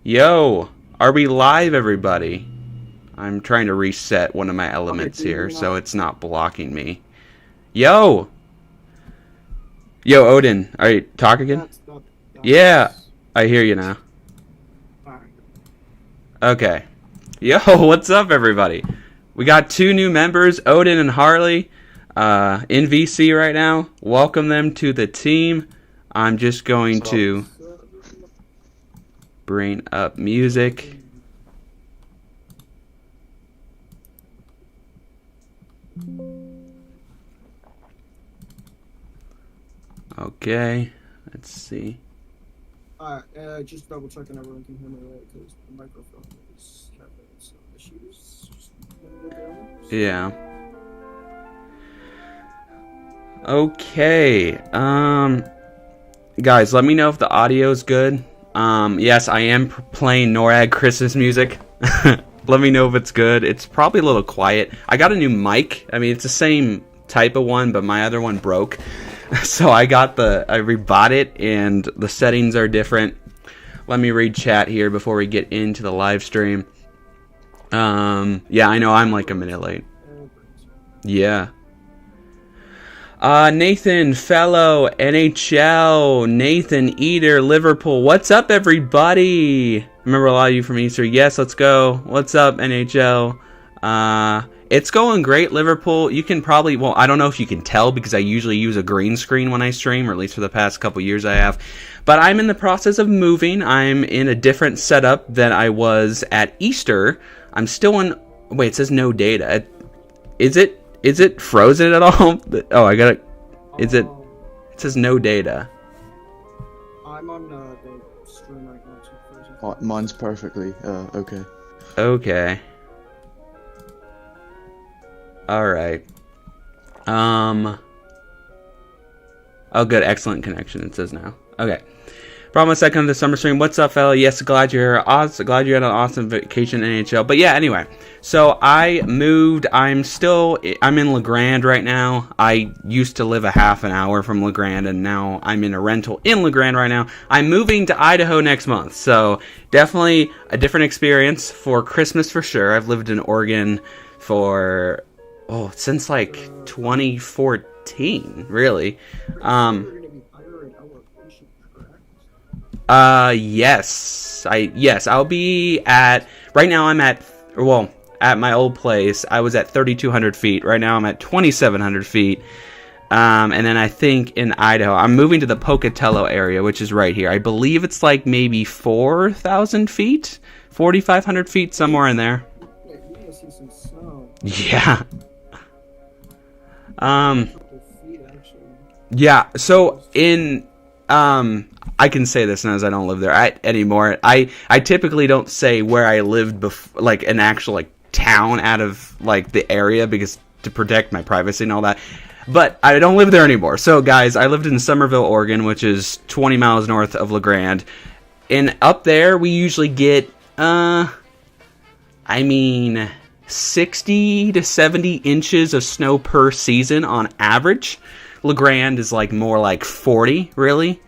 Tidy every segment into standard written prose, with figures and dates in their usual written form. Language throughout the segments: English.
Yo, are we live, everybody? I'm trying to reset one of my elements here so it's not blocking me. Yo! Yo, Odin, are you talk again? Yeah, I hear you now. Okay. Yo, what's up, everybody? We got two new members, Odin and Harley, in VC right now. Welcome them to the team. I'm just going to bring up music. Okay, let's see. Alright, just double checking everyone can hear me right because the microphone is having some issues. Yeah. Okay. Guys, let me know if the audio is good. Yes, I am playing NORAD Christmas music. Let me know if it's good. It's probably a little quiet. I got a new mic. I mean, it's the same type of one, but my other one broke. So I rebought it, and the settings are different. Let me read chat here before we get into the live stream. Yeah, I know I'm like a minute late. Yeah. Nathan, Fellow, NHL, Nathan, Eater, Liverpool. What's up, everybody? Remember a lot of you from Easter. Yes, let's go. What's up, NHL? It's going great, Liverpool. You can probably, well, I don't know if you can tell because I usually use a green screen when I stream, or at least for the past couple years I have. But I'm in the process of moving. I'm in a different setup than I was at Easter. I'm still in, wait, it says no data. Is it frozen at all? Oh, I got it. It says no data. I'm on the stream right now. Oh, mine's perfectly okay. Okay. All right. Oh, good. Excellent connection. It says now. Okay. Problem a second of the summer stream. What's up, fella? Yes, glad you're here. Awesome. Glad you had an awesome vacation in NHL. But yeah, anyway. So I moved. I'm in LeGrand right now. I used to live a half an hour from LeGrand, and now I'm in a rental in LeGrand right now. I'm moving to Idaho next month. So definitely a different experience for Christmas for sure. I've lived in Oregon for, since like 2014, really. Yes, I'll be at, right now I'm at my old place, I was at 3,200 feet. Right now I'm at 2,700 feet. And then I think in Idaho, I'm moving to the Pocatello area, which is right here. I believe it's like maybe 4,000 feet, 4,500 feet, somewhere in there. Yeah. Yeah, so in, I can say this now as I don't live there anymore. I typically don't say where I lived before, like an actual like town out of like the area, because to protect my privacy and all that. But I don't live there anymore. So guys, I lived in Somerville, Oregon, which is 20 miles north of LeGrand. And up there we usually get 60 to 70 inches of snow per season on average. LeGrand is like more like 40, really.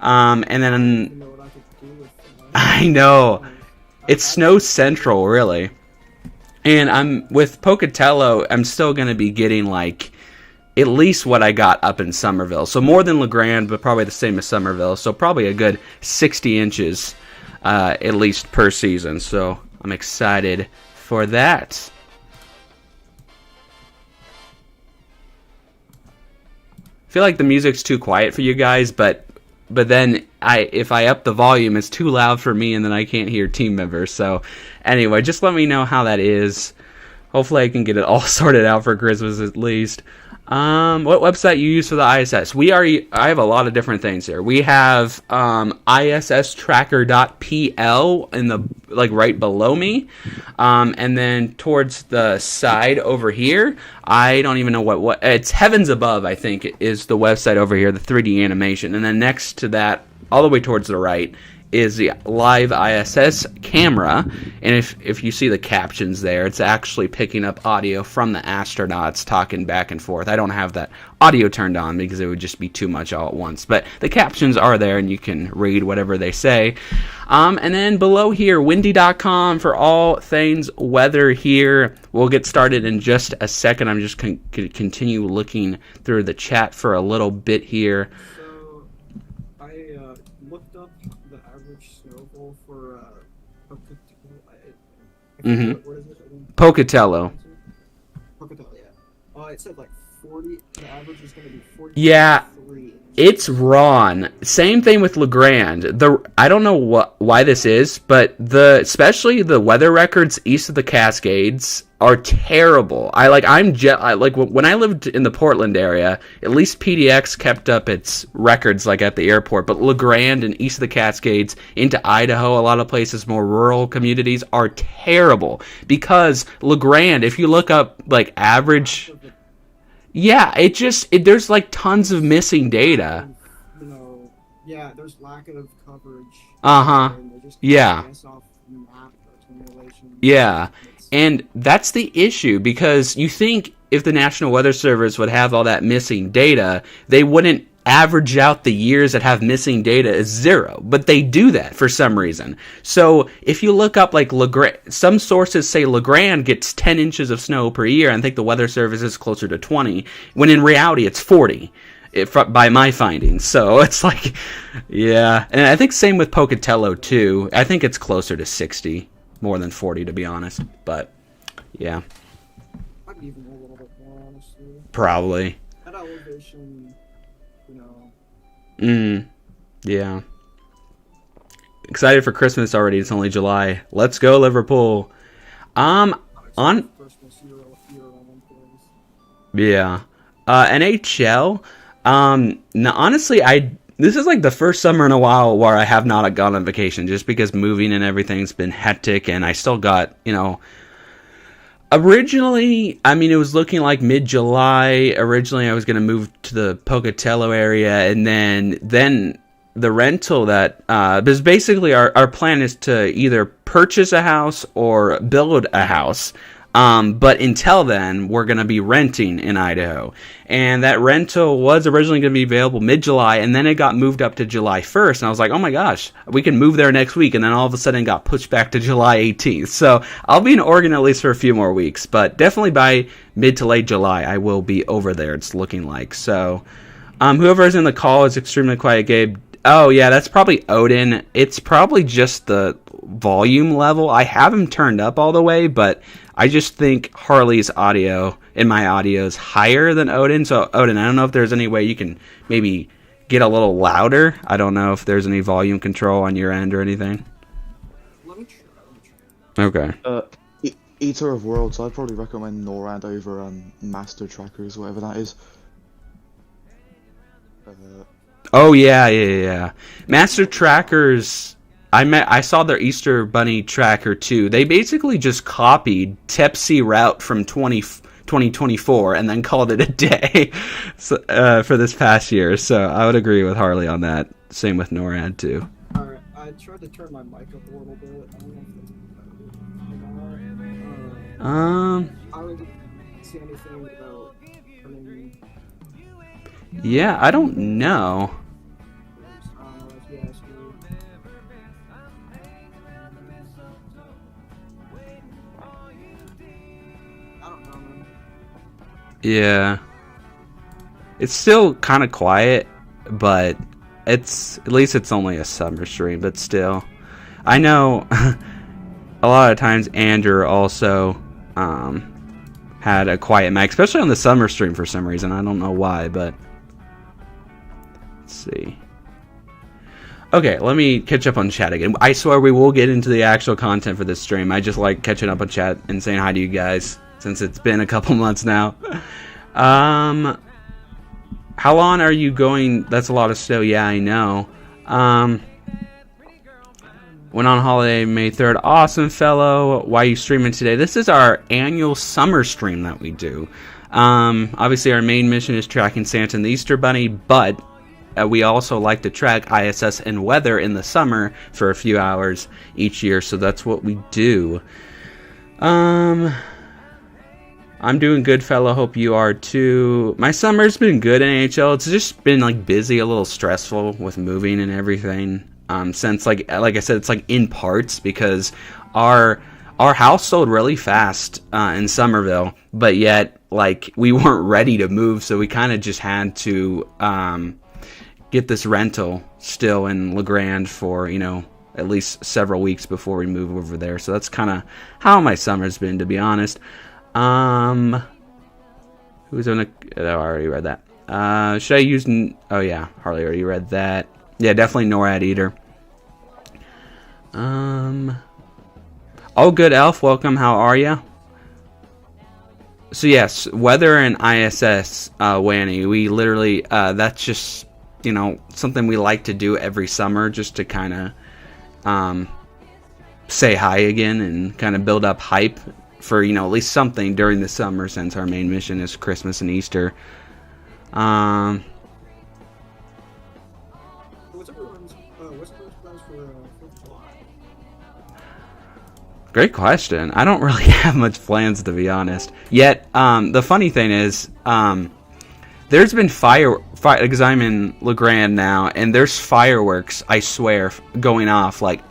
And then I know it's snow central, really. And I'm with Pocatello, I'm still going to be getting like at least what I got up in Somerville. So more than LeGrand, but probably the same as Somerville. So probably a good 60 inches at least per season. So I'm excited for that. I feel like the music's too quiet for you guys, but then if I up the volume, it's too loud for me, and then I can't hear team members. So anyway, just let me know how that is. Hopefully I can get it all sorted out for Christmas at least. What website you use for the ISS? I have a lot of different things here. We have isstracker.pl in the right below me, and then towards the side over here, I don't even know what it's Heavens Above, I think, is the website over here, the 3D animation, and then next to that, all the way towards the right, is the live ISS camera, and if you see the captions there, it's actually picking up audio from the astronauts talking back and forth. I don't have that audio turned on because it would just be too much all at once, but the captions are there and you can read whatever they say. And then below here, windy.com for all things weather here. We'll get started in just a second. I'm just going to continue looking through the chat for a little bit here. So, I looked up the average snowfall for Pocatello. What is it? Pocatello. Pocatello, yeah. It said like 40. The average is going to be 43. Yeah. It's wrong. Same thing with LeGrand. I don't know why this is, but especially the weather records east of the Cascades are terrible. When I lived in the Portland area, at least PDX kept up its records like at the airport, but LeGrand and east of the Cascades into Idaho, a lot of places, more rural communities, are terrible because LeGrand, if you look up like average. Yeah, there's like tons of missing data. Yeah, there's lack of coverage. Yeah. Yeah, and that's the issue because you think if the National Weather Service would have all that missing data, they wouldn't average out the years that have missing data as 0, but they do that for some reason. So if you look up like LeGrand, some sources say LeGrand gets 10 inches of snow per year, and I think the Weather Service is closer to 20, when in reality it's 40 by my findings. So it's like, yeah, and I think same with Pocatello too. I think it's closer to 60 more than 40 to be honest, but yeah. I'd even a little bit more honestly. Probably. At elevation. Yeah. Excited for Christmas already. It's only July. Let's go, Liverpool. Yeah. NHL. Now, honestly, this is like the first summer in a while where I have not gone on vacation, just because moving and everything's been hectic, and I still got, originally, it was looking like mid-July. Originally, I was going to move to the Pocatello area, and then the rental that, because basically our plan is to either purchase a house or build a house. But until then, we're going to be renting in Idaho. And that rental was originally going to be available mid-July, and then it got moved up to July 1st. And I was like, oh my gosh, we can move there next week. And then all of a sudden it got pushed back to July 18th. So I'll be in Oregon at least for a few more weeks. But definitely by mid to late July, I will be over there, it's looking like. So whoever's in the call is extremely quiet, Gabe. Oh, yeah, that's probably Odin. It's probably just the volume level. I have him turned up all the way, but I just think Harley's audio and my audio is higher than Odin. So, Odin, I don't know if there's any way you can maybe get a little louder. I don't know if there's any volume control on your end or anything. Let me try. Okay. Eater of Worlds, I'd probably recommend NORAD over Master Trackers, whatever that is. Oh, yeah. Master Trackers, I saw their Easter Bunny tracker too. They basically just copied Tepsi route from 2024 and then called it a day for this past year. So I would agree with Harley on that. Same with NORAD too. Alright, I tried to turn my mic up a little bit. I don't know if that's I didn't see anything about turning. Yeah, I don't know. Yeah. It's still kind of quiet, but at least it's only a summer stream, but still. I know a lot of times Andrew also had a quiet mic, especially on the summer stream for some reason. I don't know why, but let's see. Okay, let me catch up on chat again. I swear we will get into the actual content for this stream. I just like catching up on chat and saying hi to you guys, since it's been a couple months now. How long are you going? That's a lot of snow. Yeah, I know. Went on holiday May 3rd. Awesome, fellow. Why are you streaming today? This is our annual summer stream that we do. Obviously, our main mission is tracking Santa and the Easter Bunny, but we also like to track ISS and weather in the summer for a few hours each year, so that's what we do. I'm doing good, fellow. Hope you are too. My summer's been good in NHL. It's just been like busy, a little stressful with moving and everything. Since like I said, it's like in parts because our house sold really fast in Somerville, but yet like we weren't ready to move, so we kind of just had to get this rental still in LeGrand for, you know, at least several weeks before we move over there. So that's kind of how my summer's been, to be honest. Who's on a... Oh, I already read that. Should I use... Oh, yeah. Harley already read that. Yeah, definitely NORAD Eater. Oh, good, Elf. Welcome. How are ya? So, yes. Weather and ISS, Wanny. We literally... that's just, you know, something we like to do every summer just to kind of say hi again and kind of build up hype for, you know, at least something during the summer, since our main mission is Christmas and Easter. What's everyone's plans for 4th of July? Great question. I don't really have much plans, to be honest. Yet, the funny thing is, there's been because I'm in LeGrand now, and there's fireworks, I swear, going off, like,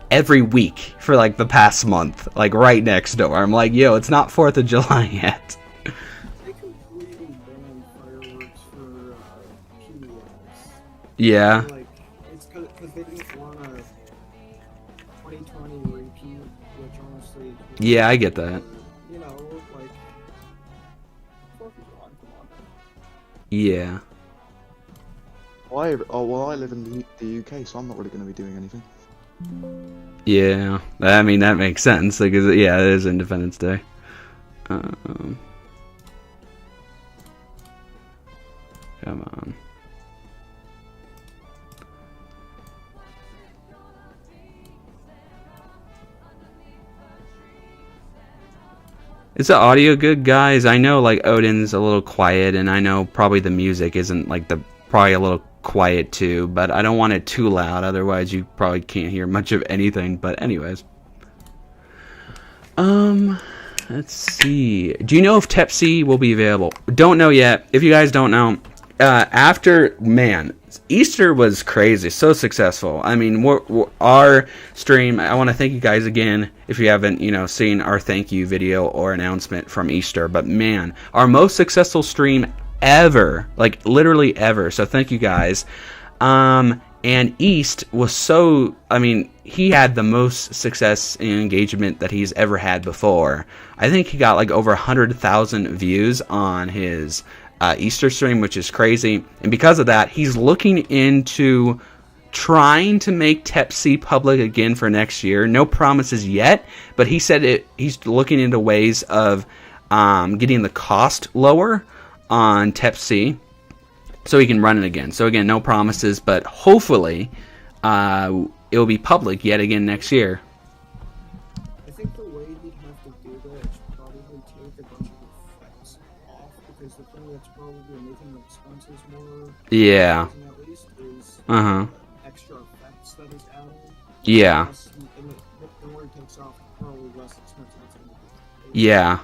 every week for, like, the past month. Like, right next door. I'm like, yo, it's not 4th of July yet. They completely banned fireworks for PBS. Yeah. Like, it's because they didn't want a 2020 repeat, which honestly... Yeah, I get that. You know, like... 4th of July, come on. Yeah. Well, I live in the UK, so I'm not really going to be doing anything. Yeah. I mean, that makes sense, because, yeah, it is Independence Day. Come on. Is the audio good, guys? I know, like, Odin's a little quiet, and I know probably the music isn't, like, probably a little quiet too, but I don't want it too loud, otherwise you probably can't hear much of anything. But anyways. Let's see. Do you know if Tep C will be available? Don't know yet. If you guys don't know, Easter was crazy, so successful. I mean, our stream, I want to thank you guys again if you haven't, you know, seen our thank you video or announcement from Easter. But man, our most successful stream ever, like literally ever. So thank you guys. And East was so, I mean, he had the most success and engagement that he's ever had before. I think he got like over 100,000 views on his Easter stream, which is crazy. And because of that, he's looking into trying to make Tep C public again for next year. No promises yet, but he said he's looking into ways of getting the cost lower on Tep C so he can run it again. So again, no promises, but hopefully it will be public yet again next year. I think the way he'd have to do that is probably take a bunch of effects off, because the thing that's probably making the expenses more, Yeah. at least, is extra effects that is added. Yeah. The more it takes off, probably less expensive it's going to be. Yeah.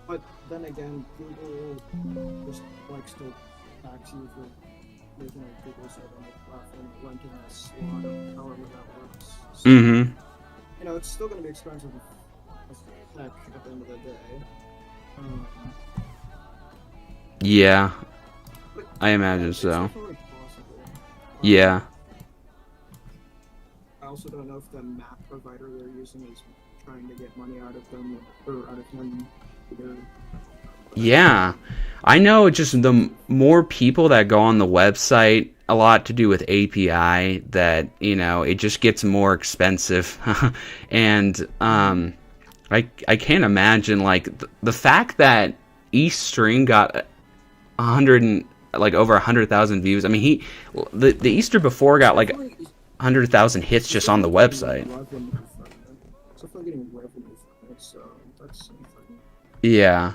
But then again, Google just likes to tax you for making a Google site on the platform, renting a slot, however that works. So, you know, it's still going to be expensive as heck at the end of the day. Yeah. But I imagine it's so. definitely possible. Yeah. I also don't know if the map provider they're using is trying to get money out of them, or out of him. Yeah. I know just the more people that go on the website, a lot to do with API, that, you know, it just gets more expensive. And I can't imagine, like, the fact that East Stream got over 100,000 views. I mean, the Easter before got like 100,000 hits just on the website. So that's something. Yeah.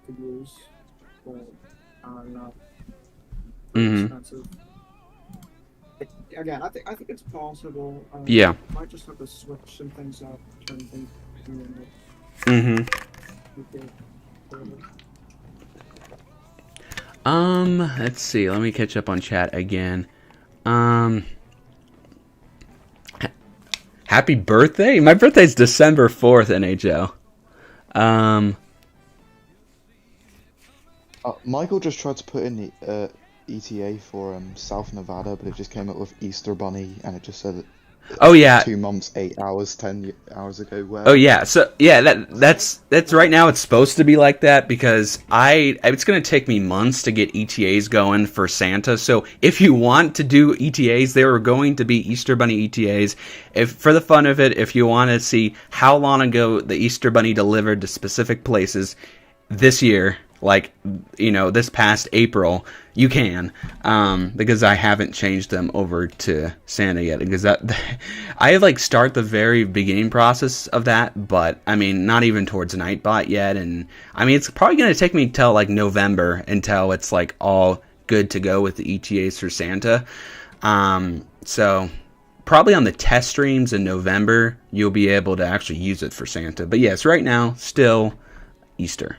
Could use, but not Mm-hmm. expensive. Again, I think it's possible. Yeah. Might just have to switch some things up, turn things around. Mm-hmm. Let's see. Let me catch up on chat again. Happy birthday! My birthday's December 4th, NHL. Michael just tried to put in the ETA for South Nevada, but it just came up with Easter Bunny, and it just said Oh yeah. 2 months, 8 hours, 10 hours ago. Where? Oh yeah. So yeah, that's right now. It's supposed to be like that because it's going to take me months to get ETAs going for Santa. So if you want to do ETAs, there are going to be Easter Bunny ETAs. If for the fun of it, if you want to see how long ago the Easter Bunny delivered to specific places this year, like, this past April, you can, because I haven't changed them over to Santa yet, because I start the very beginning process of that, but I mean, not even towards Nightbot yet, and I mean, it's probably going to take me till November until it's all good to go with the ETAs for Santa. So probably on the test streams in November, you'll be able to actually use it for Santa. But yes, right now, still Easter.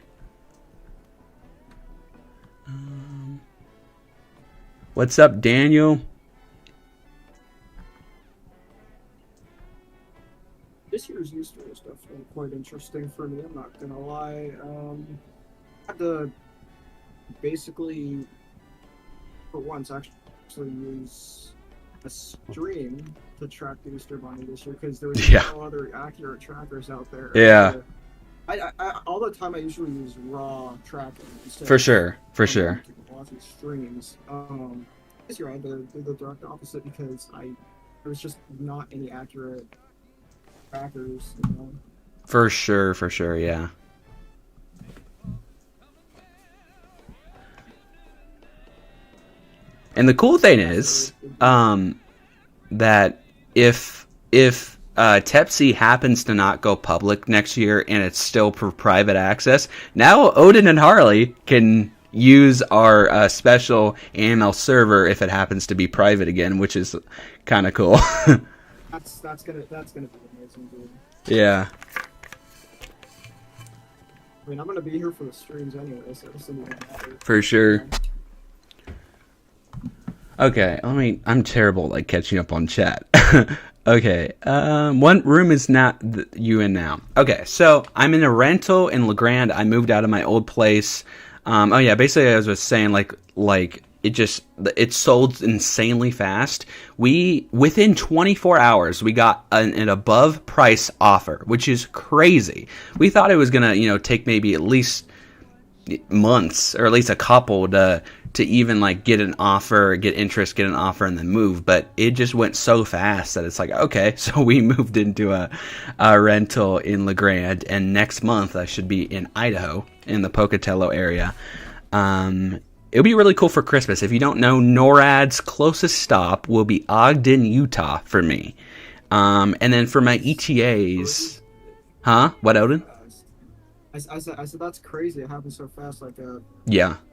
What's up, Daniel? This year's Easter was definitely quite interesting for me, I'm not gonna lie. I had to basically, for once, actually use a stream to track the Easter Bunny this year, because there was no other accurate trackers out there. Yeah. I all the time I usually use raw tracking instead. For sure. Watching streams. This year I had to do the direct opposite because there was just not any accurate trackers. For sure, yeah. And the cool thing is, that if Tepsi happens to not go public next year and it's still for private access, now Odin and Harley can use our special AML server if it happens to be private again, which is kind of cool. that's gonna be amazing, dude. Yeah. I mean, I'm gonna be here for the streams anyway, so it doesn't even matter. For sure. Okay, I'm terrible at catching up on chat. Okay, one room is not you in now. Okay, so I'm in a rental in LeGrand. I moved out of my old place. Basically I was saying it sold insanely fast. Within 24 hours, we got an above price offer, which is crazy. We thought it was gonna, take maybe at least months, or at least a couple to even get an offer, get interest, get an offer, and then move. But it just went so fast that it's okay. So we moved into a rental in LeGrand, and next month I should be in Idaho, in the Pocatello area. It'll be really cool for Christmas. If you don't know, NORAD's closest stop will be Ogden, Utah for me. And then for my ETAs, what, Odin? I said that's crazy. It happened so fast. 2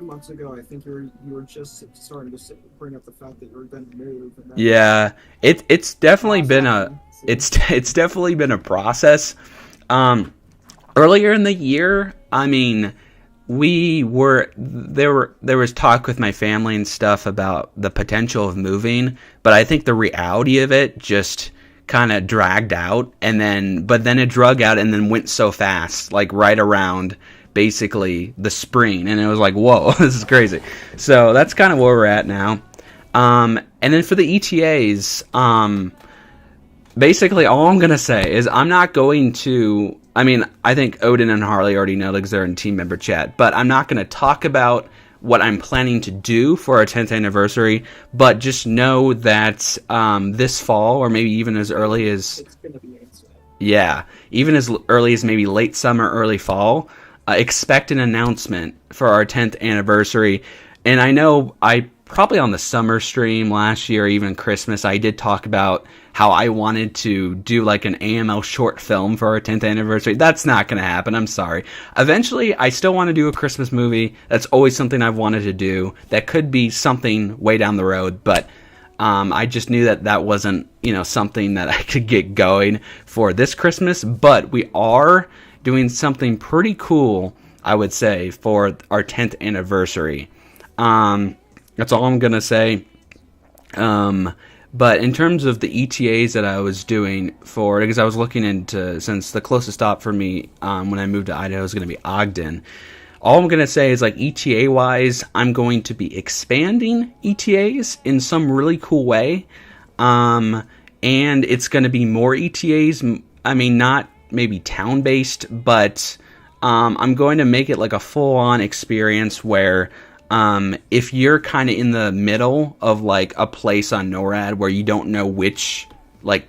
months ago, I think you were just starting to bring up the fact that you were going to move. And yeah, it's definitely been it's definitely been a process. Earlier in the year, I mean, there was talk with my family and stuff about the potential of moving, but I think the reality of it just kind of dragged out, but then it drug out and then went so fast, right around basically the spring, and it was whoa, this is crazy. So that's kind of where we're at now. And then for the ETAs, basically all I'm gonna say is I'm not going to. I mean, I think Odin and Harley already know because they're in team member chat, but I'm not going to talk about what I'm planning to do for our 10th anniversary, but just know that this fall, or maybe even as early as... It's going to be insane. Yeah, even as early as maybe late summer, early fall, expect an announcement for our 10th anniversary. And I know I probably on the summer stream last year, even Christmas, I did talk about how I wanted to do like an AML short film for our 10th anniversary. That's not going to happen. I'm sorry. Eventually, I still want to do a Christmas movie. That's always something I've wanted to do. That could be something way down the road, but I just knew that that wasn't, something that I could get going for this Christmas. But we are doing something pretty cool, I would say, for our 10th anniversary. That's all I'm going to say. But in terms of the ETAs that I was doing for, because I was looking into, since the closest stop for me when I moved to Idaho is going to be Ogden. All I'm going to say is, like, ETA-wise, I'm going to be expanding ETAs in some really cool way. And it's going to be more ETAs. I mean, not maybe town-based, but I'm going to make it like a full-on experience where if you're kind of in the middle of like a place on NORAD where you don't know which like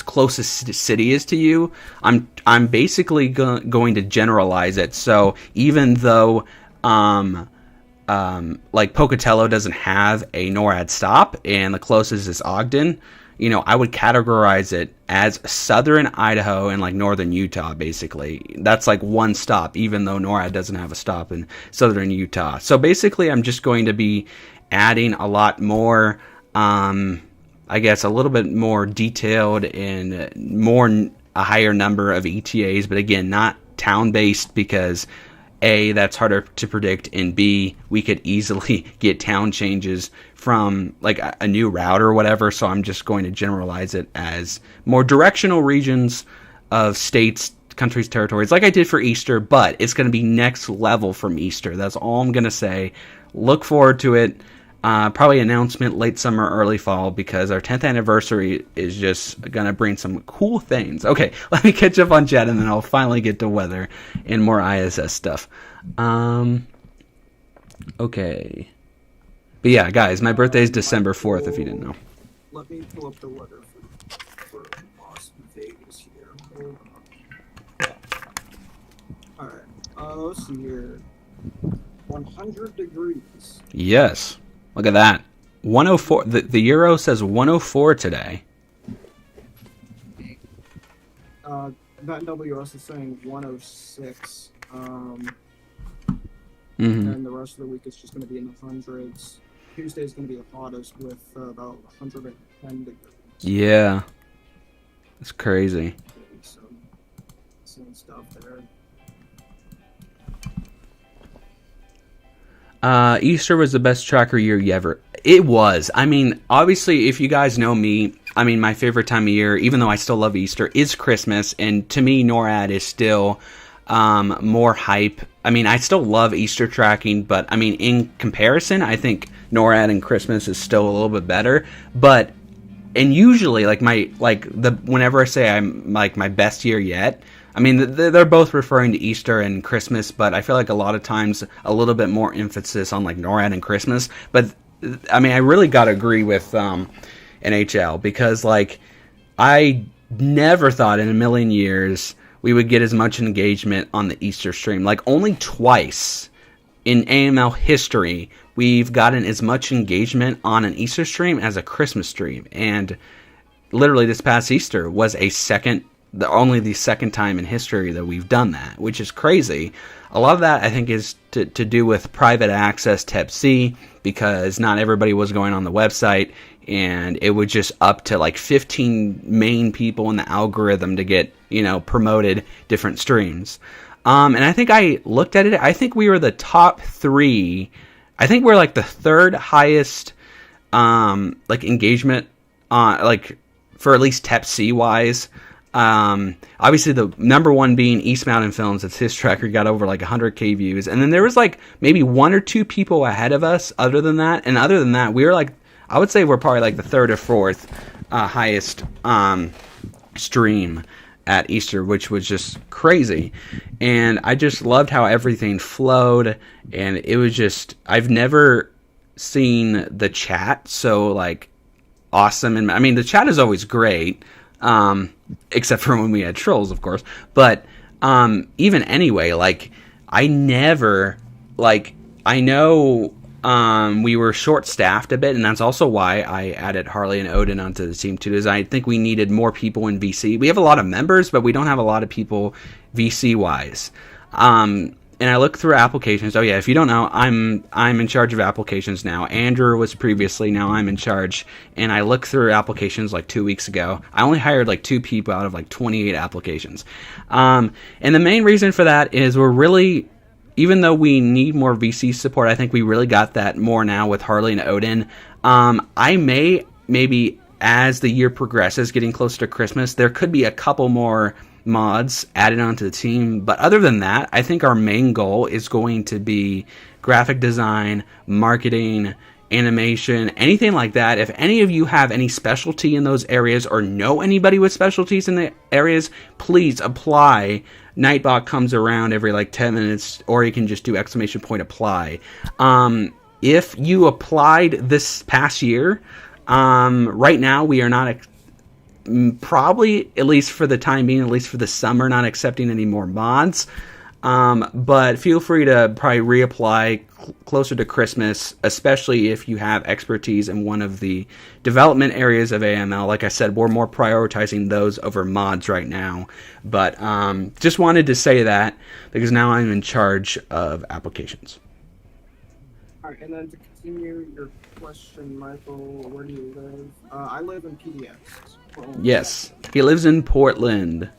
closest city is to you, I'm basically going to generalize it. So even though like Pocatello doesn't have a NORAD stop and the closest is Ogden, I would categorize it as southern Idaho and like northern Utah, basically. That's like one stop, even though NORAD doesn't have a stop in southern Utah. So basically, I'm just going to be adding a lot more, I guess, a little bit more detailed and a higher number of ETAs, but again, not town-based because A, that's harder to predict, and B, we could easily get town changes from like a new route or whatever, so I'm just going to generalize it as more directional regions of states, countries, territories, like I did for Easter, but it's going to be next level from Easter. That's all I'm going to say. Look forward to it. Probably announcement late summer, early fall, because our 10th anniversary is just going to bring some cool things. Okay, let me catch up on chat, and then I'll finally get to weather and more ISS stuff. Okay. But yeah, guys, my birthday is December 4th, if you didn't know. Let me pull up the weather for Las Vegas here. Hold on. Alright, let's see here. 100 degrees. Yes. Look at that. 104. The Euro says 104 today. That WS is saying 106. Mm-hmm. And the rest of the week is just going to be in the hundreds. Tuesday is going to be the hottest with about 110 degrees. Yeah. It's crazy. Some stuff there. Easter was the best tracker year ever. It was. I mean, obviously, if you guys know me, I mean, my favorite time of year, even though I still love Easter, is Christmas. And to me, NORAD is still more hype. I mean, I still love Easter tracking, but I mean, in comparison, I think NORAD and Christmas is still a little bit better. But, and usually, whenever I say I'm like my best year yet, I mean, they're both referring to Easter and Christmas, but I feel like a lot of times a little bit more emphasis on like NORAD and Christmas. But I mean, I really got to agree with NHL because like I never thought in a million years we would get as much engagement on the Easter stream. Like only twice in AML history we've gotten as much engagement on an Easter stream as a Christmas stream, and literally this past Easter was only the second time in history that we've done that, which is crazy. A lot of that, I think, is to do with private access to Hep C, because not everybody was going on the website, and it was just up to like 15 main people in the algorithm to get, promoted different streams. And I think I looked at it. I think we were the top 3. I think we're like the 3rd highest, like engagement, like for at least Hep C wise. Obviously the number 1 being East Mountain Films. It's his tracker, got over like 100k views, and then there was like maybe 1 or 2 people ahead of us other than that, we were like, I would say we're probably like the 3rd or 4th highest stream at Easter, which was just crazy. And I just loved how everything flowed, and it was just, I've never seen the chat so like awesome. And I mean, the chat is always great, except for when we had trolls, of course. But even anyway, like I never, like I know we were short-staffed a bit, and that's also why I added Harley and Odin onto the team too. Is I think we needed more people in VC. We have a lot of members, but we don't have a lot of people VC-wise. And I look through applications. Oh yeah, if you don't know, I'm in charge of applications now. Andrew was previously. Now I'm in charge, and I looked through applications like 2 weeks ago. I only hired like 2 people out of like 28 applications, and the main reason for that is we're really, even though we need more VC support, I think we really got that more now with Harley and Odin. I maybe as the year progresses, getting closer to Christmas, there could be a couple more mods added onto the team, but other than that, I think our main goal is going to be graphic design, marketing, animation, anything like that. If any of you have any specialty in those areas or know anybody with specialties in the areas, please apply. Nightbot comes around every like 10 minutes, or you can just do !apply. If you applied this past year, right now we are not probably, at least for the time being, at least for the summer, not accepting any more mods. But feel free to probably reapply closer to Christmas, especially if you have expertise in one of the development areas of AML. Like I said, we're more prioritizing those over mods right now. But just wanted to say that because now I'm in charge of applications. All right, and then to continue your question, Michael, where do you live? I live in PDX. Yes, he lives in Portland.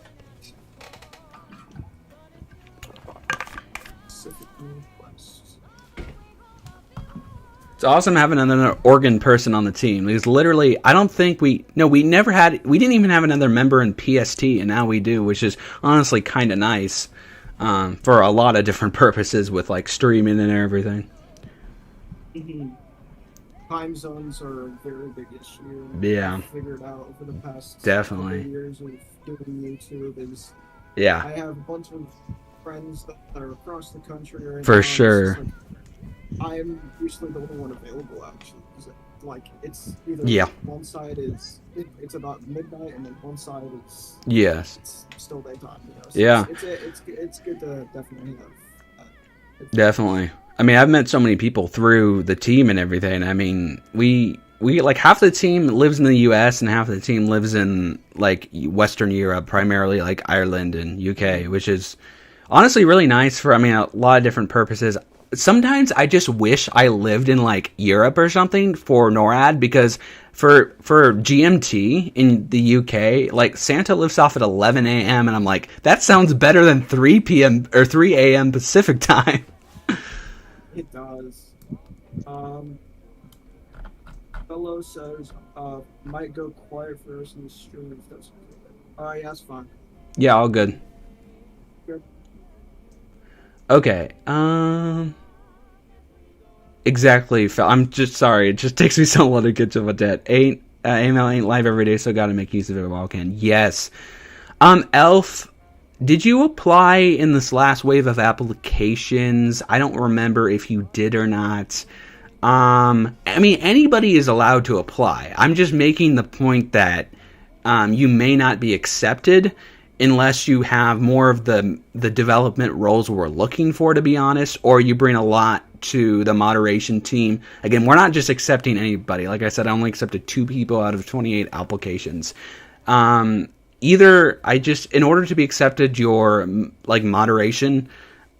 It's awesome having another Oregon person on the team. Because literally, I don't think we didn't even have another member in PST, and now we do, which is honestly kind of nice for a lot of different purposes with like streaming and everything. Mm-hmm. Time zones are a very big issue. Yeah. I've figured out over the past definitely years of doing YouTube is yeah. I have a bunch of friends that are across the country right for now, sure. I'm usually the only one available actually. Like it's either one side is it's about midnight and then one side is it's still daytime. You know? So it's good to definitely have. Definitely. I mean, I've met so many people through the team and everything. I mean, we like half the team lives in the US and half the team lives in like Western Europe, primarily like Ireland and UK, which is honestly really nice for, I mean, a lot of different purposes. Sometimes I just wish I lived in like Europe or something for NORAD, because for GMT in the UK, like Santa lifts off at 11 a.m. and I'm like, that sounds better than 3 p.m. or 3 a.m. Pacific time. It does. Fellow says, might go quiet for us in the stream if that's okay. Yeah, that's fine. Yeah, all good. Good. Okay, exactly. I'm just sorry. It just takes me so long to get to that. AML ain't live every day, so gotta make use of it while I can. Yes. Elf, did you apply in this last wave of applications? I don't remember if you did or not. I mean, anybody is allowed to apply. I'm just making the point that you may not be accepted unless you have more of the development roles we're looking for, to be honest, or you bring a lot to the moderation team. Again, we're not just accepting anybody. Like I said, I only accepted 2 people out of 28 applications. Either in order to be accepted, your like moderation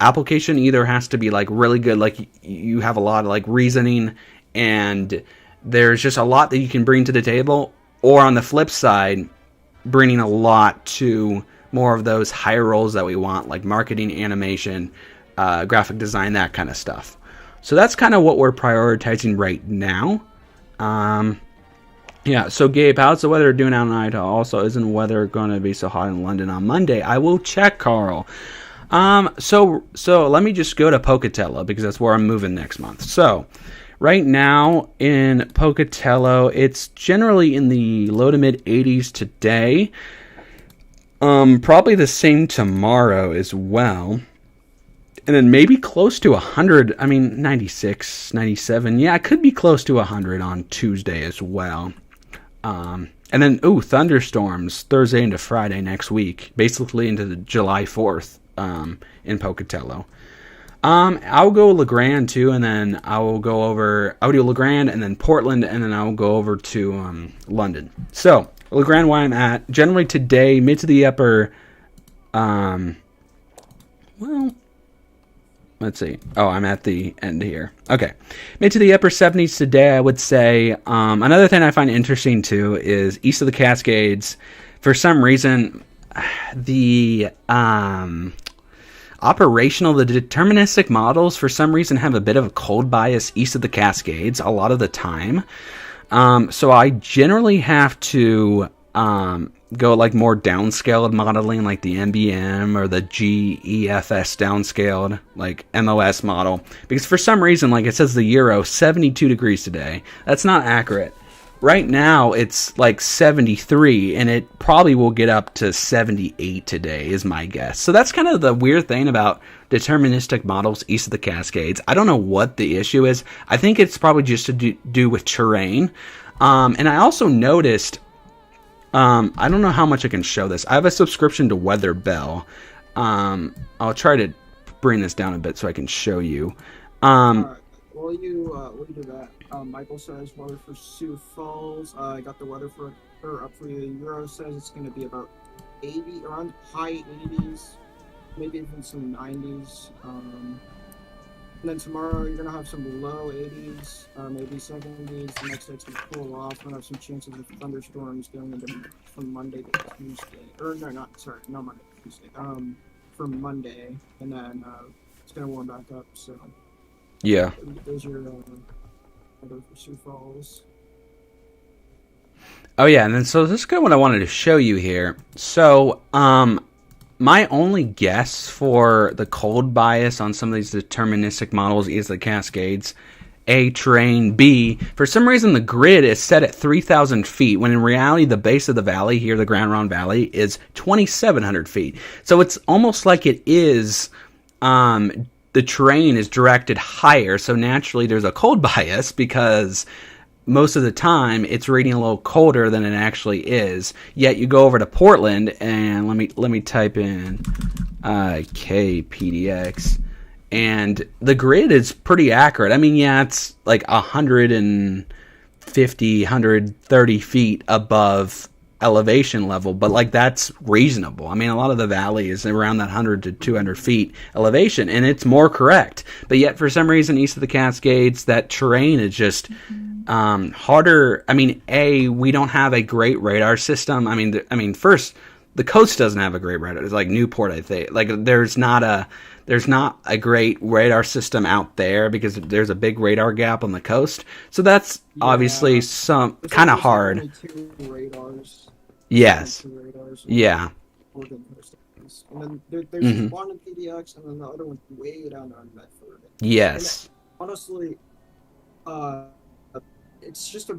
application either has to be like really good, like you have a lot of like reasoning and there's just a lot that you can bring to the table, or on the flip side, bringing a lot to more of those higher roles that we want, like marketing, animation, graphic design, that kind of stuff. So that's kind of what we're prioritizing right now. Yeah, so Gabe, how's the weather doing out in Idaho? Also, isn't the weather going to be so hot in London on Monday? I will check, Carl. So let me just go to Pocatello, because that's where I'm moving next month. So right now in Pocatello, it's generally in the low to mid 80s today. Probably the same tomorrow as well. And then maybe close to 100, 96, 97. Yeah, it could be close to 100 on Tuesday as well. And then, thunderstorms Thursday into Friday next week, basically into the July 4th in Pocatello. I'll go LeGrand too, and then I'll do LeGrand and then Portland, and then I'll go over to London. So LeGrand, where I'm at, generally today, mid to the upper, let's see. Oh, I'm at the end here. Okay. Mid to the upper 70s today, I would say. Another thing I find interesting, too, is east of the Cascades. For some reason, the deterministic models, for some reason, have a bit of a cold bias east of the Cascades a lot of the time. So I generally have to go like more downscaled modeling, like the MBM or the GEFS downscaled, like MOS model, because for some reason, like it says the Euro 72 degrees today. That's not accurate. Right now it's like 73, and it probably will get up to 78 today is my guess. So that's kind of the weird thing about deterministic models east of the Cascades. I don't know what the issue is. I think it's probably just to do with terrain. And I also noticed, I don't know how much I can show this. I have a subscription to Weather Bell. I'll try to bring this down a bit so I can show you. While you do that, Michael says weather for Sioux Falls. I got the weather up for you. Euro says it's going to be about 80, around high 80s, maybe even some 90s. And then tomorrow you're going to have some low 80s, maybe 70s. The next day it's going to cool off. We're going to have some chances of thunderstorms going into from Monday to Tuesday. Or no, not Monday, Tuesday. From Monday, and then it's going to warm back up. So yeah, those are weather for Sioux Falls. Oh yeah, and then so this is kind of what I wanted to show you here. So my only guess for the cold bias on some of these deterministic models is the Cascades. A, terrain. B, for some reason the grid is set at 3,000 feet, when in reality the base of the valley here, the Grand Ronde Valley, is 2,700 feet. So it's almost like it is, the terrain is directed higher, so naturally there's a cold bias, because most of the time it's reading a little colder than it actually is. Yet you go over to Portland, and let me type in KPDX, and the grid is pretty accurate. I mean, yeah, it's like 150, 130 feet above elevation level, but like that's reasonable. I mean, a lot of the valley is around that 100 to 200 feet elevation, and it's more correct. But yet, for some reason, east of the Cascades, that terrain is just harder. I mean, we don't have a great radar system. I mean, first, the coast doesn't have a great radar. It's like Newport, I think. Like there's not a great radar system out there, because there's a big radar gap on the coast. So that's obviously some kind of hard. Only 2 radars. Yes. 2 radars. Yeah. And then there's one in PDX, and then the other one's way down on Medford. Yes. And honestly, it's just a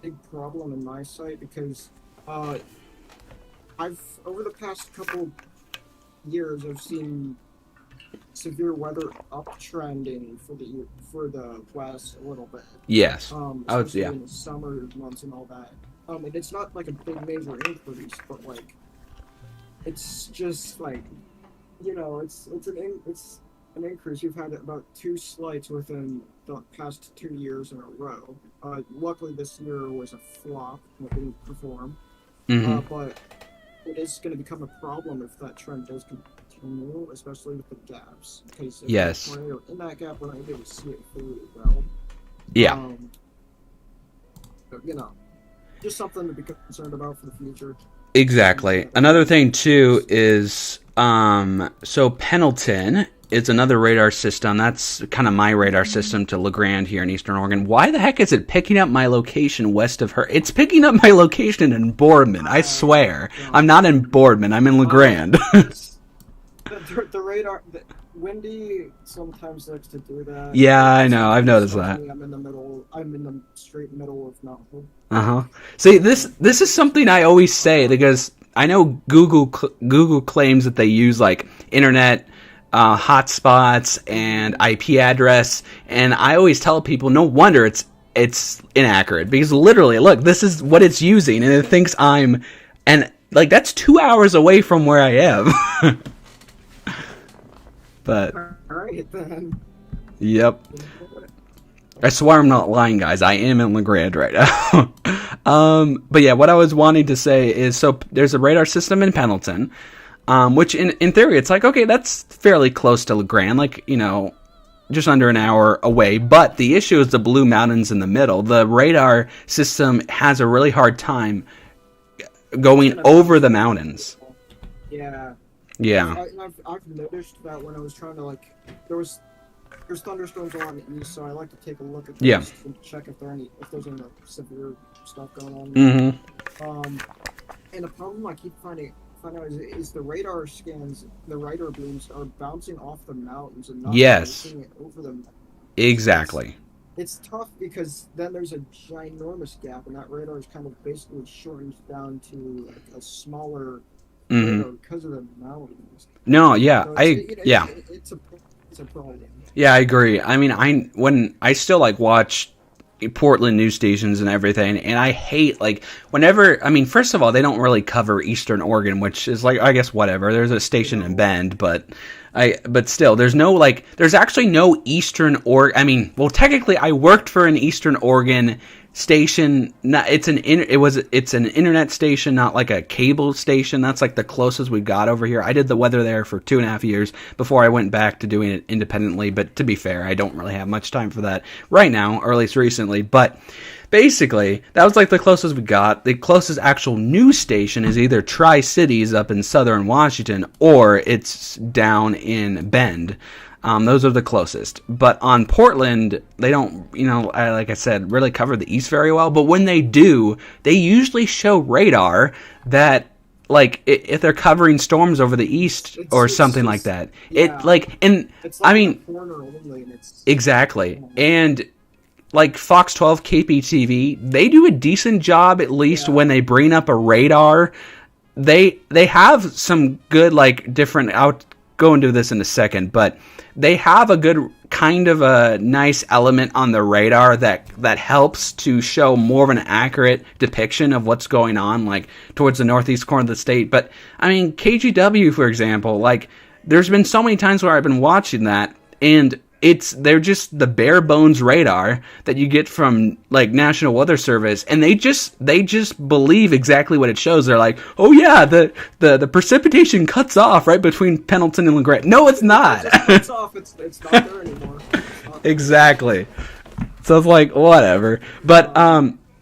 big problem in my site, because I've over the past couple years I've seen severe weather uptrending for the west a little bit. Yes. Especially in the summer months and all that. And it's not like a big major increase, but like it's just like, you know, it's an increase. We've had about 2 slights within the past 2 years in a row. Luckily this year was a flop. It didn't perform. But it is going to become a problem if that trend does continue, especially with the gaps. Because yes. In that gap, we're not able to see it really well. Yeah. You know, just something to be concerned about for the future. Exactly. Another thing too is so Pendleton is another radar system. That's kind of my radar system to LeGrand here in Eastern Oregon. Why the heck is it picking up my location west of her? It's picking up my location in Boardman. I swear. I'm not in Boardman. I'm in LeGrand. The radar... Windy sometimes likes to do that. Yeah, I know. I've noticed that. I'm in the straight middle of Mountain. See, this is something I always say, because I know Google claims that they use like internet hotspots and IP address, and I always tell people, no wonder it's inaccurate, because literally, look, this is what it's using, and it thinks and like that's 2 hours away from where I am. But All right, then. yep. I swear I'm not lying, guys. I am in LeGrand right now. But yeah, what I was wanting to say is, so there's a radar system in Pendleton, which in theory, it's like, okay, that's fairly close to LeGrand, like, you know, just under an hour away. But the issue is the Blue Mountains in the middle. The radar system has a really hard time going over the mountains. Yeah. Yeah. I've noticed that when I was trying to, like, there's thunderstorms along the east, so I like to take a look at those and check if there's any like, severe stuff going on. Mm-hmm. And the problem I keep finding out is the radar scans, the radar beams are bouncing off the mountains and not bouncing it over them. Exactly. It's tough because then there's a ginormous gap, and that radar is kind of basically shortened down to like a smaller radar because of the mountains. No, yeah, So it's a problem. Yeah, I agree. I mean, when I still like watch Portland news stations and everything, and I hate like whenever. I mean, first of all, they don't really cover Eastern Oregon, which is like, I guess whatever. There's a station in Bend, but still, there's actually no Eastern Oregon. I mean, well, technically, I worked for an Eastern Oregon station. It's an internet station, not like a cable station. That's like the closest we got over here. I did the weather there for 2.5 years before I went back to doing it independently. But to be fair, I don't really have much time for that right now, or at least recently. But basically, that was like the closest we got. The closest actual news station is either Tri-Cities up in southern Washington, or it's down in Bend. Those are the closest. But on Portland, they don't, like I said, really cover the East very well. But when they do, they usually show radar that, like, if they're covering storms over the East or something like that. Yeah. Exactly. And like Fox 12 KPTV, they do a decent job, at least when they bring up a radar. They have some good, like, different, I'll go into this in a second, but they have a good kind of a nice element on the radar that helps to show more of an accurate depiction of what's going on, like, towards the northeast corner of the state. But, I mean, KGW, for example, like, there's been so many times where I've been watching that, and they're just the bare bones radar that you get from like National Weather Service, and they just believe exactly what it shows. They're like, oh yeah, the precipitation cuts off right between Pendleton and LeGrand. No, it's not. It cuts off. It's not there anymore. Exactly. So it's like whatever. But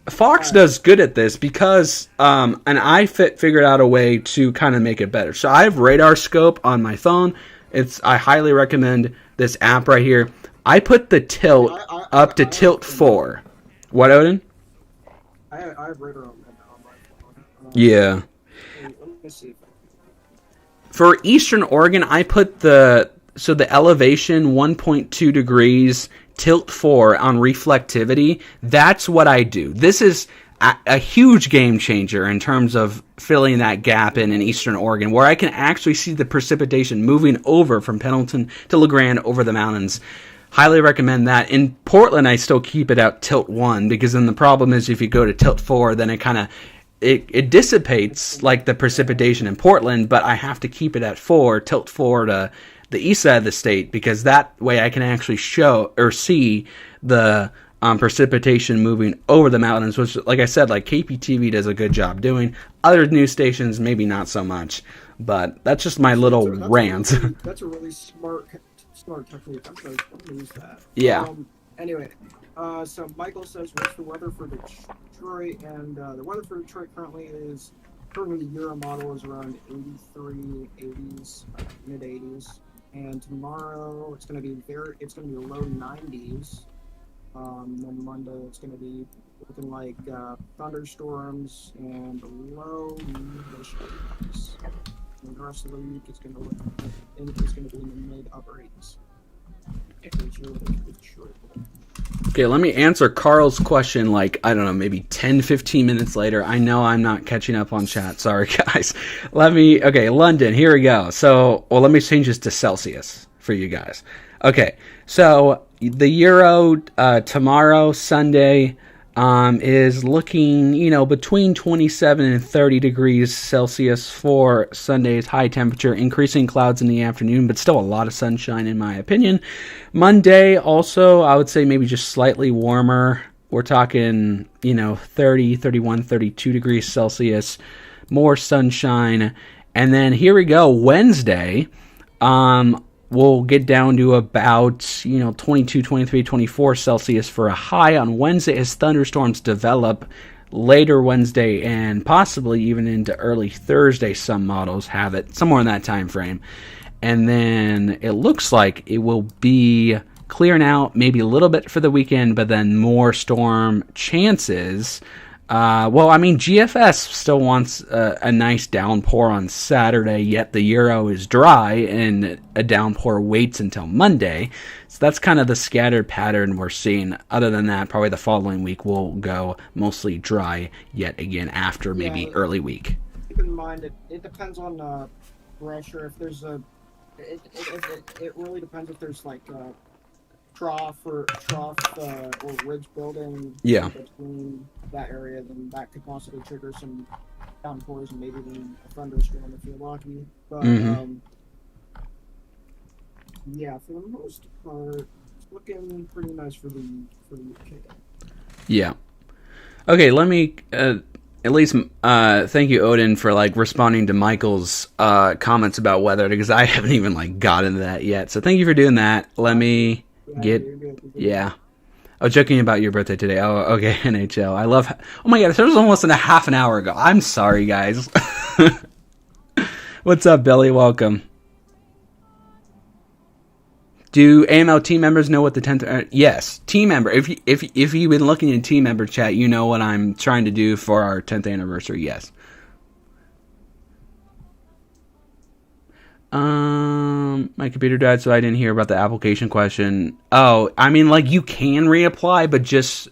Fox does good at this because and I figured out a way to kind of make it better. So I have Radar Scope on my phone. I highly recommend this app right here. I put the tilt up to tilt 4. What, Odin? I have radar on my phone. Yeah. Let me see. For Eastern Oregon, I put the elevation 1.2 degrees, tilt 4 on reflectivity. That's what I do. This is a huge game changer in terms of filling that gap in Eastern Oregon, where I can actually see the precipitation moving over from Pendleton to LeGrand over the mountains. Highly recommend that. In Portland, I still keep it at tilt 1, because then the problem is if you go to tilt 4, then it dissipates like the precipitation in Portland, but I have to keep it at 4, tilt 4 to the east side of the state, because that way I can actually show or see the precipitation moving over the mountains, which, like I said, like KPTV does a good job doing. Other news stations, maybe not so much. But that's just my little rant. That's a really smart technique. I'm going to use that. Yeah. Anyway, so Michael says, what's the weather for Detroit? And the weather for Detroit currently the Euro model is around 83, 80s, mid 80s. And tomorrow it's going to be low 90s. Then Monday it's going to be looking like thunderstorms and low mid-ish 80s. And the rest of the week it's going to be in the mid upper 80s. Okay, let me answer Carl's question like, I don't know, maybe 10, 15 minutes later. I know I'm not catching up on chat. Sorry, guys. Okay, London, here we go. So, let me change this to Celsius for you guys. Okay, so the Euro tomorrow, Sunday, is looking, between 27 and 30 degrees Celsius for Sunday's high temperature, increasing clouds in the afternoon, but still a lot of sunshine in my opinion. Monday also, I would say maybe just slightly warmer. We're talking, 30, 31, 32 degrees Celsius, more sunshine. And then here we go, Wednesday, we'll get down to about, 22, 23, 24 Celsius for a high on Wednesday as thunderstorms develop later Wednesday and possibly even into early Thursday. Some models have it somewhere in that time frame. And then it looks like it will be clearing out maybe a little bit for the weekend, but then more storm chances. GFS still wants a nice downpour on Saturday, yet the Euro is dry and a downpour waits until Monday. So that's kind of the scattered pattern we're seeing. Other than that, probably the following week will go mostly dry yet again after maybe early week. Keep in mind, it depends on pressure. If there's it really depends if there's like trough or ridge building between that area, then that could possibly trigger some downpours and maybe even a thunderstorm if you're lucky. But for the most part, it's looking pretty nice for the UK. Yeah. Okay, let me at least thank you, Odin, for responding to Michael's comments about weather, because I haven't even got into that yet. So thank you for doing that. Let me I was joking about your birthday today. Oh, okay, NHL. I love... Oh my god, this was almost a half an hour ago. I'm sorry, guys. What's up, Billy? Welcome. Do AML team members know what the 10th... yes, team member. If you've been looking in team member chat, you know what I'm trying to do for our 10th anniversary. Yes. My computer died, so I didn't hear about the application question. Oh, I mean, you can reapply, but just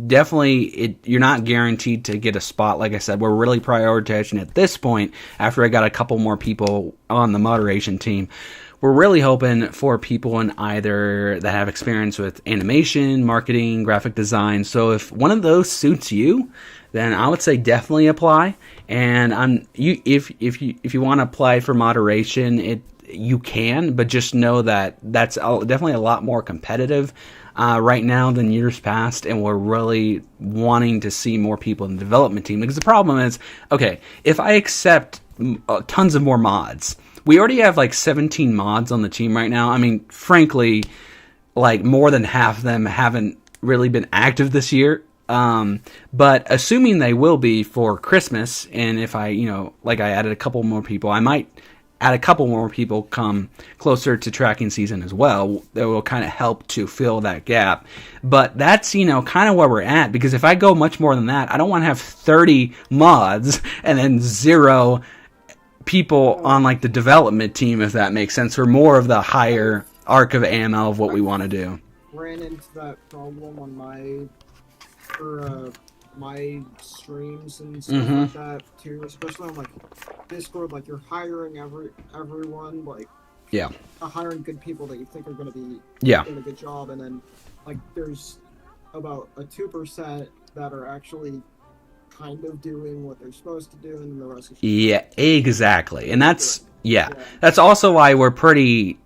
definitely you're not guaranteed to get a spot. Like I said, we're really prioritizing at this point, after I got a couple more people on the moderation team. We're really hoping for people in either that have experience with animation, marketing, graphic design. So if one of those suits you, then I would say definitely apply. And if you want to apply for moderation, you can, but just know that that's definitely a lot more competitive right now than years past, and we're really wanting to see more people in the development team, because the problem is, okay, if I accept tons of more mods, we already have 17 mods on the team right now. I mean, frankly, more than half of them haven't really been active this year. But assuming they will be for Christmas, and if I added a couple more people, I might add a couple more people come closer to tracking season as well. That will kind of help to fill that gap. But that's, kind of where we're at, because if I go much more than that, I don't want to have 30 mods and then 0 people on the development team, if that makes sense, or more of the higher arc of AML of what we want to do. Ran into that problem on my streams and stuff like that too, especially on Discord. You're hiring everyone, hiring good people that you think are going to be doing a good job, and then there's about a 2% that are actually kind of doing what they're supposed to do, and the rest is exactly. And that's that's also why we're pretty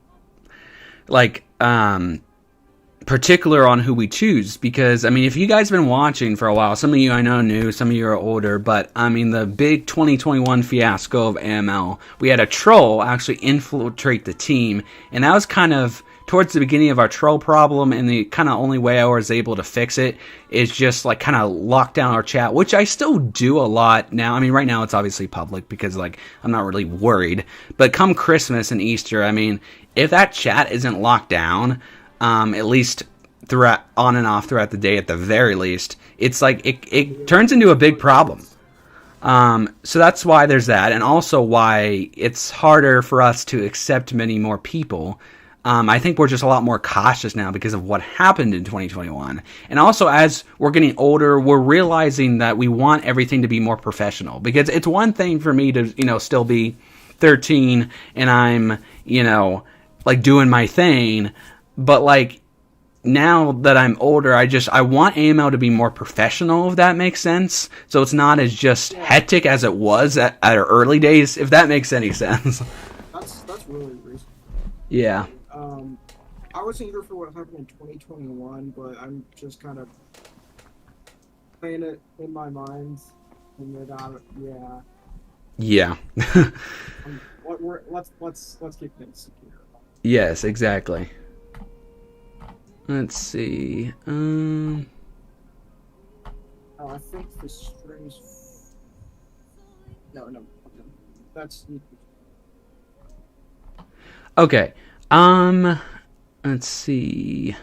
particular on who we choose, because if you guys have been watching for a while, some of you I know new, some of you are older, but the big 2021 fiasco of AML, we had a troll actually infiltrate the team, and that was kind of towards the beginning of our troll problem, and the kind of only way I was able to fix it is just kind of lock down our chat, which I still do a lot now. Right now it's obviously public because I'm not really worried, but come Christmas and Easter, if that chat isn't locked down, at least throughout, on and off throughout the day at the very least, it's it turns into a big problem. So that's why there's that, and also why it's harder for us to accept many more people. I think we're just a lot more cautious now because of what happened in 2021. And also, as we're getting older, we're realizing that we want everything to be more professional. Because it's one thing for me to, still be 13 and I'm, doing my thing. But, now that I'm older, I want AML to be more professional, if that makes sense. So it's not as just hectic as it was at our early days, if that makes any sense. That's really reasonable. Yeah. I wasn't here for what happened in 2021, but I'm just kind of playing it in my mind, and without yeah. Yeah. Let's keep things secure. Yes, exactly. Let's see. Oh, I think the strings. No. That's. Okay. Let's see.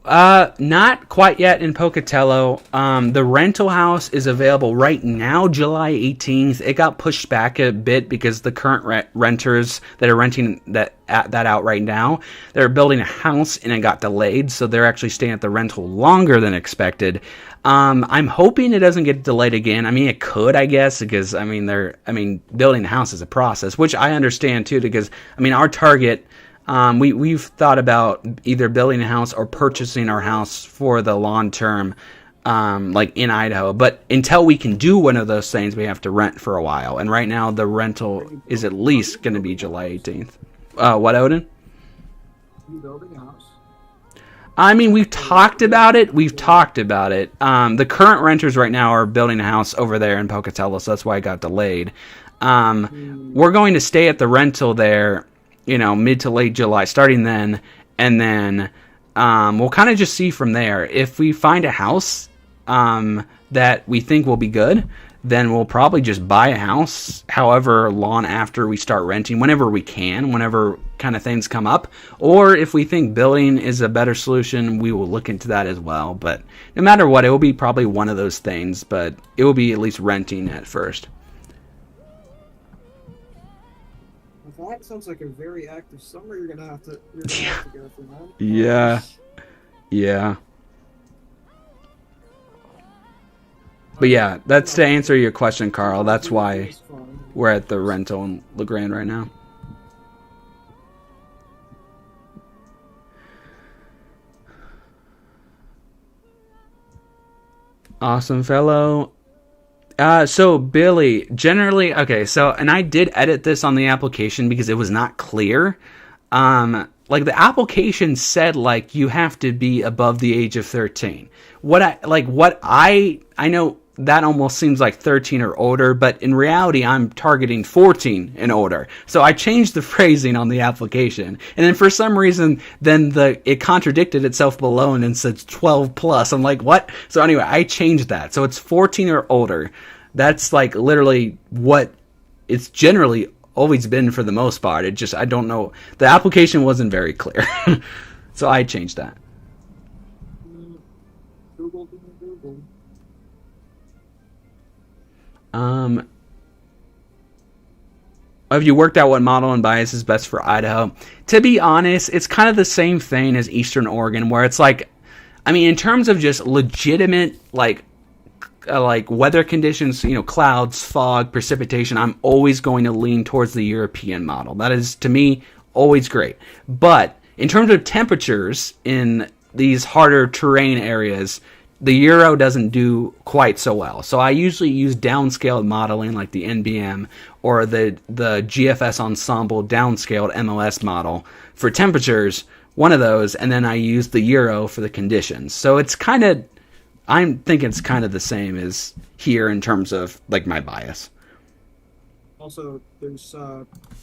Not quite yet in Pocatello. The rental house is available right now, July 18th. It got pushed back a bit because the current renters that are renting that out right now, they're building a house and it got delayed, so they're actually staying at the rental longer than expected. I'm hoping it doesn't get delayed again. I mean, it could, I guess, because building a house is a process, which I understand too, because our target. We've thought about either building a house or purchasing our house for the long term, like in Idaho. But until we can do one of those things, we have to rent for a while. And right now, the rental is at least going to be July 18th. What, Odin? You building a house? We've talked about it. The current renters right now are building a house over there in Pocatello, so that's why it got delayed. We're going to stay at the rental there, mid to late July, starting then, and then we'll kind of just see from there. If we find a house that we think will be good, then we'll probably just buy a house however long after we start renting, whenever we can, whenever kind of things come up. Or if we think building is a better solution, we will look into that as well. But no matter what, it will be probably one of those things, but it will be at least renting at first. That sounds like a very active summer. You're gonna have to go through, man. Yeah. But yeah, that's to answer your question, Carl. That's why we're at the rental in LeGrand right now. Awesome, fellow. So Billy, generally, okay, and I did edit this on the application because it was not clear. Like the application said, like you have to be above the age of 13. I know that almost seems like 13 or older, but in reality, I'm targeting 14 and older. So I changed the phrasing on the application, and then for some reason, it contradicted itself below and then said 12 plus. I'm like, what? So anyway, I changed that. So it's 14 or older. That's like literally what it's generally always been for the most part. I don't know. The application wasn't very clear. So I changed that. Google. Have you worked out what model and bias is best for Idaho? To be honest, it's kind of the same thing as Eastern Oregon, where it's like, in terms of just legitimate, like weather conditions, clouds, fog, precipitation, I'm always going to lean towards the European model. That is, to me, always great. But in terms of temperatures in these harder terrain areas, the Euro doesn't do quite so well. So I usually use downscaled modeling like the NBM or the GFS Ensemble downscaled MLS model for temperatures, one of those, and then I use the Euro for the conditions. So it's kind of, I'm thinking it's kind of the same as here in terms of like my bias. Also, there's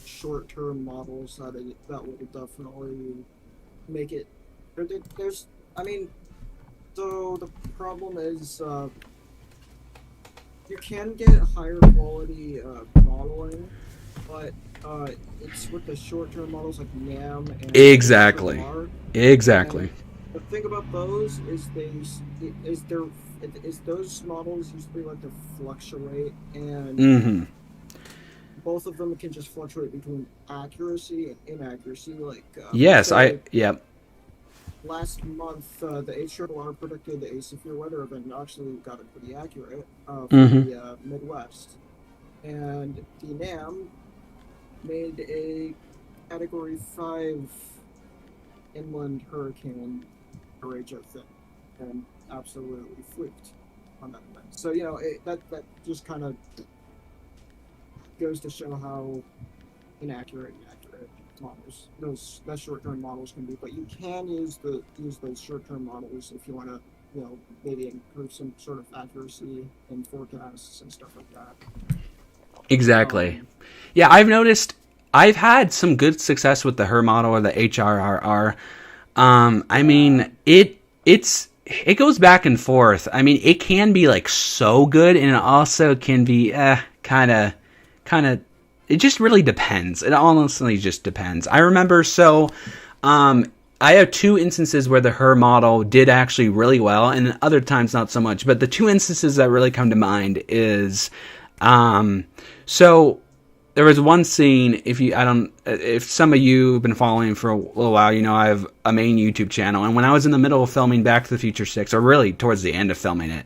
short-term models that will definitely make it. So the problem is you can get higher quality modeling, but it's with the short-term models like NAM and Exactly. SLR. Exactly. And the thing about those is those models usually like to fluctuate, and both of them can just fluctuate between accuracy and inaccuracy. Like yep. Last month, the HRR predicted a severe weather event and actually got it pretty accurate for the Midwest. And the NAM made a Category 5 inland hurricane derecho thing, and absolutely fluked on that event. So that just kind of goes to show how inaccurate and accurate models those short-term models can be. But you can use those short-term models if you want to maybe improve some sort of accuracy in forecasts and stuff like that. Exactly. Yeah, I've noticed I've had some good success with the HER model or the HRRR. I mean, it goes back and forth. I mean, it can be like so good, and it also can be kind of. It just really depends. It honestly just depends. I remember I have two instances where the HER model did actually really well, and other times not so much. But the two instances that really come to mind is, so there was one scene. If some of you have been following for a little while, I have a main YouTube channel, and when I was in the middle of filming Back to the Future 6, or really towards the end of filming it,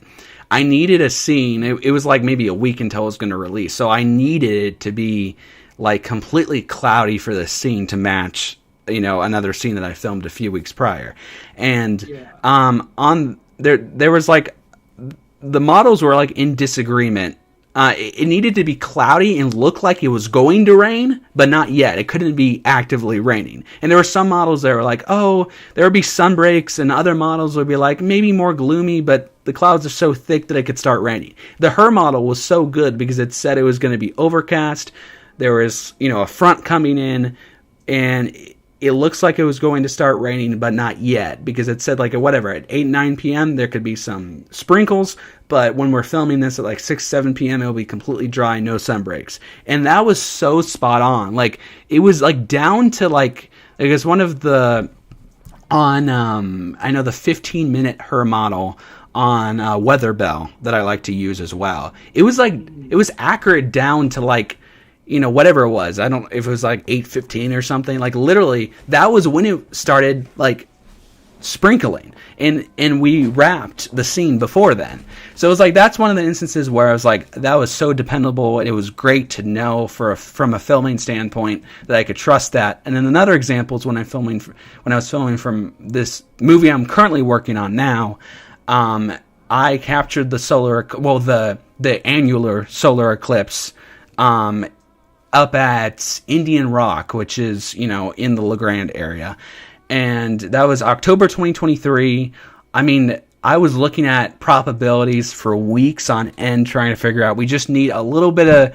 I needed a scene. It was like maybe a week until it was going to release, so I needed it to be like completely cloudy for the scene to match another scene that I filmed a few weeks prior. And on there was like the models were like in disagreement. It needed to be cloudy and look like it was going to rain, but not yet. It couldn't be actively raining. And there were some models that were like, oh, there would be sun breaks, and other models would be like maybe more gloomy, but the clouds are so thick that it could start raining. The HER model was so good because it said it was going to be overcast. There was a front coming in, and it looks like it was going to start raining, but not yet, because it said like at 8, 9 p.m. there could be some sprinkles, but when we're filming this at like 6, 7 p.m. it'll be completely dry, no sun breaks. And that was so spot on. Like, it was like down to like, I guess one of the, I know the 15-minute HER model on Weather Bell that I like to use as well. It was accurate down to like, whatever it was. I don't know if it was like 8:15 or something. Like, literally, that was when it started like sprinkling, and we wrapped the scene before then. So it was like, that's one of the instances where I was like, that was so dependable, and it was great to know from a filming standpoint that I could trust that. And then another example is when I was filming from this movie I'm currently working on now. I captured the annular solar eclipse up at Indian Rock, which is, in the La Grande area. And that was October 2023. I mean, I was looking at probabilities for weeks on end trying to figure out, we just need a little bit of,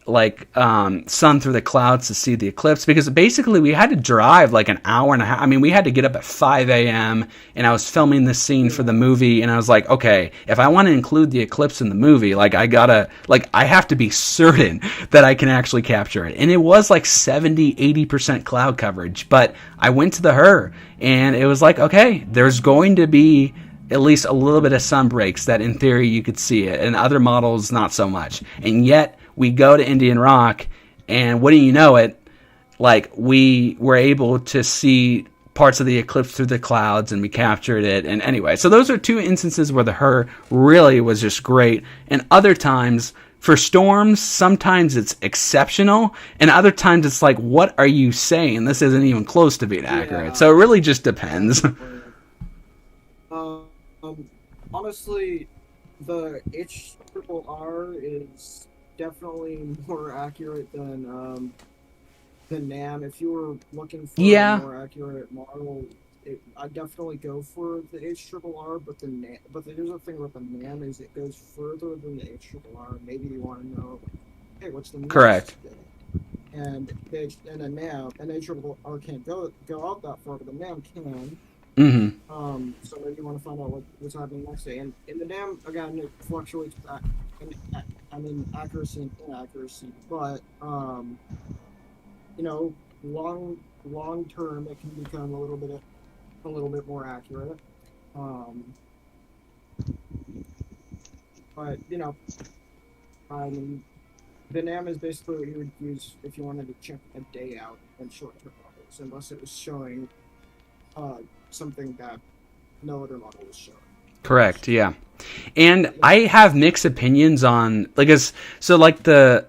sun through the clouds to see the eclipse, because basically we had to drive like an hour and a half. I mean, we had to get up at 5 a.m. and I was filming this scene for the movie, and I was like, okay, if I want to include the eclipse in the movie, like I have to be certain that I can actually capture it. And it was like 70-80% cloud coverage, but I went to the HER and it was like, okay, there's going to be at least a little bit of sun breaks that in theory you could see it, and other models not so much. And yet we go to Indian Rock, and wouldn't you know it, like, we were able to see parts of the eclipse through the clouds, and we captured it. And anyway, so those are two instances where the HER really was just great. And other times, for storms, sometimes it's exceptional, and other times it's like, what are you saying? This isn't even close to being accurate. So it really just depends. Honestly, the HRRR is definitely more accurate than NAM. If you were looking for a more accurate model, I'd definitely go for the HRRR. But here's the thing with the NAM is it goes further than the HRRR. Maybe you want to know, hey, what's the next Correct. thing? And a NAM, an HRRR can't go out that far, but the NAM can. Mm-hmm. So maybe you want to find out what's happening next day. And in the NAM, again, it fluctuates. Accuracy and inaccuracy, but long term, it can become a little bit more accurate. But I mean, the NAM is basically what you would use if you wanted to check a day out in short-term models, unless it was showing something that no other model was showing. Correct. Yeah. And I have mixed opinions on, the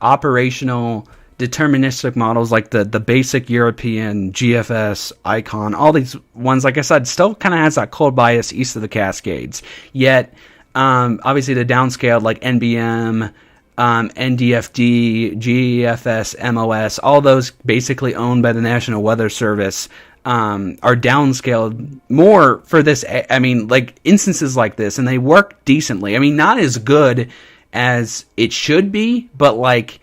operational deterministic models like the basic European GFS icon, all these ones, like I said, still kind of has that cold bias east of the Cascades. Yet, obviously, the downscaled like NBM, NDFD, GEFS, MOS, all those basically owned by the National Weather Service, are downscaled more for this. I mean, like instances like this, and they work decently. I mean, not as good as it should be, but like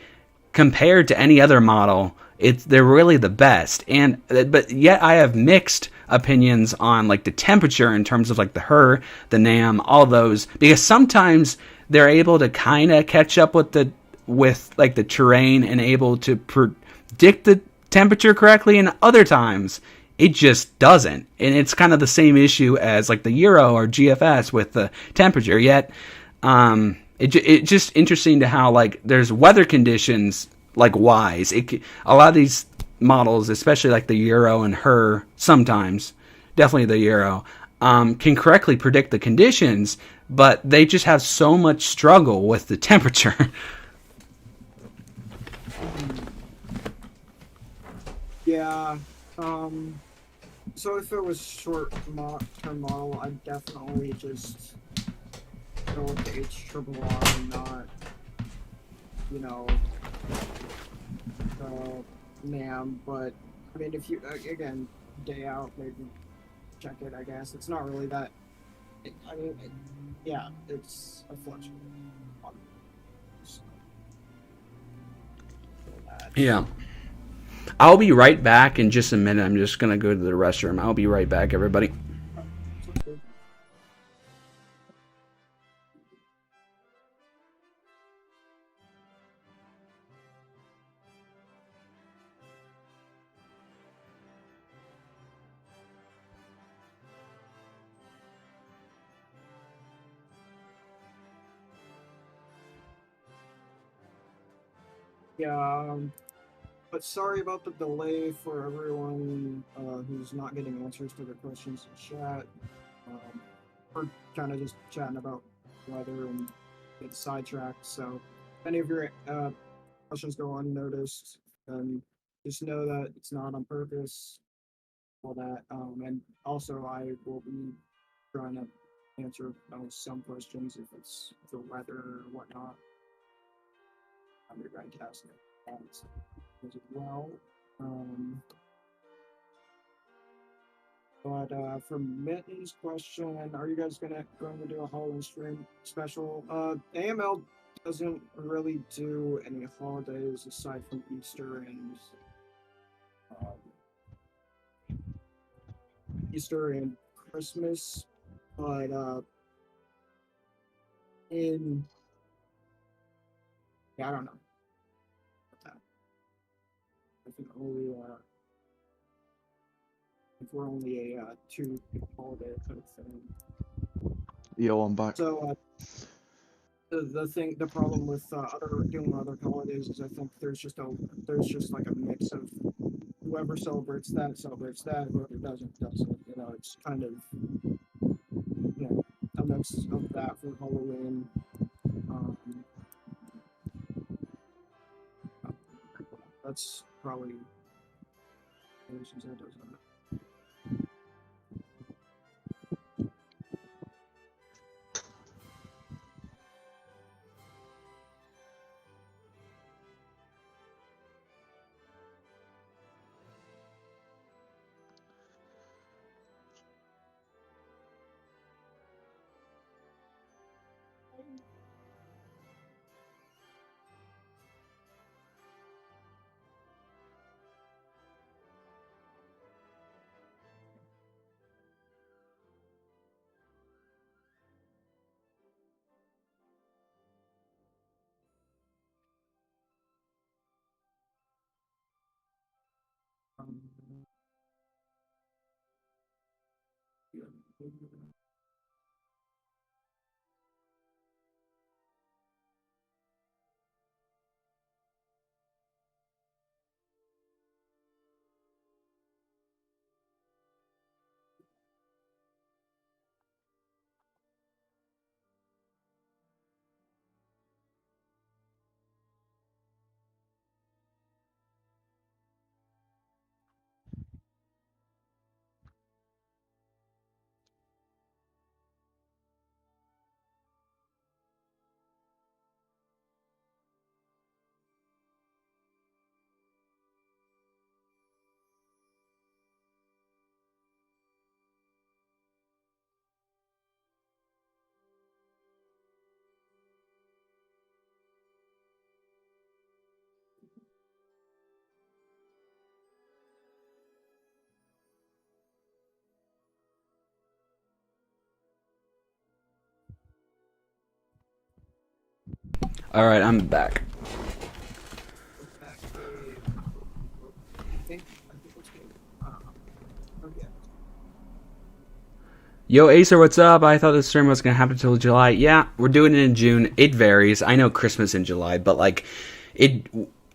compared to any other model, they're really the best. And but yet I have mixed opinions on like the temperature in terms of like the HER, the NAM, all those, because sometimes they're able to kind of catch up with like the terrain and able to predict the temperature correctly, and other times it just doesn't. And it's kind of the same issue as like the Euro or GFS with the temperature. Yet it's just interesting to how like there's weather conditions like wise. A lot of these models, especially like the Euro and HER, sometimes, definitely the Euro, can correctly predict the conditions, but they just have so much struggle with the temperature. Yeah. So if it was short-term model, I'd definitely just go with the HRRR and not, you know, NAM. But I mean, if you again day out, maybe check it. I guess it's not really that. I mean, yeah, it's a fluctuating model. So, Yeah. I'll be right back in just a minute. I'm just going to go to the restroom. I'll be right back, everybody. sounds good. Yeah, but sorry about the delay for everyone who's not getting answers to their questions in chat. We're kind of just chatting about weather and get sidetracked. So if any of your questions go unnoticed, then just know that it's not on purpose. All that, and also I will be trying to answer some questions if it's the weather or whatnot. I'm going to ask that as well. Um, but for Mitten's question, are you guys going to do a Halloween stream special? AML doesn't really do any holidays aside from Easter and Christmas, but in yeah, I don't know. I think only if we're only a 2 holiday kind of thing. Yo, I'm back. So the problem with doing other holidays is I think there's just like a mix of whoever celebrates that, whoever doesn't. You know, it's kind of a mix of that for Halloween. Um, that's probably the reasons that does that. Um, yeah. All right, I'm back. I think it's good. Okay. Yo, Acer, what's up? I thought this stream was going to happen until July. Yeah, we're doing it in June. It varies. I know Christmas in July, but like,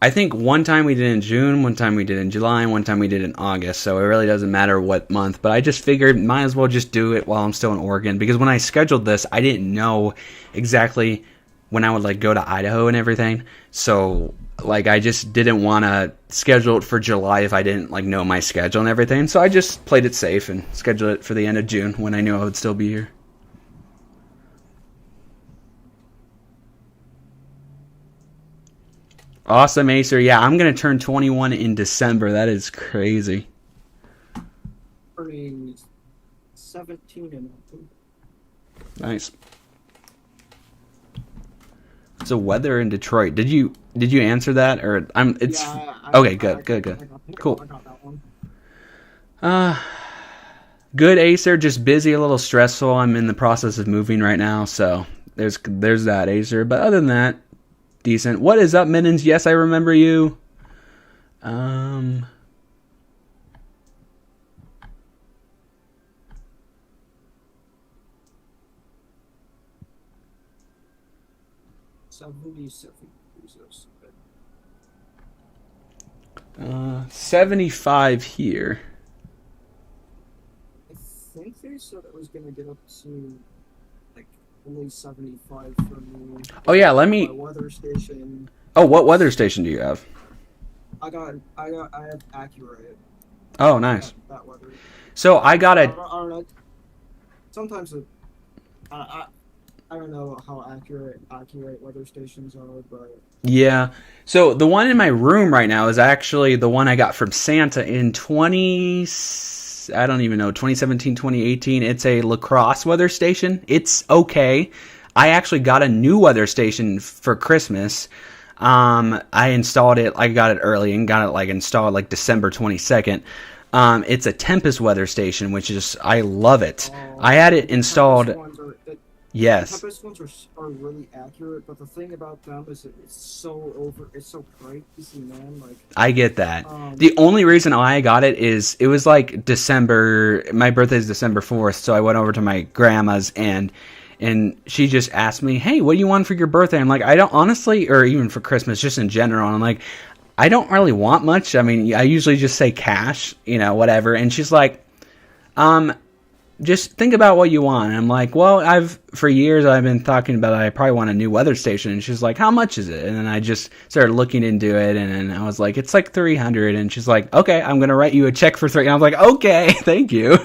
I think one time we did it in June, one time we did it in July, and one time we did it in August. So it really doesn't matter what month. But I just figured might as well just do it while I'm still in Oregon, because when I scheduled this, I didn't know exactly when I would like go to Idaho and everything. So like I just didn't want to schedule it for July if I didn't like know my schedule and everything. So I just played it safe and scheduled it for the end of June when I knew I would still be here. Awesome, Acer. Yeah, I'm going to turn 21 in December. That is crazy. Turning 17 in October. Nice. What's the weather in Detroit? Did you answer that, or I'm? It's Yeah, okay. Good. Cool. I got that one. Good, Acer. Just busy, a little stressful. I'm in the process of moving right now, so there's that, Acer. But other than that, decent. What is up, Mittens? Yes, I remember you. 75 here. I think they said it was gonna get up to like only 75 for me. Oh yeah, let me. My weather station. Oh, what weather station do you have? I have accurate. Oh, nice. That weather. So I got I a. don't know. Sometimes I don't know how accurate weather stations are, but Yeah. So the one in my room right now is actually the one I got from Santa in I don't even know, 2017, 2018. It's a La Crosse weather station. It's okay. I actually got a new weather station for Christmas. I installed it. I got it early and got it like installed like December 22nd. It's a Tempest weather station, which is, I love it. I had it installed. Yes. The Tempest ones are really accurate, but the thing about them is it's so crazy, man. Like, I get that. The only reason I got it is it was like December. My birthday is December 4th, so I went over to my grandma's and she just asked me, "Hey, what do you want for your birthday?" I'm like, I don't honestly, or even for Christmas, just in general. I'm like, I don't really want much. I mean, I usually just say cash, whatever. And she's like, just think about what you want. And I'm like, well, for years I've been talking about I probably want a new weather station. And she's like, how much is it? And then I just started looking into it, and then I was like, it's like $300. And she's like, okay, I'm gonna write you a check for $300. And I was like, okay, thank you.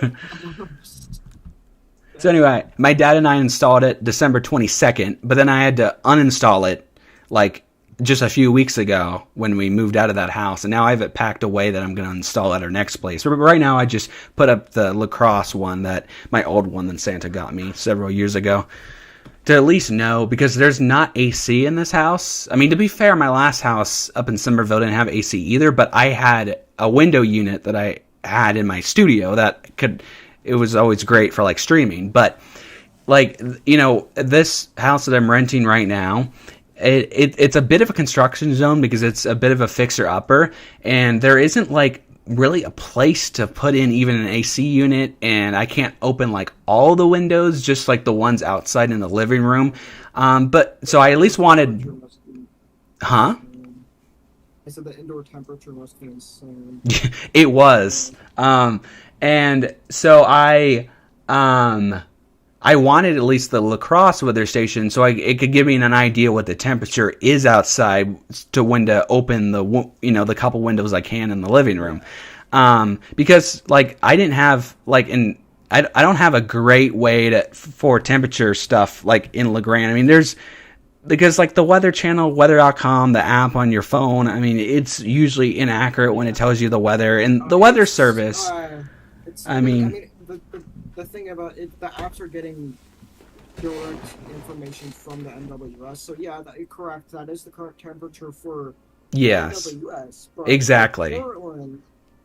So anyway, my dad and I installed it December 22nd, but then I had to uninstall it like just a few weeks ago when we moved out of that house, and now I have it packed away that I'm going to install at our next place. But right now I just put up the La Crosse one, my old one that Santa got me several years ago, to at least know, because there's not AC in this house. I mean, to be fair, my last house up in Somerville didn't have AC either, but I had a window unit that I had in my studio it was always great for like streaming. But like, this house that I'm renting right now, it's a bit of a construction zone because it's a bit of a fixer-upper, and there isn't like really a place to put in even an AC unit, and I can't open like all the windows, just like the ones outside in the living room. But so I at least wanted, huh? I said the indoor temperature must be insane. It was, and so I wanted at least the La Crosse weather station so it could give me an idea what the temperature is outside to when to open the couple windows I can in the living room. Because like I didn't have like I don't have a great way for temperature stuff like in LeGrand. I mean, because like the Weather Channel, weather.com, the app on your phone, I mean, it's usually inaccurate when it tells you the weather, and the weather service. The thing about it, the apps are getting direct information from the NWS. So yeah, correct. That is the correct temperature for yes, NWS. But exactly.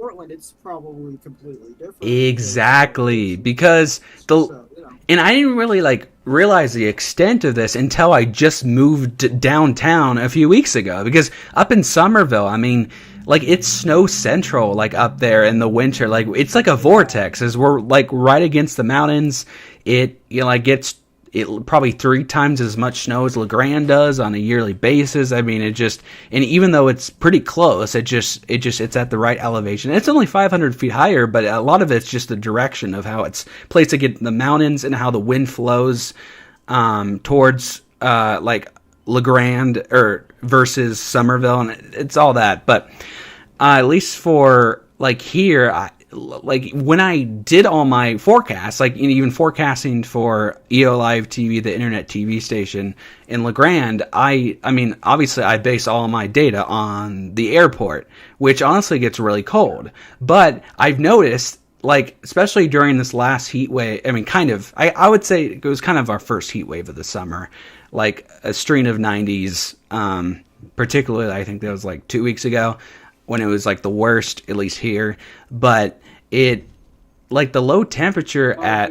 Portland, it's probably completely different. Exactly, because So, you know. and I didn't really like realize the extent of this until I just moved downtown a few weeks ago. Because up in Somerville, I mean, like it's snow central, like up there in the winter. Like it's like a vortex, as we're like right against the mountains. It like gets probably 3 times as much snow as LeGrand does on a yearly basis. I mean, and even though it's pretty close, it's at the right elevation. It's only 500 feet higher, but a lot of it's just the direction of how it's placed against the mountains and how the wind flows towards like LeGrand or versus Somerville, and it's all that. But at least for like here, like when I did all my forecasts, like even forecasting for EO Live TV, the internet TV station in LeGrand, I mean, obviously I base all my data on the airport, which honestly gets really cold. But I've noticed, like, especially during this last heat wave, I mean, I would say it was kind of our first heat wave of the summer, like a string of 90s, particularly I think that was like 2 weeks ago, when it was like the worst, at least here. But it, like the low temperature at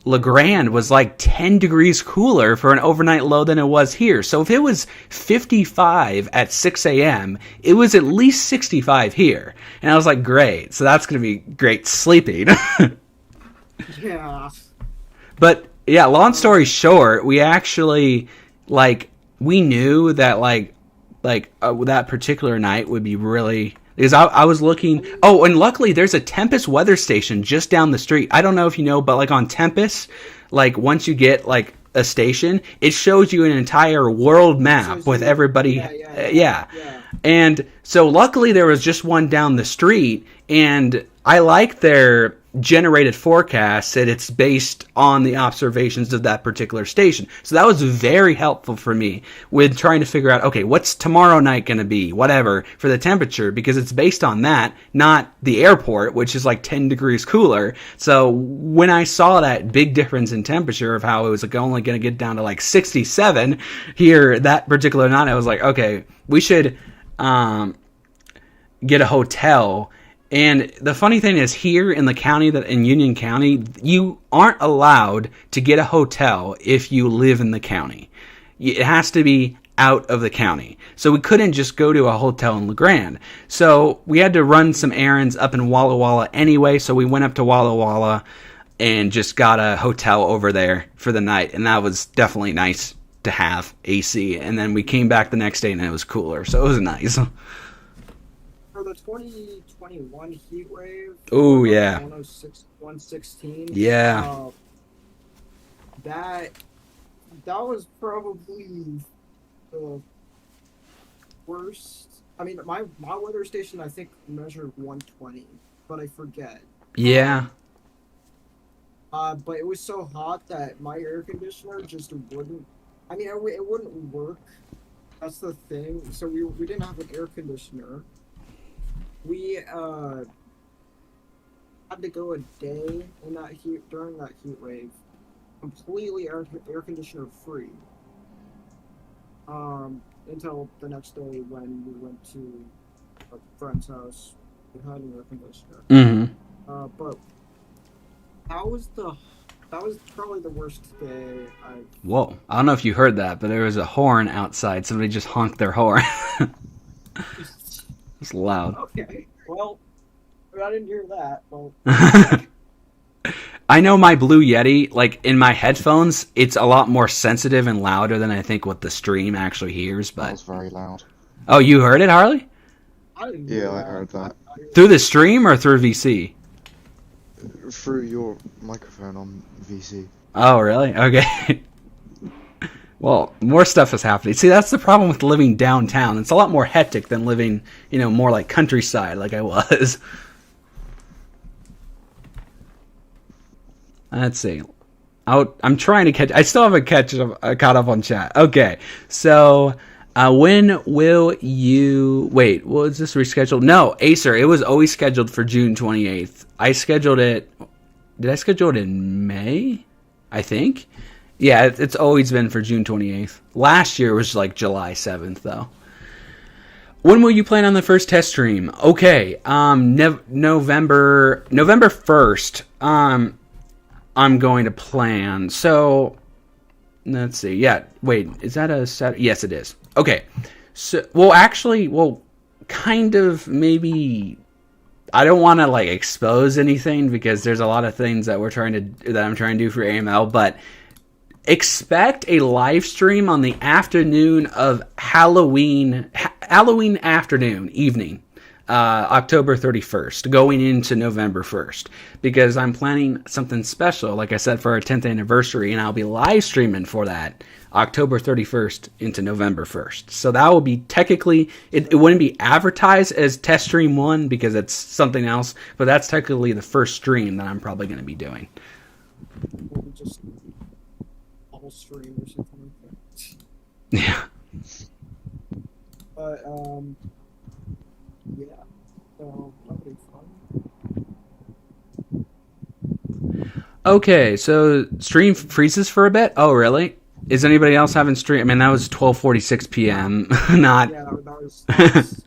LeGrand was like 10 degrees cooler for an overnight low than it was here. So if it was 55 at 6 a.m., it was at least 65 here. And I was like, great. So that's going to be great sleeping. Yeah. But yeah, long story short, we actually, like, we knew that that particular night would be really, because I was looking. Oh, and luckily there's a Tempest weather station just down the street. I don't know if you know, but like on Tempest, like once you get like a station, it shows you an entire world map with everybody. Yeah. And so luckily there was just one down the street, and I like their generated forecast that it's based on the observations of that particular station. So that was very helpful for me with trying to figure out, okay, what's tomorrow night going to be, whatever, for the temperature, because it's based on that, not the airport, which is like 10 degrees cooler. So when I saw that big difference in temperature of how it was like only going to get down to like 67 here that particular night, I was like, okay, we should get a hotel. And the funny thing is, here in the county, that in Union County, you aren't allowed to get a hotel if you live in the county. It has to be out of the county. So we couldn't just go to a hotel in LeGrand. So we had to run some errands up in Walla Walla anyway. So we went up to Walla Walla and just got a hotel over there for the night. And that was definitely nice to have AC. And then we came back the next day and it was cooler. So it was nice. For the 2021 heat wave, oh yeah, 116, yeah, that was probably the worst. I mean, my weather station I think measured 120, but I forget. Yeah. But it was so hot that my air conditioner just wouldn't. I mean, it wouldn't work. That's the thing. So we didn't have an air conditioner. We had to go a day in that during that heat wave, completely air conditioner free. Until the next day when we went to a friend's house, we had an air conditioner. Mm-hmm. But that was probably the worst day I've. Whoa! I don't know if you heard that, but there was a horn outside. Somebody just honked their horn. It's loud. Okay, well, I didn't hear that. Well. I know my Blue Yeti, like in my headphones, it's a lot more sensitive and louder than I think what the stream actually hears. But that was very loud. Oh, you heard it, Harley? I heard that. Through the stream or through VC? Through your microphone on VC. Oh, really? Okay. Well, more stuff is happening. See, that's the problem with living downtown. It's a lot more hectic than living, more like countryside like I was. Let's see. I'm trying to catch... I still haven't caught up on chat. Okay, so when will you... Wait, was this rescheduled? No, Acer, it was always scheduled for June 28th. I scheduled it... Did I schedule it in May? I think. Yeah, it's always been for June 28th. Last year was like July 7th, though. When will you plan on the first test stream? Okay, November 1st. I'm going to plan. So let's see. Yeah, wait, is that a Saturday? Yes, it is. Okay. So, kind of maybe. I don't want to like expose anything because there's a lot of things that I'm trying to do for AML, but expect a live stream on the afternoon of Halloween afternoon, evening, October 31st, going into November 1st, because I'm planning something special, like I said, for our 10th anniversary, and I'll be live streaming for that October 31st into November 1st. So that will be technically, it wouldn't be advertised as test stream 1 because it's something else, but that's technically the first stream that I'm probably going to be doing. Maybe just all stream or something like that. Yeah. But yeah, so that'll be fun. Okay, so stream freezes for a bit. Oh, really? Is anybody else having stream? I mean, that was 12:46 p.m. Not. Yeah, that was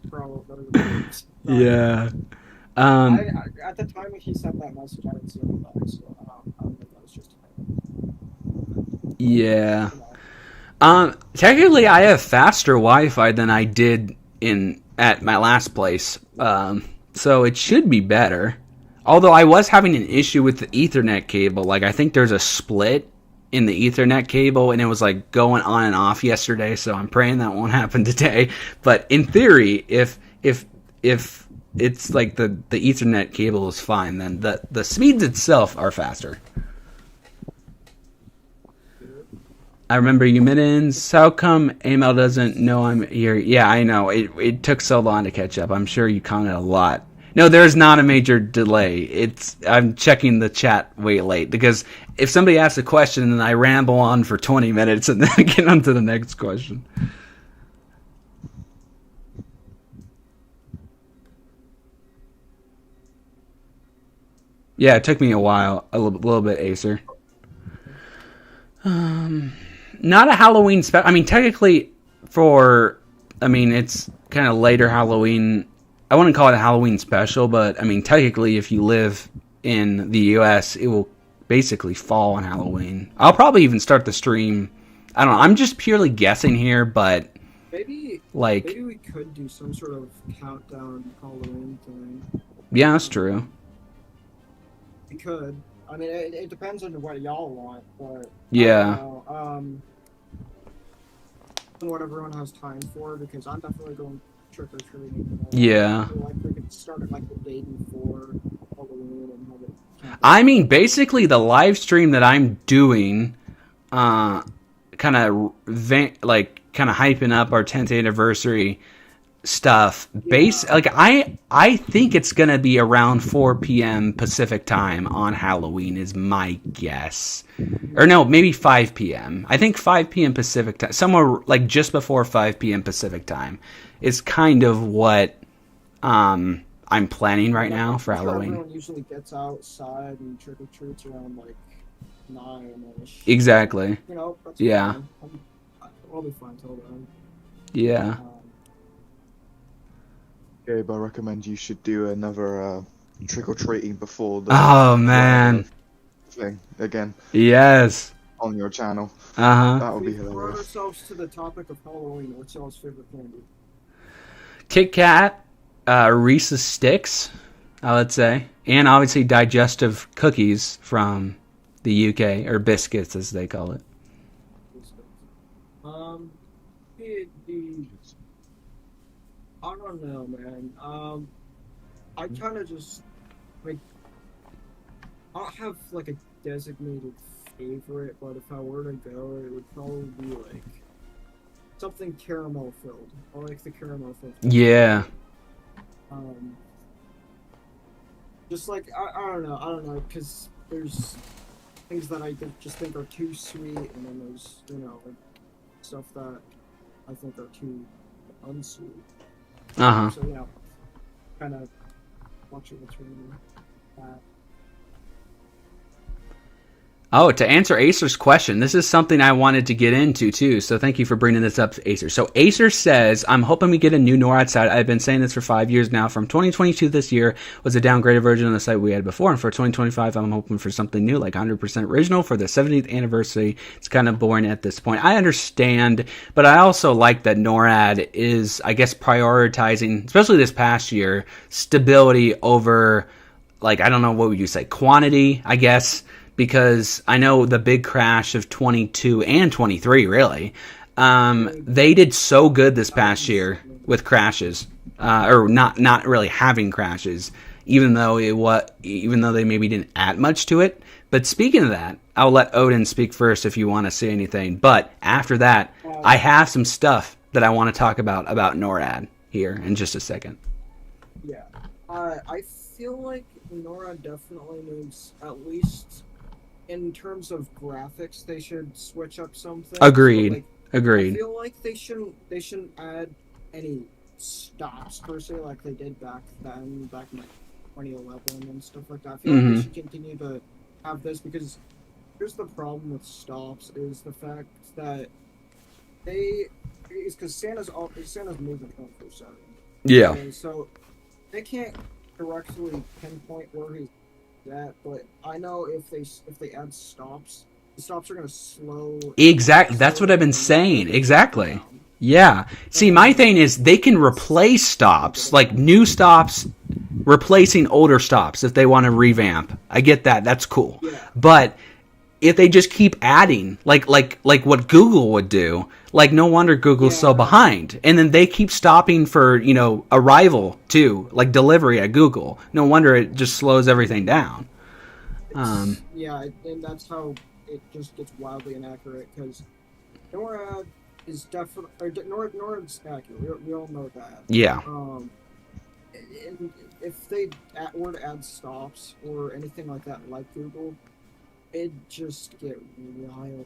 probably. Yeah. At the time when he sent that message, I didn't see any bugs, so I don't think that was just. Yeah. Technically, I have faster Wi-Fi than I did at my last place, so it should be better. Although I was having an issue with the Ethernet cable. Like, I think there's a split in the Ethernet cable, and it was like going on and off yesterday. So I'm praying that won't happen today. But in theory, if it's like the Ethernet cable is fine, then the speeds itself are faster. I remember you mittens. How come AML doesn't know I'm here? Yeah, I know. It took so long to catch up. I'm sure you commented a lot. No, there's not a major delay. I'm checking the chat way late because if somebody asks a question and I ramble on for 20 minutes and then get on to the next question. Yeah, it took me a while, a little bit, Acer. Not a Halloween special. I mean, technically, it's kind of later Halloween. I wouldn't call it a Halloween special, but I mean, technically, if you live in the U.S., it will basically fall on Halloween. I'll probably even start the stream. I don't know. I'm just purely guessing here, but maybe we could do some sort of countdown Halloween thing. Yeah, that's true. We could. I mean, it depends on what y'all want, but yeah. I don't know, what everyone has time for, because I'm definitely going trick or treating. Yeah. Like we could start it like the day before Halloween and have it. I mean, basically, the live stream that I'm doing, kind of hyping up our 10th anniversary stuff. I think it's gonna be around 4 p.m. Pacific time on Halloween is my guess, or no, maybe 5 p.m. I think 5 p.m. Pacific time, somewhere like just before 5 p.m. Pacific time, is kind of what I'm planning right now for Halloween. Everyone usually gets outside and trick or treats around like 9ish. Exactly. You know. That's yeah. Fine. I'll be fine till then. Yeah. Gabe, I recommend you should do another trick-or-treating before the thing again. Yes. On your channel. That would be hilarious. Throw ourselves to the topic of Halloween. What's y'all's favorite candy? Kit Kat, Reese's Sticks, I would say, and obviously digestive cookies from the UK, or biscuits as they call it. I don't know, man. I kind of just like I don't have like a designated favorite, but if I were to go, it would probably be like something caramel filled. I like the caramel filled. Yeah. Just like I don't know, because there's things that I just think are too sweet, and then there's like stuff that I think are too unsweet. So kind of watching what's really that. Oh, to answer Acer's question, this is something I wanted to get into too, so thank you for bringing this up, Acer. So Acer says, I'm hoping we get a new NORAD site. I've been saying this for 5 years now. From 2022 this year was a downgraded version of the site we had before, and for 2025 I'm hoping for something new, like 100% original for the 70th anniversary. It's kind of boring at this point. I understand, but I also like that NORAD is, I guess, prioritizing, especially this past year, stability over, like, I don't know, what would you say, quantity, I guess. Because I know the big crash of 22 and 23, really, they did so good this past year with crashes, or not really having crashes, even though they maybe didn't add much to it. But speaking of that, I'll let Odin speak first if you want to say anything. But after that, I have some stuff that I want to talk about NORAD here in just a second. Yeah, I feel like NORAD definitely needs, at least in terms of graphics, they should switch up something. Agreed. So, like, Agreed. I feel like they shouldn't add any stops per se, like they did back in like 2011 and stuff like that. I feel like they should continue to have this, because here's the problem with stops is the fact that because Santa's moving 24/7. Yeah. And so they can't directly pinpoint where he's at, but I know if they add stops, the stops are going to slow. Exactly. That's what I've been saying. Exactly. Down. Yeah. See, my thing is they can replace stops, like new stops, replacing older stops if they want to revamp. I get that. That's cool. Yeah. But if they just keep adding, like what Google would do, like no wonder Google's so behind. And then they keep stopping for, arrival too, like delivery at Google. No wonder it just slows everything down. Yeah, and that's how it just gets wildly inaccurate, because NORAD is definitely, NORAD's accurate. We all know that. Yeah. And if they were to add stops or anything like that, like Google, it'd just get wild.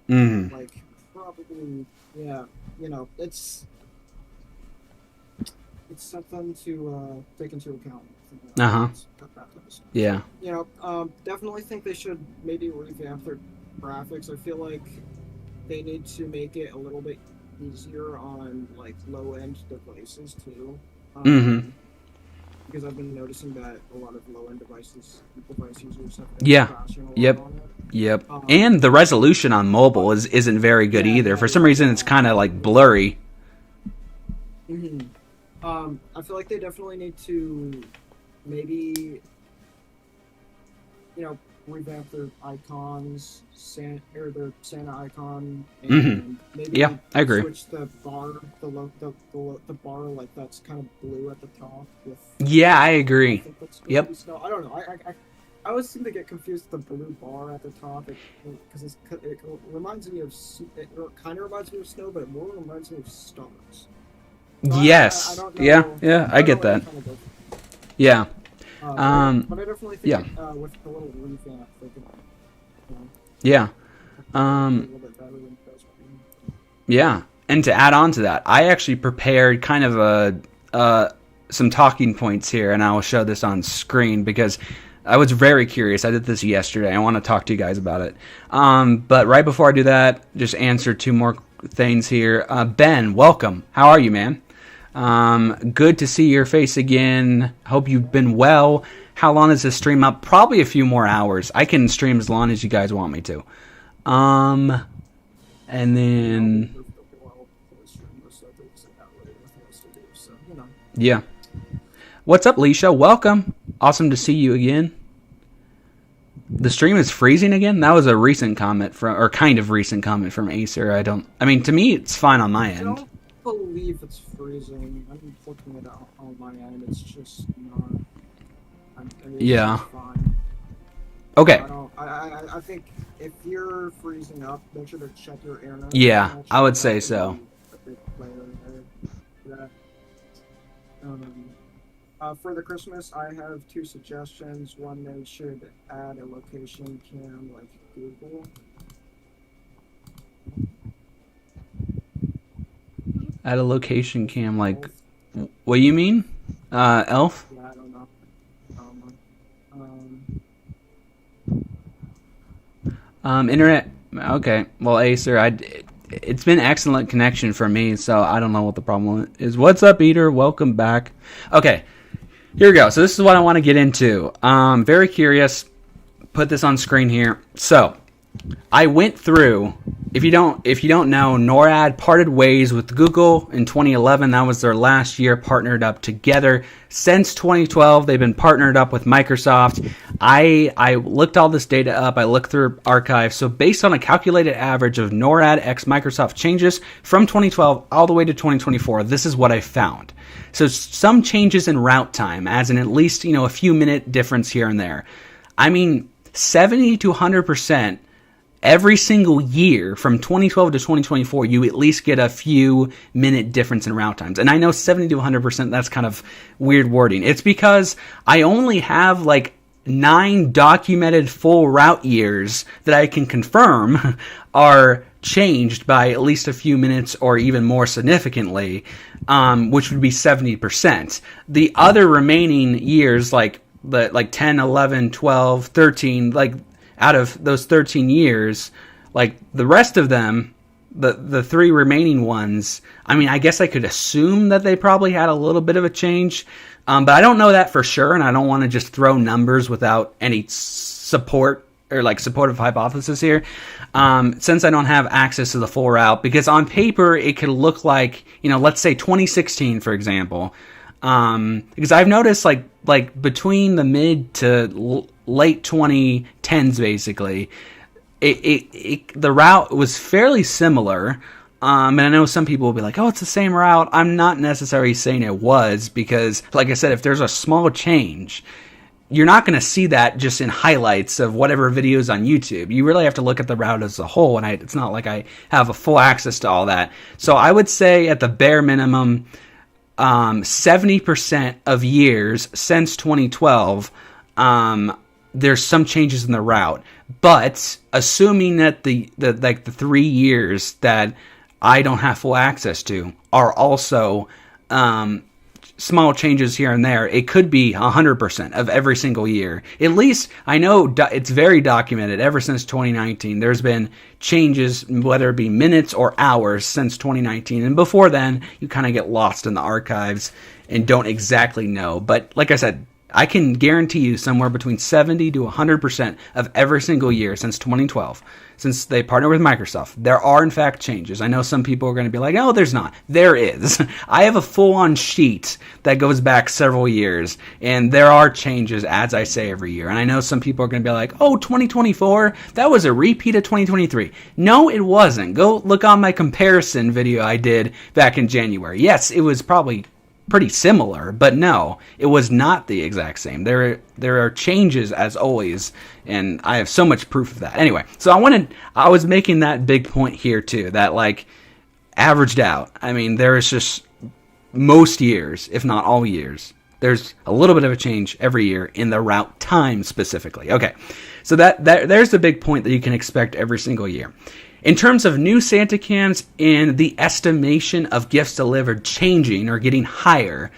Mm-hmm. Like, probably, yeah, it's something to take into account. Yeah. Definitely think they should maybe revamp their graphics. I feel like they need to make it a little bit easier on like low-end devices too. Because I've been noticing that a lot of low-end device users have been crashing a lot on it. Yep. And the resolution on mobile isn't very good either. For some reason, it's kind of like blurry. I feel like they definitely need to maybe, revamp their icons, their Santa icon, and maybe I agree. Switch the bar, the bar like that's kind of blue at the top. I agree. Yep. I don't know. I always seem to get confused with the blue bar at the top because it reminds me of it kind of reminds me of snow, but it more reminds me of stars. So yes. I don't know, I get that. Yeah. But I definitely think with the little revamp, they could, yeah. Yeah. And to add on to that, I actually prepared kind of some talking points here, and I will show this on screen because I was very curious. I did this yesterday. I want to talk to you guys about it. But right before I do that, just answer two more things here. Ben, welcome. How are you, man? Good to see your face again. Hope you've been well. How long is this stream up? Probably a few more hours. I can stream as long as you guys want me to. And then... Yeah. What's up, Leisha? Welcome. Awesome to see you again. The stream is freezing again? That was a recent comment or kind of recent comment from Acer. To me, it's fine on my end. I don't believe it's freezing. I'm looking at it on my end. It's just not. It's fine. Okay. I think if you're freezing up, make sure to check your internet. Yeah, I would say so. For the Christmas, I have two suggestions. One, they should add a location cam like Google. Add a location cam like... What do you mean? Elf? Yeah, I don't know. Internet. Okay. Well, Acer, it's been excellent connection for me, so I don't know what the problem is. What's up, Eater? Welcome back. Okay. Here we go. So this is what I want to get into. Very curious. Put this on screen here. So I went through. If you don't know, NORAD parted ways with Google in 2011. That was their last year partnered up together. Since 2012, they've been partnered up with Microsoft. I looked all this data up. I looked through archives. So based on a calculated average of NORAD x Microsoft changes from 2012 all the way to 2024, this is what I found. So some changes in route time, as in at least a few minute difference here and there. I mean, 70 to 100%. Every single year from 2012 to 2024, you at least get a few minute difference in route times. And I know 70 to 100%, that's kind of weird wording. It's because I only have like 9 documented full route years that I can confirm are changed by at least a few minutes or even more significantly, which would be 70%. The other remaining years, like 10, 11, 12, 13, like out of those 13 years, like the rest of them, the 3 remaining ones, I mean, I guess I could assume that they probably had a little bit of a change, but I don't know that for sure, and I don't want to just throw numbers without any support or like supportive hypothesis here, since I don't have access to the full route, because on paper it could look like, let's say 2016, for example, because I've noticed like between the mid to late 2010s, basically, the route was fairly similar. And I know some people will be like, oh, it's the same route. I'm not necessarily saying it was, because, like I said, if there's a small change, you're not going to see that just in highlights of whatever videos on YouTube. You really have to look at the route as a whole, and it's not like I have a full access to all that. So I would say at the bare minimum, 70% of years since 2012, there's some changes in the route, but assuming that the 3 years that I don't have full access to are also small changes here and there, it could be 100% of every single year. At least I know it's very documented ever since 2019. There's been changes, whether it be minutes or hours, since 2019. And before then, you kind of get lost in the archives and don't exactly know. But like I said, I can guarantee you somewhere between 70 to 100% of every single year since 2012, since they partnered with Microsoft, there are in fact changes. I know some people are going to be like, oh, there's not. There is. I have a full-on sheet that goes back several years, and there are changes, as I say, every year. And I know some people are going to be like, oh, 2024, that was a repeat of 2023. No, it wasn't. Go look on my comparison video I did back in January. Yes, it was probably pretty similar, but no, it was not the exact same. There are changes, as always, and I have so much proof of that. Anyway, so I was making that big point here too, that like averaged out, I mean, there is just most years, if not all years, there's a little bit of a change every year in the route time specifically. Okay, so there's the big point that you can expect every single year. In terms of new Santa cams and the estimation of gifts delivered changing or getting higher,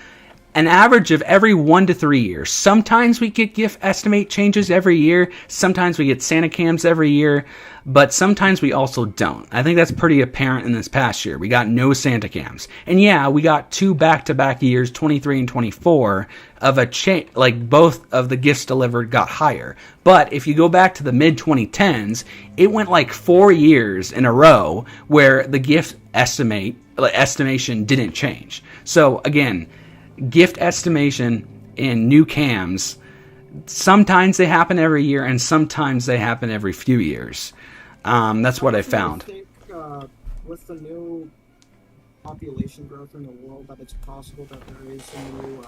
an average of every 1 to 3 years. Sometimes we get gift estimate changes every year. Sometimes we get Santa cams every year, but sometimes we also don't. I think that's pretty apparent in this past year. We got no Santa cams. And yeah, we got 2 back-to-back years, 23 and 24, of a change, like both of the gifts delivered got higher. But if you go back to the mid-2010s, it went like 4 years in a row where the gift estimation didn't change. So again, gift estimation in new cams, sometimes they happen every year and sometimes they happen every few years. That's what I found. I think with the new population growth in the world, that it's possible that there is some new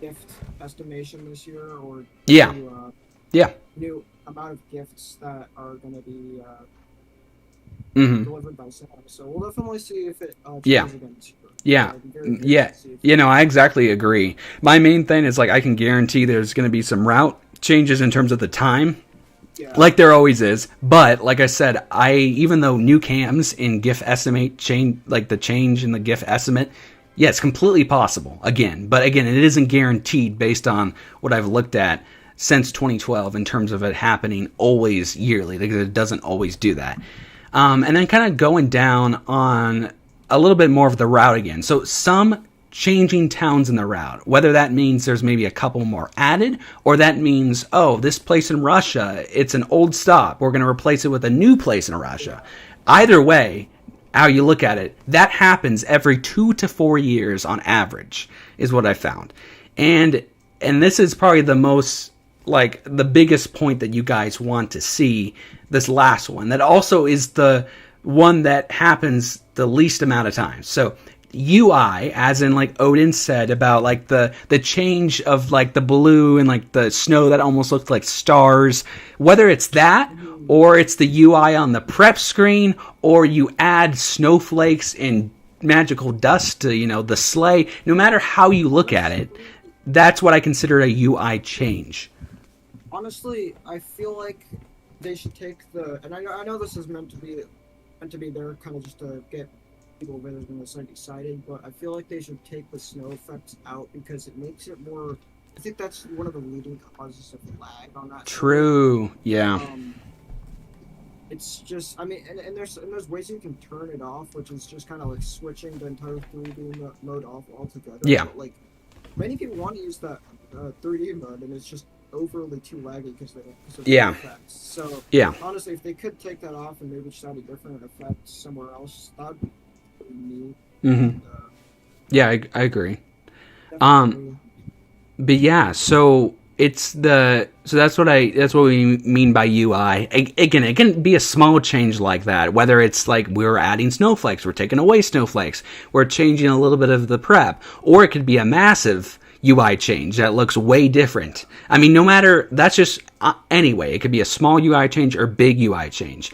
gift estimation this year, or new amount of gifts that are going to be delivered by Santa. So we'll definitely see if it changes again this year. I exactly agree. My main thing is like I can guarantee there's going to be some route changes in terms of the time, like there always is. But like I said, even though new cams in GIF estimate change, like the change in the GIF estimate, it's completely possible. But again, it isn't guaranteed based on what I've looked at since 2012 in terms of it happening always yearly, because it doesn't always do that. And then kind of going down on a little bit more of the route again. So some changing towns in the route, whether that means there's maybe a couple more added, or that means, oh, this place in Russia, it's an old stop, we're going to replace it with a new place in Russia. Either way, how you look at it, that happens every 2 to 4 years on average, is what I found. And this is probably the most, like, the biggest point that you guys want to see, this last one. That also is the one that happens the least amount of times. So UI, as in like Odin said about like the change of like the blue and like the snow that almost looked like stars, whether it's that or it's the UI on the prep screen, or you add snowflakes and magical dust to, you know, the sleigh, no matter how you look at it, that's what I consider a UI change. Honestly, I feel like they should take and I know this is meant to be there kind of just to get people visiting the site excited, but I feel like they should take the snow effects out because it makes it more. I think that's one of the leading causes of lag on that. True. Yeah. It's just, I mean, and there's ways you can turn it off, which is just kind of like switching the entire 3D mode off altogether. Yeah. But, like, many people want to use that 3D mode, and it's just overly too laggy because of the effects. So yeah. Honestly, if they could take that off and maybe just add a different effect somewhere else, that would be neat. Mm-hmm. Yeah, I agree. Definitely. But yeah, so that's what we mean by UI. Again, it can be a small change like that, whether it's like we're adding snowflakes, we're taking away snowflakes, we're changing a little bit of the prep, or it could be a massive UI change that looks way different. I mean, no matter, that's just anyway, it could be a small UI change or big UI change.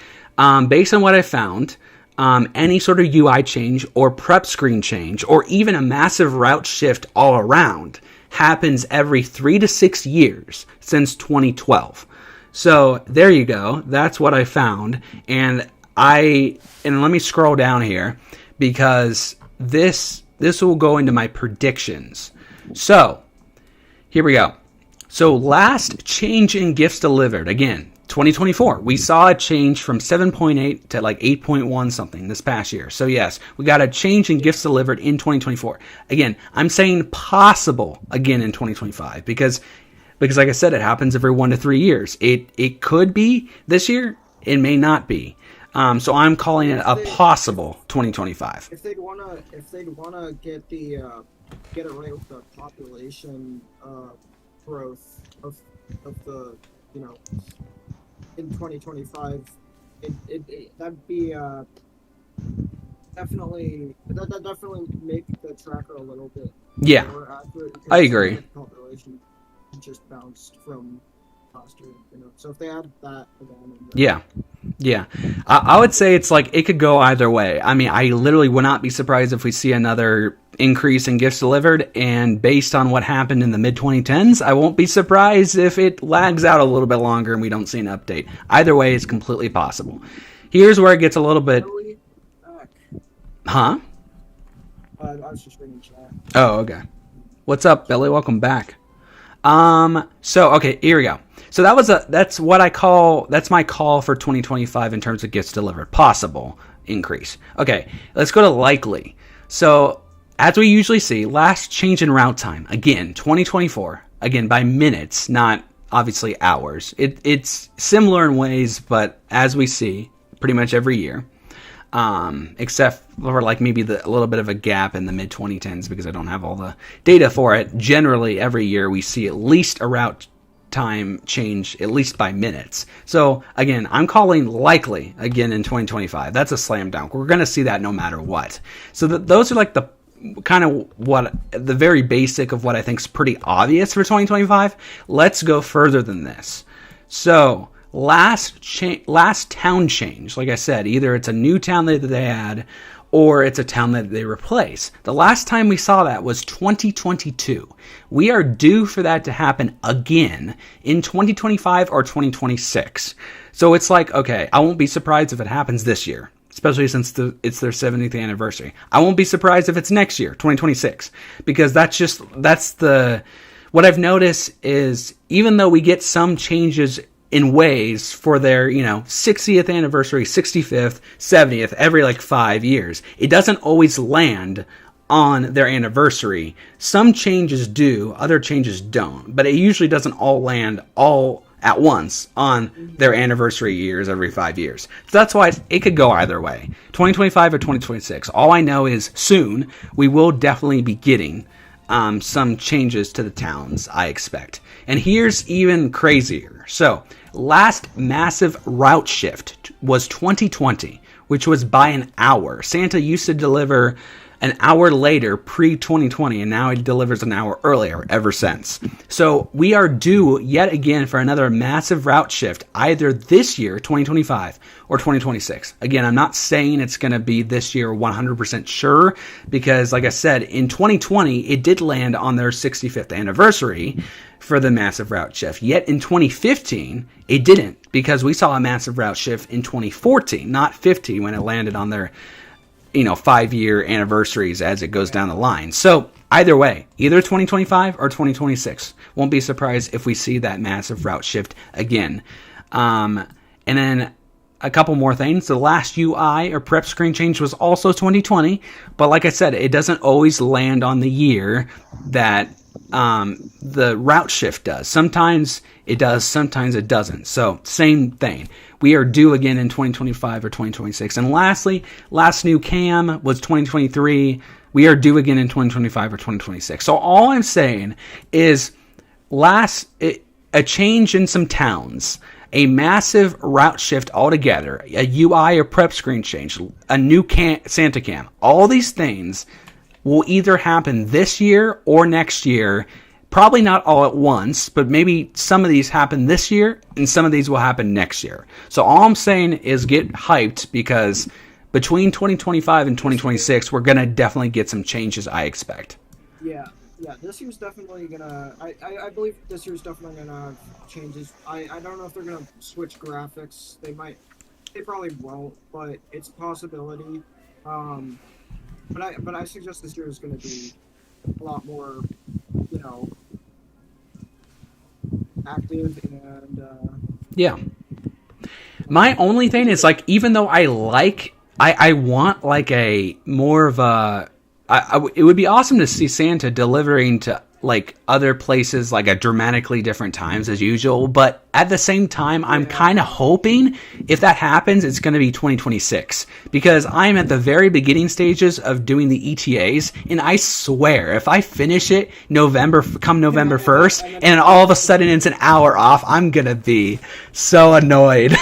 Based on what I found, any sort of UI change or prep screen change or even a massive route shift all around happens every 3 to 6 years since 2012. So there you go. That's what I found. And let me scroll down here because this will go into my predictions. So here we go. So last change in gifts delivered, again, 2024, we saw a change from 7.8 to like 8.1 something this past year. So yes, we got a change in gifts delivered in 2024. Again, I'm saying possible again in 2025 because like I said, it happens every 1 to 3 years. It could be this year, it may not be. So I'm calling it a possible 2025. If they'd wanna get it right with the population growth of the, you know, in 2025, that'd be definitely make the tracker a little bit more accurate. I agree. The population just bounced from last year, you know. So if they add that again, yeah, I would say it's like it could go either way. I mean, I literally would not be surprised if we see another increase in gifts delivered, and based on what happened in the mid-2010s, I won't be surprised if it lags out a little bit longer and we don't see an update. Either way is completely possible. Here's where it gets a little bit... Huh? I was just reading chat. Oh, okay. What's up, Billy? Welcome back. So, okay, here we go. So that's my call for 2025 in terms of gifts delivered. Possible increase. Okay, let's go to likely. So, as we usually see, last change in route time, again, 2024, again, by minutes, not obviously hours. It's similar in ways, but as we see, pretty much every year, except for like maybe a little bit of a gap in the mid-2010s because I don't have all the data for it. Generally, every year we see at least a route time change, at least by minutes. So, again, I'm calling likely, again, in 2025. That's a slam dunk. We're going to see that no matter what. So those are like the kind of the very basic of what I think is pretty obvious for 2025. Let's go further than this. So last town change, like I said, either it's a new town that they add or it's a town that they replace. The last time we saw that was 2022. We are due for that to happen again in 2025 or 2026. So it's like, okay, I won't be surprised if it happens this year, especially since it's their 70th anniversary. I won't be surprised if it's next year, 2026, because that's what what I've noticed is even though we get some changes in ways for their, 60th anniversary, 65th, 70th, every like 5 years, it doesn't always land on their anniversary. Some changes do, other changes don't, but it usually doesn't all land all at once on their anniversary years every 5 years. So that's why it could go either way, 2025 or 2026. All I know is soon we will definitely be getting some changes to the towns, I expect. And here's even crazier. So last massive route shift was 2020, which was by an hour. Santa used to deliver an hour later pre-2020, and now it delivers an hour earlier ever since. So we are due yet again for another massive route shift, either this year, 2025, or 2026. Again, I'm not saying it's going to be this year 100% sure, because like I said, in 2020, it did land on their 65th anniversary for the massive route shift. Yet in 2015, it didn't, because we saw a massive route shift in 2014, not 50, when it landed on their 5-year anniversaries as it goes down the line. So either way, either 2025 or 2026. Won't be surprised if we see that massive route shift again. And then a couple more things. The last UI or prep screen change was also 2020. But like I said, it doesn't always land on the year that the route shift does. Sometimes it does, sometimes it doesn't. So same thing. We are due again in 2025 or 2026. And lastly, last new cam was 2023. We are due again in 2025 or 2026. So all I'm saying is a change in some towns, a massive route shift altogether, a UI or prep screen change, a new Santa cam. All these things will either happen this year or next year. Probably not all at once, but maybe some of these happen this year and some of these will happen next year. So all I'm saying is get hyped, because between 2025 and 2026, we're going to definitely get some changes, I expect. Yeah, this year's definitely going to... I believe this year's definitely going to have changes. I don't know if they're going to switch graphics. They probably won't, but it's a possibility. But I suggest this year is going to be a lot more, active and yeah. My only thing is, like, even though I want like a more of a it would be awesome to see Santa delivering to like other places like at dramatically different times as usual, but at the same time I'm kind of hoping if that happens it's going to be 2026, because I'm at the very beginning stages of doing the ETAs, and I swear if I finish it November 1st and all of a sudden it's an hour off, I'm going to be so annoyed.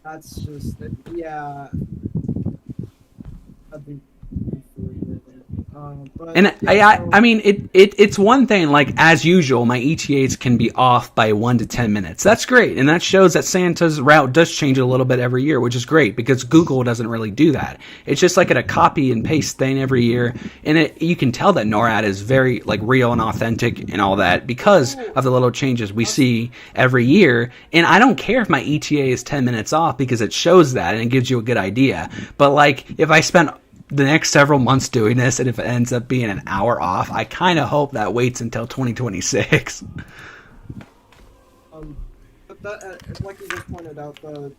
That's just that'd be but, and I mean, it's one thing, like, as usual, my ETAs can be off by 1 to 10 minutes. That's great. And that shows that Santa's route does change a little bit every year, which is great, because Google doesn't really do that. It's just like a copy and paste thing every year. And you can tell that NORAD is very, like, real and authentic and all that because of the little changes we see every year. And I don't care if my ETA is 10 minutes off, because it shows that and it gives you a good idea. But, like, if I spend the next several months doing this, and if it ends up being an hour off, I kind of hope that waits until 2026. But that, like you just pointed out, one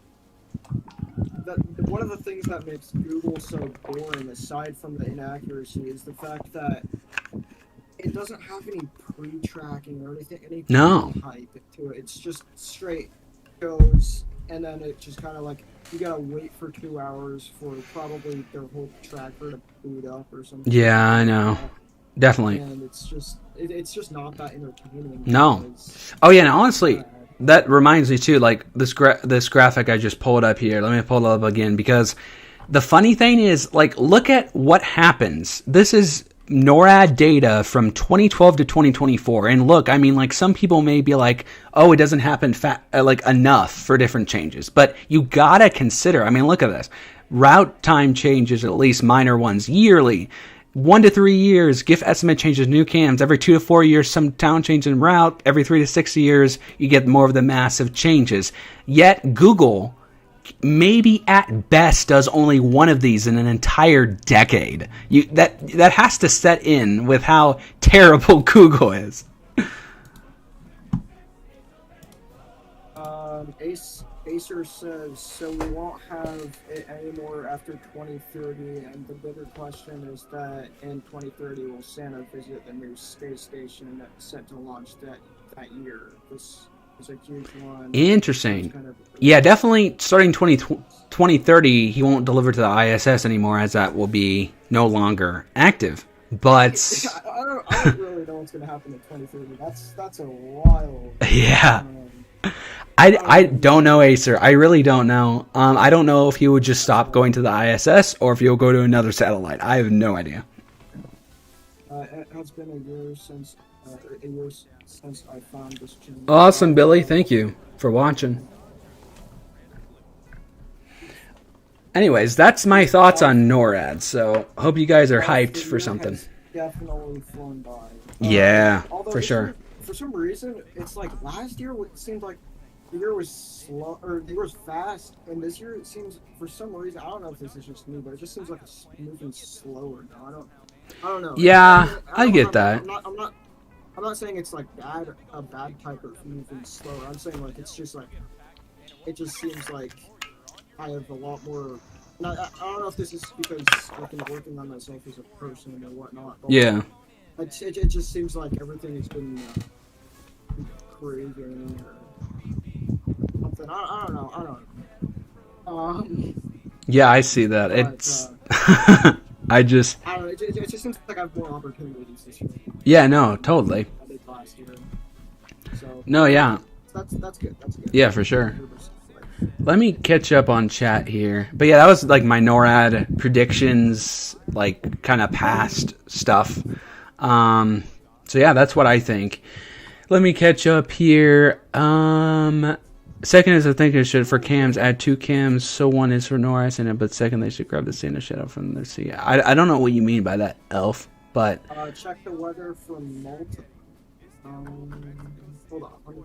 of the things that makes Google so boring, aside from the inaccuracy, is the fact that it doesn't have any pre-tracking or anything, any hype to it. It's just straight goes, and then it just kind of like, you gotta wait for 2 hours for probably their whole tracker to boot up or something. Yeah, I know. Definitely. And it's just not that entertaining. No. Oh yeah, and honestly, that reminds me too, like this graphic I just pulled up here. Let me pull it up again, because the funny thing is, like, look at what happens. This is NORAD data from 2012 to 2024, and look, I mean, like, some people may be like, oh, it doesn't happen like enough for different changes, but you gotta consider, I mean, look at this. Route time changes, at least minor ones, yearly. 1 to 3 years, GIF estimate changes, new cams. Every 2 to 4 years, some town change in route. Every 3 to 6 years, you get more of the massive changes. Yet Google maybe at best does only one of these in an entire decade. That has to set in with how terrible Google is. Acer says, so we won't have it anymore after 2030, and the bigger question is that in 2030 will Santa visit the new space station that's set to launch that year? This is a huge one. Interesting. Yeah, definitely starting 2030, he won't deliver to the ISS anymore, as that will be no longer active. But I don't really know what's going to happen in 2030. That's a wild. Yeah. I don't know, Acer. I really don't know. I don't know if he would just stop going to the ISS or if he'll go to another satellite. I have no idea. It has been a year since I found this channel. Awesome, Billy. Thank you for watching. Anyways, that's my thoughts on NORAD. So hope you guys are hyped for something. Definitely flown by. Yeah, for sure. For some reason, it's like last year it seemed like the year was slow, or the year was fast, and this year it seems, for some reason, I don't know if this is just me, but it just seems like it's moving slower now. I don't know. Yeah, I get that. I'm not saying it's like a bad type of moving slower. I'm saying like it's just like, it just seems like I have a lot more. I don't know if this is because I've been working on myself as a person or whatnot. But yeah. It just seems like everything has been craving or something. I don't know. Yeah, I see that. It's. I don't know. It just seems like I have more opportunities this year. Yeah, no, totally. I did last year. So, no, yeah. That's good. That's good. Yeah, for sure. Let me catch up on chat here. But yeah, that was like my NORAD predictions, like kind of past stuff. So yeah, that's what I think. Let me catch up here. Second is I think it should, for cams, add 2 cams, so one is for NORAD, and but second they should grab the Santa shadow from their sea. I don't know what you mean by that, Elf, but check the weather from Malta. Hold on, let me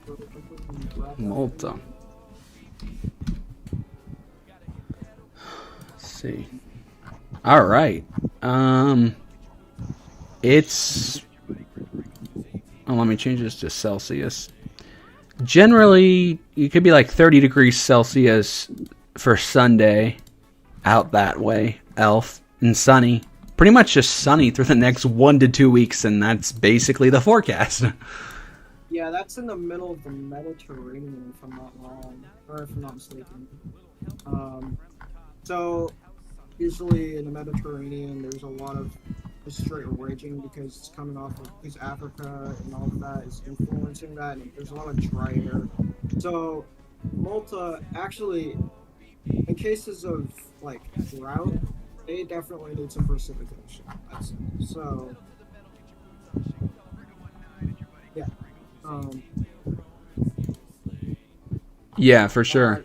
pull that. Malta. Let's see. All right. It's. Oh, let me change this to Celsius. Generally, you could be like 30 degrees Celsius for Sunday, out that way, Elf, and sunny. Pretty much just sunny through the next 1 to 2 weeks, and that's basically the forecast. Yeah, that's in the middle of the Mediterranean, if I'm not wrong, or if I'm not mistaken. So, usually in the Mediterranean, there's a lot of straight raging because it's coming off of, because Africa and all of that is influencing that, and there's a lot of dry air. So, Malta, actually, in cases of, like, drought, they definitely need some precipitation, I'd say. So, yeah. Yeah, for sure.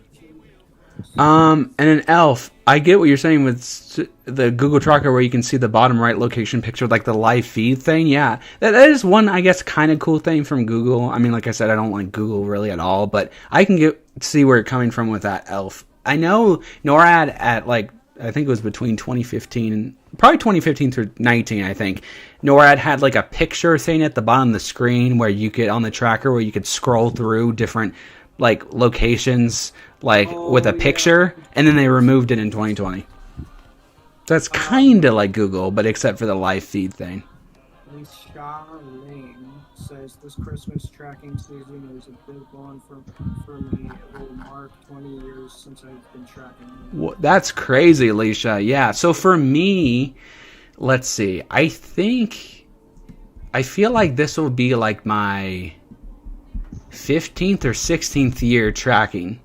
And an Elf, I get what you're saying with the Google Tracker where you can see the bottom right location picture, like the live feed thing. Yeah, that is one, I guess, kind of cool thing from Google. I mean, like I said, I don't like Google really at all, but I can see where it's coming from with that, Elf. I know NORAD at, like, I think it was between 2015 and probably 2015 through 19, I think. NORAD had like a picture thing at the bottom of the screen where you could, on the tracker, where you could scroll through different like locations, like with a picture, and then they removed it in 2020. So that's kind of like Google, but except for the live feed thing. Lane says this Christmas tracking season is a big one for me. It will mark 20 years since I've been tracking. Well, that's crazy, Alicia. Yeah. So for me, let's see. I feel like this will be like my 15th or 16th year tracking.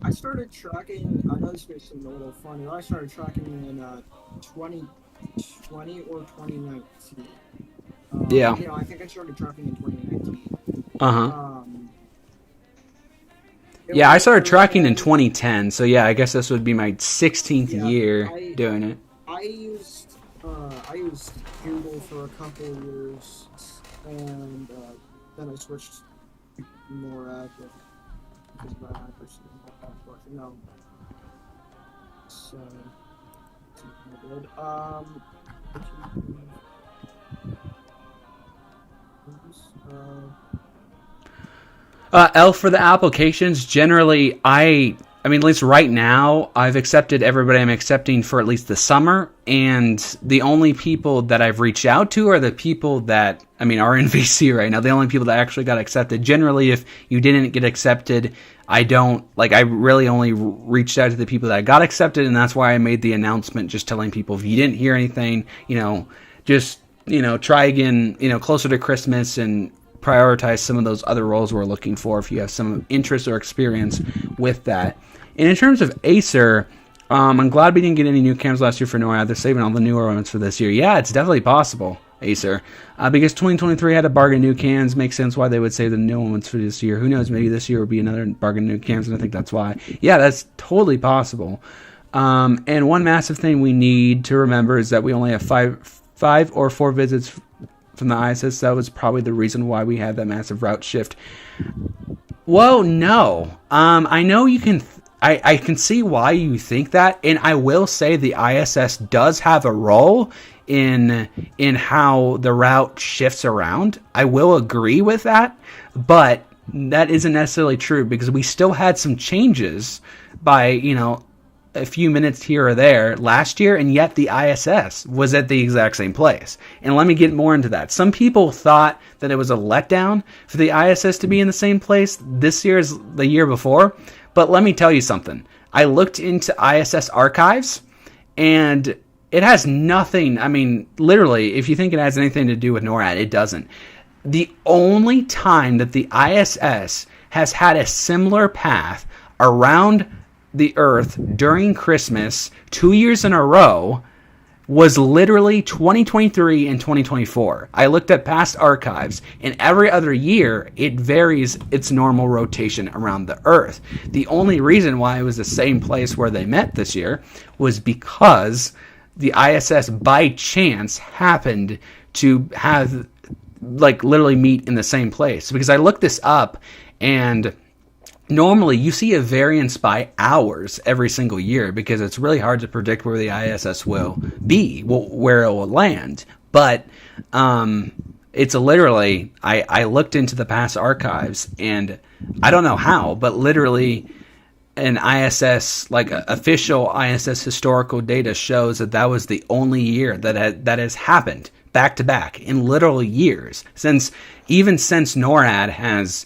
I started tracking, I know this may seem a little funny, but I started tracking in 2020 or 2019. Yeah. You know, I think I started tracking in 2019. Yeah, I started tracking in 2010, so yeah, I guess this would be my 16th year doing it. I used Google for a couple of years, and then I switched more accurate because of our accuracy and all that. But so good. L for the applications, generally, I mean, at least right now, I've accepted everybody I'm accepting for at least the summer, and the only people that I've reached out to are the people that, I mean, are in VC right now. The only people that actually got accepted. Generally, if you didn't get accepted, I really only reached out to the people that got accepted, and that's why I made the announcement just telling people, if you didn't hear anything, just, try again, closer to Christmas and prioritize some of those other roles we're looking for if you have some interest or experience with that. And in terms of Acer, I'm glad we didn't get any new cams last year for NORAD. They're saving all the newer ones for this year. Yeah, it's definitely possible, Acer. Because 2023 had a bargain new cams. Makes sense why they would save the new ones for this year. Who knows, maybe this year will be another bargain new cams, and I think that's why. Yeah, that's totally possible. And one massive thing we need to remember is that we only have five or four visits from the ISS. That was probably the reason why we had that massive route shift. Well, no. I know you can... I can see why you think that, and I will say the ISS does have a role in how the route shifts around. I will agree with that, but that isn't necessarily true because we still had some changes by, a few minutes here or there last year, and yet the ISS was at the exact same place. And let me get more into that. Some people thought that it was a letdown for the ISS to be in the same place this year as the year before, but let me tell you something. I looked into ISS archives, and it has nothing, I mean, literally, if you think it has anything to do with NORAD, it doesn't. The only time that the ISS has had a similar path around the Earth during Christmas 2 years in a row was literally 2023 and 2024. I looked at past archives, and every other year it varies its normal rotation around the Earth. The only reason why it was the same place where they met this year was because the ISS by chance happened to have literally meet in the same place. Because I looked this up, and normally you see a variance by hours every single year because it's really hard to predict where the ISS will be, where it will land. But it's literally, I looked into the past archives, and I don't know how, but literally an ISS, official ISS historical data shows that was the only year that has happened back to back in literal years since NORAD has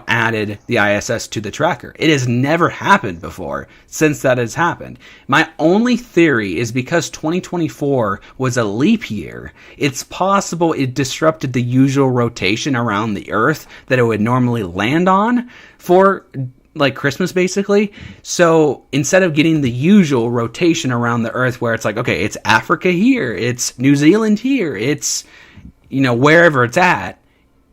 added the ISS to the tracker. It has never happened before since that has happened. My only theory is because 2024 was a leap year, it's possible it disrupted the usual rotation around the Earth that it would normally land on for Christmas, basically. So instead of getting the usual rotation around the Earth where it's okay, it's Africa here, it's New Zealand here, it's, wherever it's at,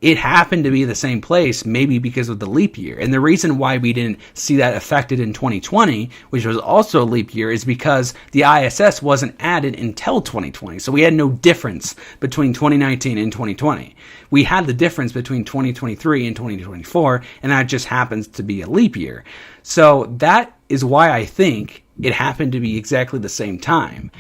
it happened to be the same place, maybe because of the leap year. And the reason why we didn't see that affected in 2020, which was also a leap year, is because the ISS wasn't added until 2020. So we had no difference between 2019 and 2020. We had the difference between 2023 and 2024, and that just happens to be a leap year. So that is why I think it happened to be exactly the same time.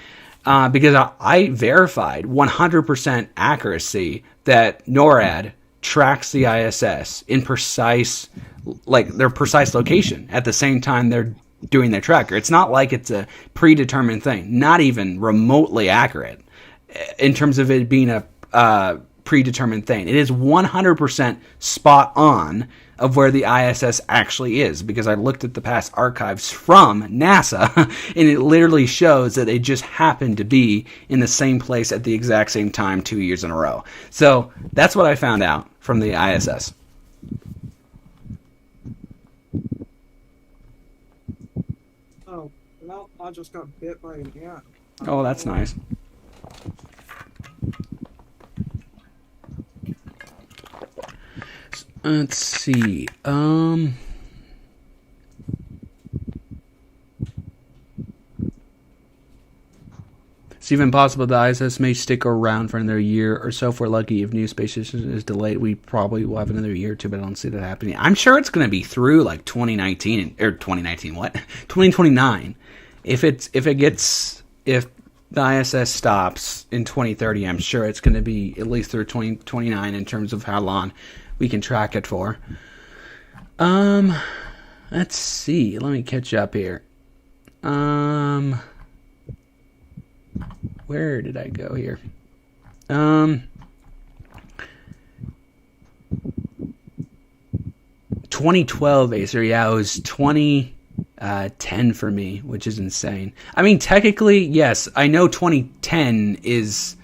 Because I verified 100% accuracy that NORAD tracks the ISS in their precise location at the same time they're doing their tracker. It's not like it's a predetermined thing, not even remotely accurate in terms of it being a predetermined thing. It is 100% spot on of where the ISS actually is, because I looked at the past archives from NASA, and it literally shows that it just happened to be in the same place at the exact same time 2 years in a row. So that's what I found out from the ISS. Oh, well, I just got bit by an ant. Oh, that's nice. Let's see. It's even possible the ISS may stick around for another year or so. If we're lucky, if new space station is delayed, we probably will have another year or two, but I don't see that happening. I'm sure it's going to be through like 2019 or 2019. What 2029? If the ISS stops in 2030, I'm sure it's going to be at least through 2029 in terms of how long we can track it for. Let's see. Let me catch up here. Where did I go here? 2012 Acer. Yeah, it was 2010 for me, which is insane. I mean, technically, yes, I know 2010 is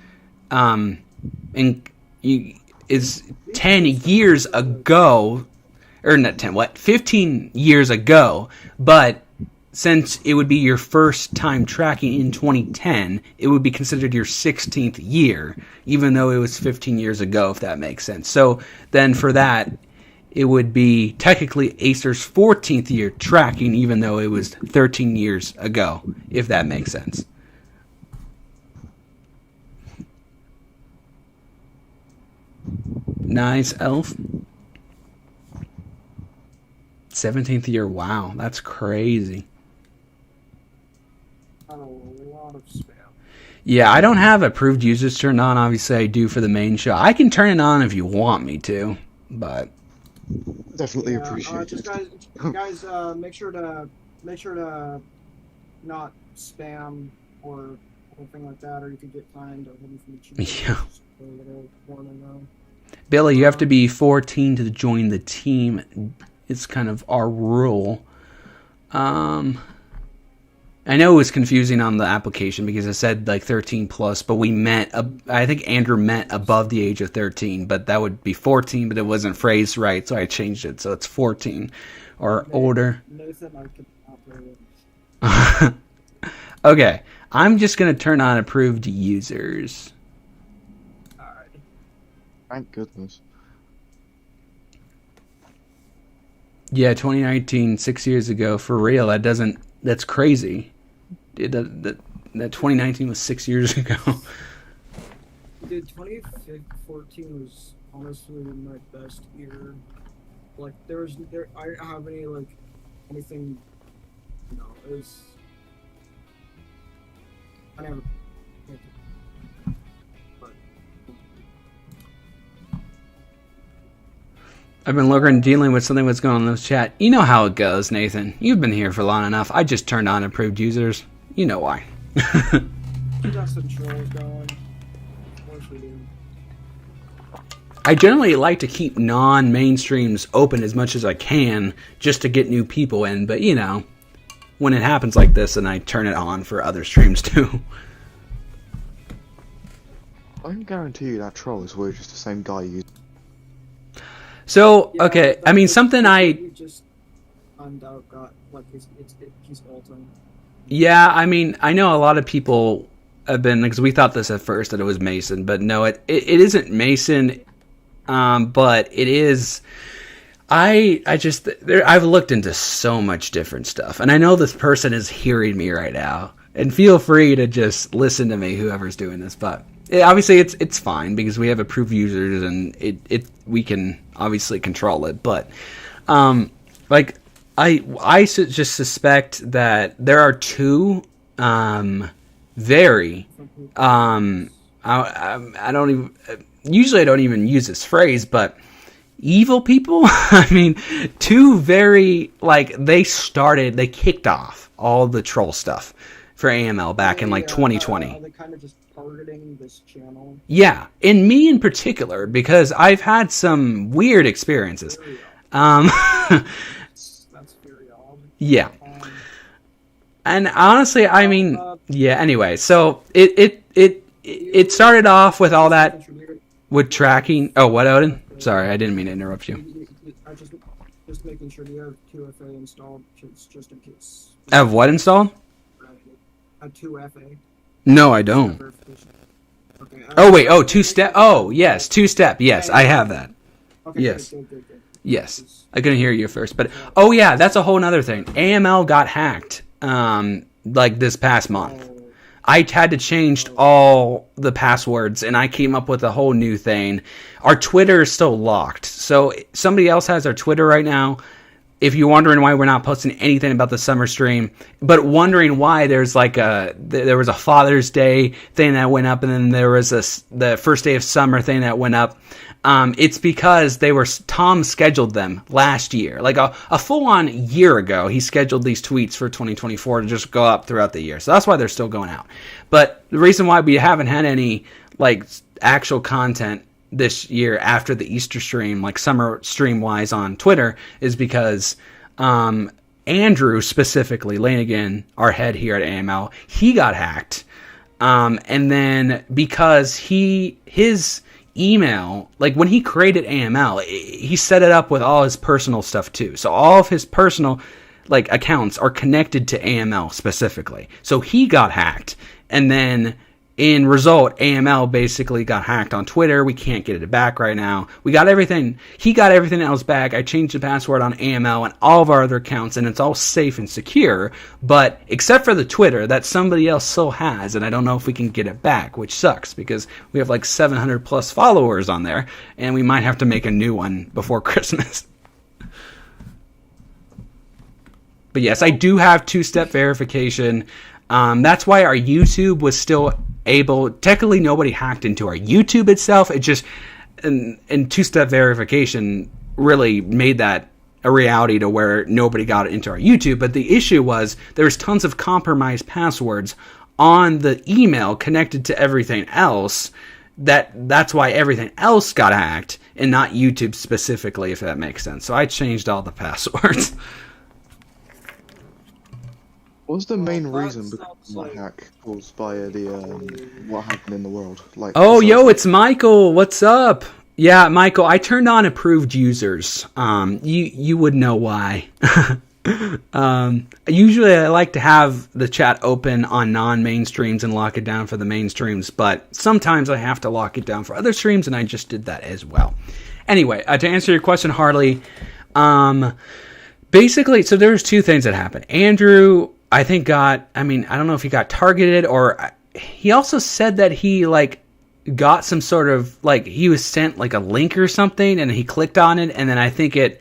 is 10 years ago, or not 10, 15 years ago, but since it would be your first time tracking in 2010, it would be considered your 16th year, even though it was 15 years ago, if that makes sense. So then for that, it would be technically Acer's 14th year tracking, even though it was 13 years ago, if that makes sense. Nice, Elf. 17th year, wow, that's crazy. A lot of spam. Yeah, I don't have approved users turned on. Obviously, I do for the main show. I can turn it on if you want me to, but definitely appreciate just it. guys, make sure to not spam or anything like that, or you could get fined or anything from the chief. Yeah. Just a little warning. Billy, you have to be 14 to join the team. It's kind of our rule. I know it was confusing on the application because it said like 13 plus, but we meant, I think Andrew meant above the age of 13, but that would be 14, but it wasn't phrased right, so I changed it, so it's 14 or older. Nathan, I can Okay, I'm just going to turn on approved users. Alright. Thank goodness. Yeah, 2019, 6 years ago, for real, that's crazy. That 2019 was 6 years ago. Dude, 2014 was honestly my best year. Like, I didn't have anything, it was, I never, but, I've been looking and dealing with something that's going on in this chat. You know how it goes, Nathan. You've been here for long enough. I just turned on approved users. You know why. we got some trolls going. Of course we do. I generally like to keep non-mainstreams open as much as I can just to get new people in, but when it happens like this, then I turn it on for other streams too. I can guarantee you that troll is we're just the same guy you. So, Yeah, okay, I mean, something I... We just found out he's Alton. Yeah, I mean, I know a lot of people have been, because we thought this at first that it was Mason, but no, it isn't Mason, but it is... I've looked into so much different stuff, and I know this person is hearing me right now, and feel free to just listen to me, whoever's doing this, but obviously it's fine, because we have approved users, and we can obviously control it, but, I just suspect that there are two, very, I don't even, usually I don't even use this phrase, but evil people. I mean, two very, they kicked off all the troll stuff for AML back in 2020. Are they kind of just targeting this channel? Yeah, and me in particular, because I've had some weird experiences. That's very odd. Yeah. And honestly, I mean, yeah, anyway, so it started off with all that with tracking. Oh, what, Odin? Sorry, I didn't mean to interrupt you. Just making sure you have 2FA installed, just in case. I have what installed? A 2FA. No, I don't. Okay, Oh, wait, two-step. Oh, yes, two-step. Yes, I have that. Okay, Yes. Good. Yes. I couldn't hear you first, but oh yeah, that's a whole nother thing. AML got hacked, this past month. I had to change all the passwords, and I came up with a whole new thing. Our Twitter is still locked, so somebody else has our Twitter right now. If you're wondering why we're not posting anything about the summer stream, but wondering why there was a Father's Day thing that went up, and then there was the first day of summer thing that went up. It's because Tom scheduled them last year, like a full-on year ago. He scheduled these tweets for 2024 to just go up throughout the year, so that's why they're still going out. But the reason why we haven't had any like actual content this year after the Easter stream, like summer stream wise on Twitter, is because Andrew specifically, Lanigan, our head here at AML, he got hacked. And then because his email, like when he created AML, he set it up with all his personal stuff too. So all of his personal like accounts are connected to AML specifically. So he got hacked, and then in result, AML basically got hacked on Twitter. We can't get it back right now. We got everything. He got everything else back. I changed the password on AML and all of our other accounts, and it's all safe and secure. But except for the Twitter that somebody else still has, and I don't know if we can get it back, which sucks because we have like 700 plus followers on there, and we might have to make a new one before Christmas. But yes, I do have two-step verification. That's why our YouTube was still able. Technically, nobody hacked into our YouTube itself. It just, and two-step verification really made that a reality to where nobody got into our YouTube. But the issue was there was tons of compromised passwords on the email connected to everything else. That's why everything else got hacked and not YouTube specifically, if that makes sense. So I changed all the passwords. What was the main reason behind that hack caused by the what happened in the world? Like, it's Michael. What's up? Yeah, Michael. I turned on approved users. You would know why. Usually, I like to have the chat open on non-main streams and lock it down for the main streams, but sometimes I have to lock it down for other streams, and I just did that as well. Anyway, to answer your question, Harley, basically, so there's two things that happened. Andrew, I think I don't know if he got targeted, or he also said that he got some sort of he was sent a link or something, and he clicked on it, and then I think it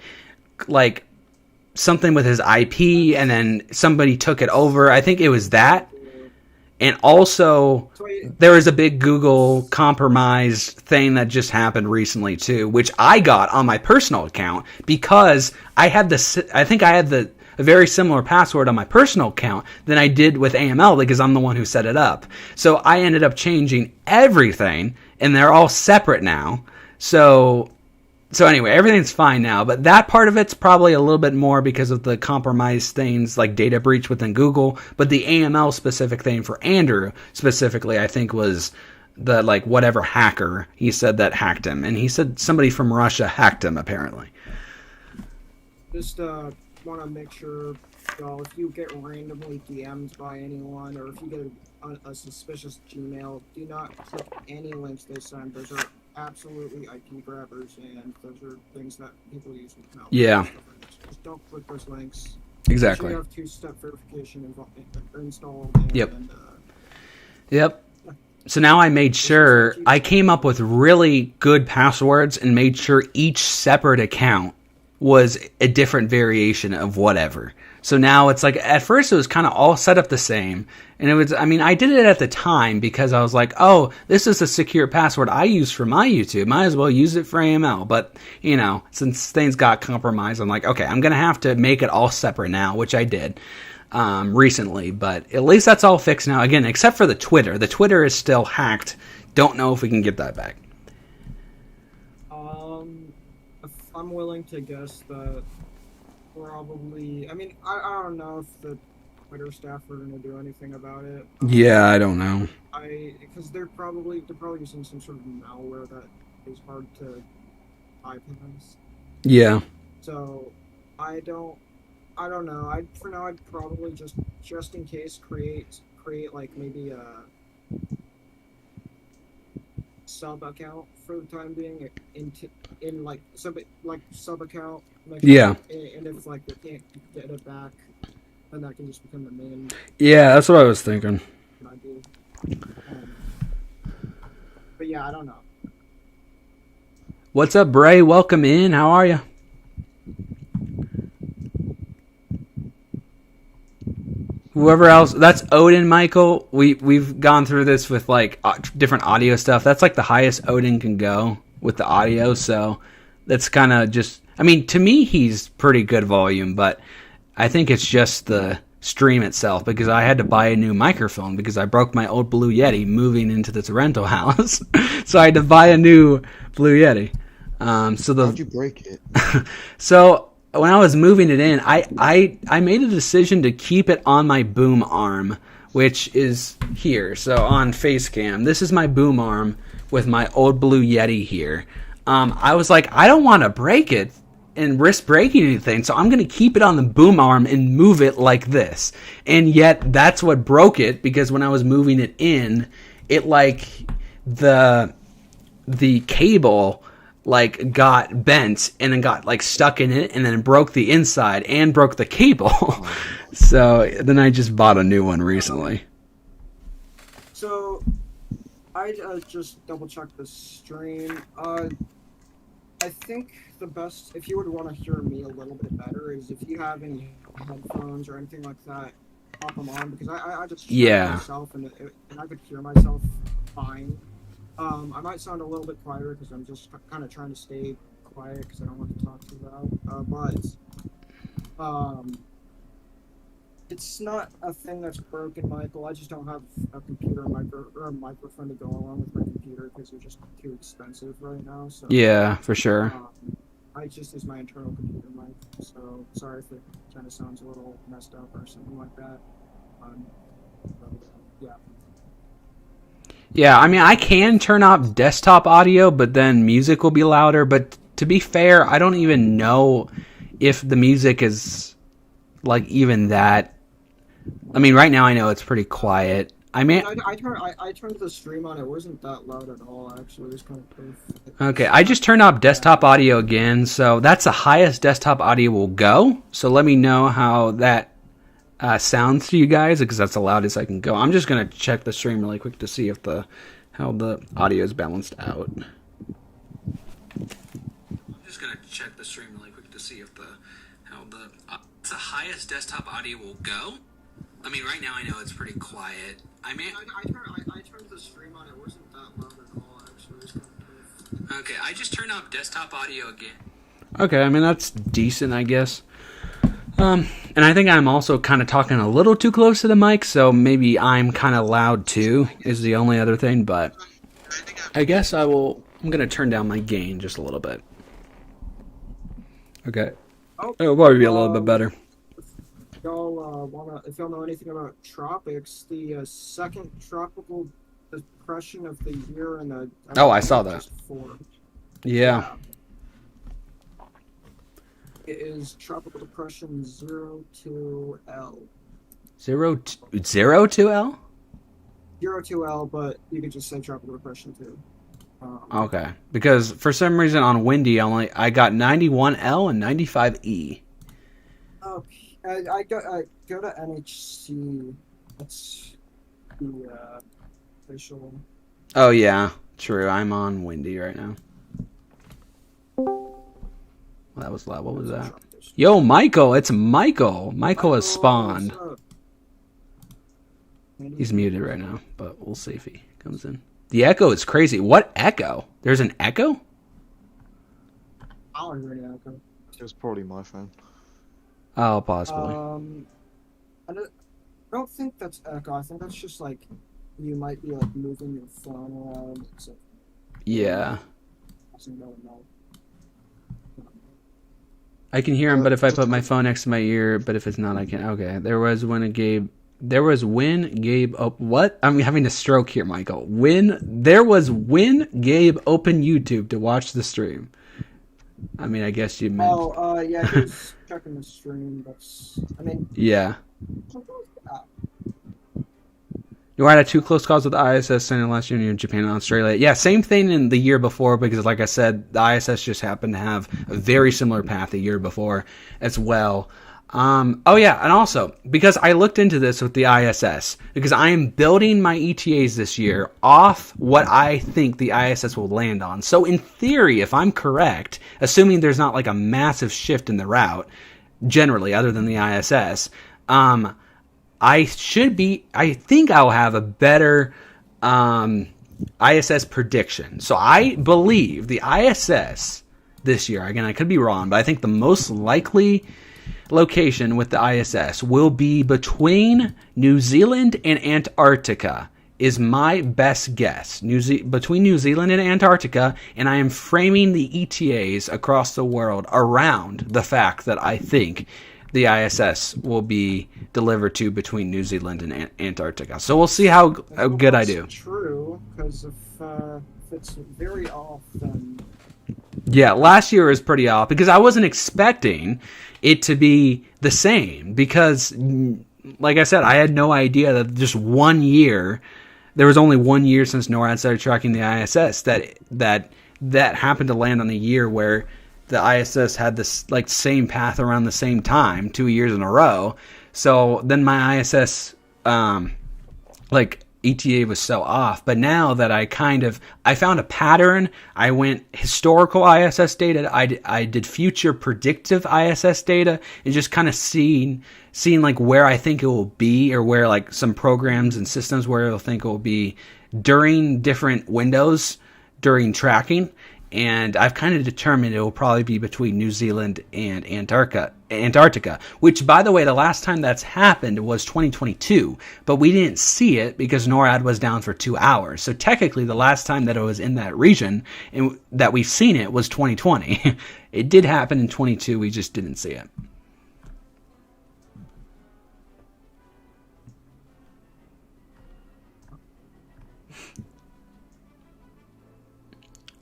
something with his IP, and then somebody took it over. I think it was that. And also, there was a big Google compromise thing that just happened recently too, which I got on my personal account because I had a very similar password on my personal account than I did with AML because I'm the one who set it up. So I ended up changing everything, and they're all separate now. So anyway, everything's fine now, but that part of it's probably a little bit more because of the compromised things like data breach within Google. But the AML specific thing for Andrew specifically, I think, was the whatever hacker he said that hacked him, and he said somebody from Russia hacked him apparently. Just want to make sure, y'all, if you get randomly DM'd by anyone, or if you get a suspicious Gmail, do not click any links they send. Those are absolutely IP grabbers, and those are things that people use with malware. Yeah. Just don't click those links. Exactly. You have two-step verification installed. And, yep. Yep. So now I made sure I came up with really good passwords and made sure each separate account was a different variation of whatever. So now it's at first it was kind of all set up the same. And I did it at the time because I was like, oh, this is a secure password I use for my YouTube. Might as well use it for AML. But, since things got compromised, I'm like, okay, I'm going to have to make it all separate now, which I did recently. But at least that's all fixed now. Again, except for the Twitter. The Twitter is still hacked. Don't know if we can get that back. I'm willing to guess that probably. I don't know if the Twitter staff are going to do anything about it. Yeah, I don't know. Because they're probably using some sort of malware that is hard to bypass. Yeah. So I don't know. For now I'd probably just in case create maybe a sub account for the time being in sub account. Yeah. And if they can't get it back, then that can just become the main. Yeah, that's what I was thinking. Idea. But yeah, I don't know. What's up, Bray? Welcome in. How are you? Whoever else, that's Odin, Michael. We've gone through this with like different audio stuff. That's like the highest Odin can go with the audio. So that's kind of just. I mean, to me, he's pretty good volume, but I think it's just the stream itself because I had to buy a new microphone because I broke my old Blue Yeti moving into this rental house. So I had to buy a new Blue Yeti. How'd you break it? So when I was moving it in, I made a decision to keep it on my boom arm, which is here. So on face cam, this is my boom arm with my old Blue Yeti here. I was like, I don't want to break it and risk breaking anything, so I'm going to keep it on the boom arm and move it like this. And yet that's what broke it, because when I was moving it in, it like the cable like got bent and then got like stuck in it and then broke the inside and broke the cable. So then I just bought a new one recently. So I just double checked the stream. I think the best, if you would want to hear me a little bit better, is if you have any headphones or anything like that, pop them on, because I just checked myself and I could hear myself fine. I might sound a little bit quieter because I'm just kind of trying to stay quiet because I don't want to talk too loud. But it's not a thing that's broken, Michael. I just don't have a computer or a microphone to go along with my computer because they're just too expensive right now. So yeah, for sure. I just use my internal computer mic. So sorry if it kind of sounds a little messed up or something like that. Yeah. Yeah, I mean, I can turn off desktop audio, but then music will be louder. But to be fair, I don't even know if the music is like even that. I mean, right now I know it's pretty quiet. I mean, I turned the stream on. It wasn't that loud at all. Actually, it was kind of perfect. Okay, I just turned off desktop audio again, so that's the highest desktop audio will go. So let me know how that sounds to you guys, because that's the loudest I can go. I'm just gonna check the stream really quick to see if how the audio is balanced out. I'm just gonna check the stream really quick to see if how the highest desktop audio will go. I mean, right now I know it's pretty quiet. I mean, I turned the stream on. It wasn't that loud at all. Actually, it was kind of perfect. Okay, I just turned off desktop audio again. Okay, I mean that's decent, I guess. And I think I'm also kind of talking a little too close to the mic, so maybe I'm kind of loud too, is the only other thing, but I guess I'm going to turn down my gain just a little bit. Okay. It'll probably be a little bit better. If y'all know anything about tropics, the second tropical depression of the year in the... I saw that. Yeah. It is Tropical Depression 02L. 02L? 02L, but you could just say Tropical Depression too. Okay, because for some reason on Windy I got 91L and 95E. Okay, I go to NHC. That's the official. Oh yeah, true. I'm on Windy right now. That was loud. What was that? Yo, Michael! It's Michael! Michael has spawned. He's muted right now, but we'll see if he comes in. The echo is crazy. What echo? There's an echo? I don't hear any echo. It was probably my phone. Oh, possibly. I don't think that's echo. I think that's just like you might be like moving your phone around. So, yeah. I can hear him, but if I put my phone next to my ear, but if it's not, I can't. Okay, there was when Gabe. Oh, what? I'm having a stroke here, Michael. When Gabe opened YouTube to watch the stream. I mean, I guess you meant. Oh, yeah, he was checking the stream. Yeah. You had 2 close calls with the ISS in last year in Japan and Australia. Yeah, same thing in the year before, because like I said, the ISS just happened to have a very similar path the year before as well. Oh yeah, and also because I looked into this with the ISS, because I am building my ETAs this year off what I think the ISS will land on. So in theory, if I'm correct, assuming there's not like a massive shift in the route, generally other than the ISS, I think I'll have a better ISS prediction. So I believe the ISS this year, again, I could be wrong, but I think the most likely location with the ISS will be between New Zealand and Antarctica, is my best guess. Between New Zealand and Antarctica, and I am framing the ETAs across the world around the fact that I think the ISS will be delivered to between New Zealand and Antarctica. So we'll see how good I do. True, because if it's very off, then... Yeah, last year was pretty off because I wasn't expecting it to be the same because, like I said, I had no idea that just 1 year, there was only 1 year since NORAD started tracking the ISS that happened to land on a year where the ISS had this like same path around the same time 2 years in a row. So then my ISS ETA was so off, but now that I found a pattern, I went historical ISS data, I did future predictive ISS data, and just kind of seeing like where I think it will be, or where like some programs and systems where it'll think it will be during different windows during tracking. And I've kind of determined it will probably be between New Zealand and Antarctica, which, by the way, the last time that's happened was 2022, but we didn't see it because NORAD was down for 2 hours. So technically, the last time that it was in that region and that we've seen it was 2020. It did happen in 22, we just didn't see it.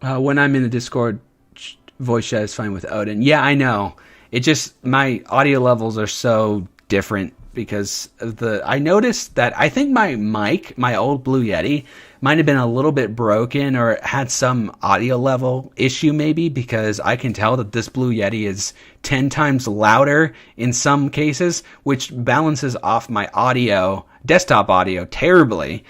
When I'm in the Discord, voice chat is fine with Odin. Yeah, I know. It just, my audio levels are so different because of I noticed that I think my mic, my old Blue Yeti, might have been a little bit broken or had some audio level issue maybe, because I can tell that this Blue Yeti is 10 times louder in some cases, which balances off my desktop audio terribly.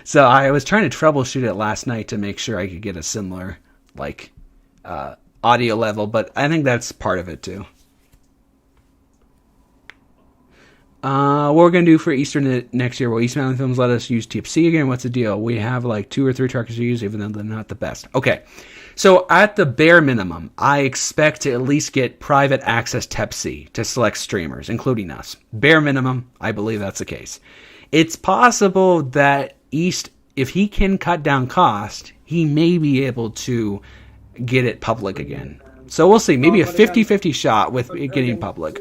So I was trying to troubleshoot it last night to make sure I could get a similar audio level, but I think that's part of it too. What we're going to do for Easter next year, will East Mountain Films let us use TFC again? What's the deal? We have like 2 or 3 trackers to use, even though they're not the best. Okay. So at the bare minimum, I expect to at least get private access TEPC to select streamers, including us. Bare minimum, I believe that's the case. It's possible that East, if he can cut down cost, he may be able to get it public again. So we'll see. Maybe a 50-50 shot with it getting public.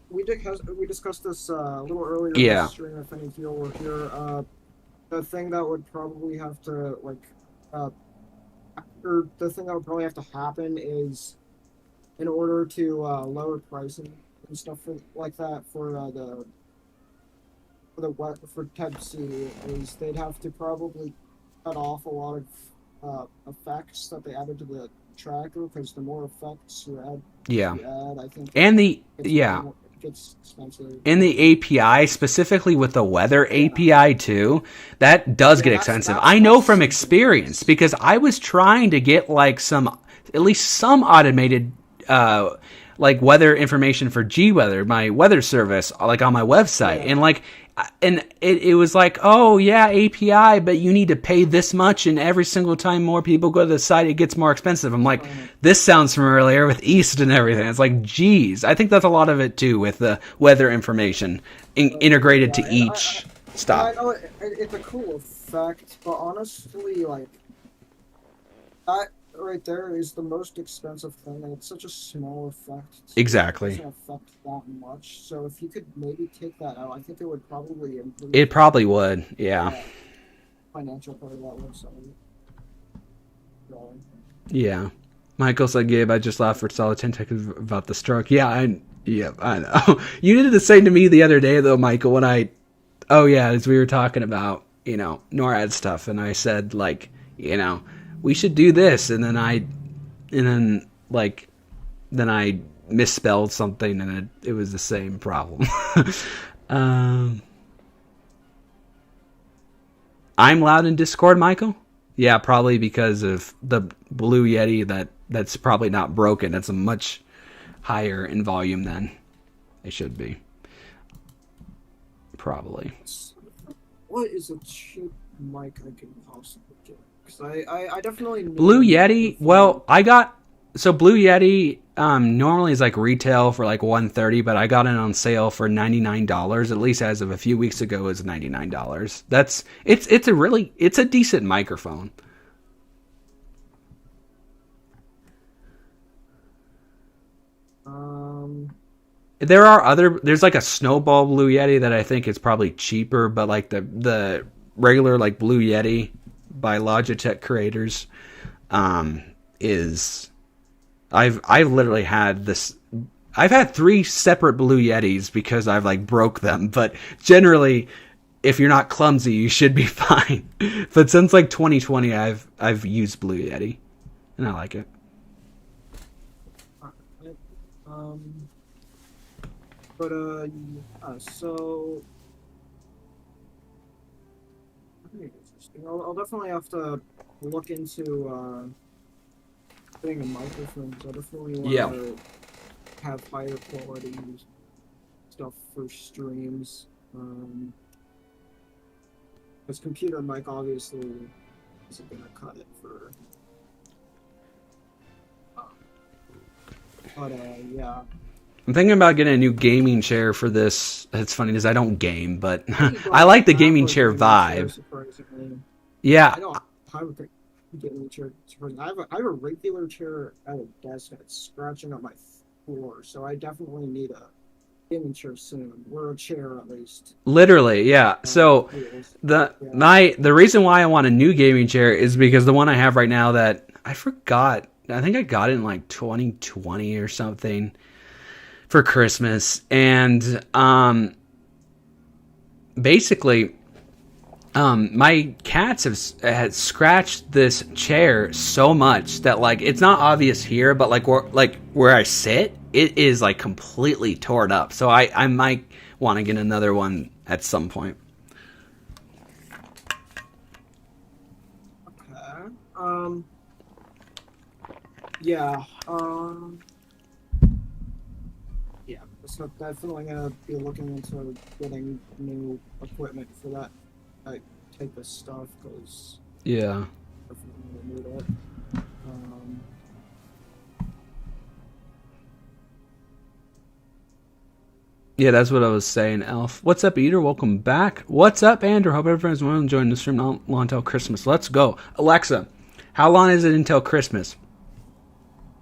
We discussed this a little earlier in the stream, if any of you were here. The thing that would probably have to, the thing that would probably have to happen is, in order to lower pricing and stuff like that for Type C, is they'd have to probably cut off a lot of effects that they added to the tracker, because the more effects you add, I think, and it gets expensive. And the API, specifically with the weather API too, that does get expensive. I know from experience, because I was trying to get at least some automated weather information for G-Weather, my weather service, on my website, and it was like, oh yeah, API, but you need to pay this much, and every single time more people go to the site, it gets more expensive. I'm like, this sounds familiar with East and everything. It's like, geez, I think that's a lot of it too, with the weather information integrated to each stop. I know it's a cool effect, but honestly, that right there is the most expensive thing, and it's such a small effect. Exactly. It doesn't affect that much. So if you could maybe take that out, I think it would probably improve. It probably would, yeah. Financial part of that website. Yeah. Michael said, Gabe, I just laughed for solid 10 seconds about the stroke. Yeah, I know. You did the same to me the other day, though, Michael, as we were talking about, NORAD stuff, and I said, we should do this, and then I misspelled something and it was the same problem. I'm loud in Discord, Michael? Yeah, probably because of the Blue Yeti that's probably not broken. That's a much higher in volume than it should be. Probably. What is a cheap mic I can possibly get? Because I definitely need Blue Yeti. Well, Blue Yeti normally is like retail for like $130, but I got it on sale for $99. At least as of a few weeks ago, it's $99. It's a decent microphone. There's like a Snowball Blue Yeti that I think is probably cheaper, but like the regular like Blue Yeti by Logitech creators is I've literally had this. I've had 3 separate Blue Yetis because I've like broke them, but generally if you're not clumsy you should be fine. But since like 2020 I've used Blue Yeti and I like it. So I'll definitely have to look into getting a microphone, because I definitely want to have higher quality stuff for streams. Because computer mic obviously isn't gonna cut it for. Yeah. I'm thinking about getting a new gaming chair for this. It's funny because I don't game, but I like the gaming chair vibe. Yeah. I don't have a gaming chair. I have a regular chair at a desk and it's scratching up my floor, so I definitely need a gaming chair soon, or a chair at least. Literally, yeah. So the reason why I want a new gaming chair is because the one I have right now that I forgot. I think I got it in like 2020 or something for Christmas, and basically my cats had scratched this chair so much that like it's not obvious here, but like where I sit, it is like completely torn up. So I might want to get another one at some point. Okay. Yeah. Yeah. So definitely gonna be looking into getting new equipment for that type of stuff, because yeah, definitely need it. Yeah, that's what I was saying, Elf. What's up, Eater? Welcome back. What's up, Andrew? Hope everyone's well enjoying the stream. Not long until Christmas. Let's go. Alexa, how long is it until Christmas?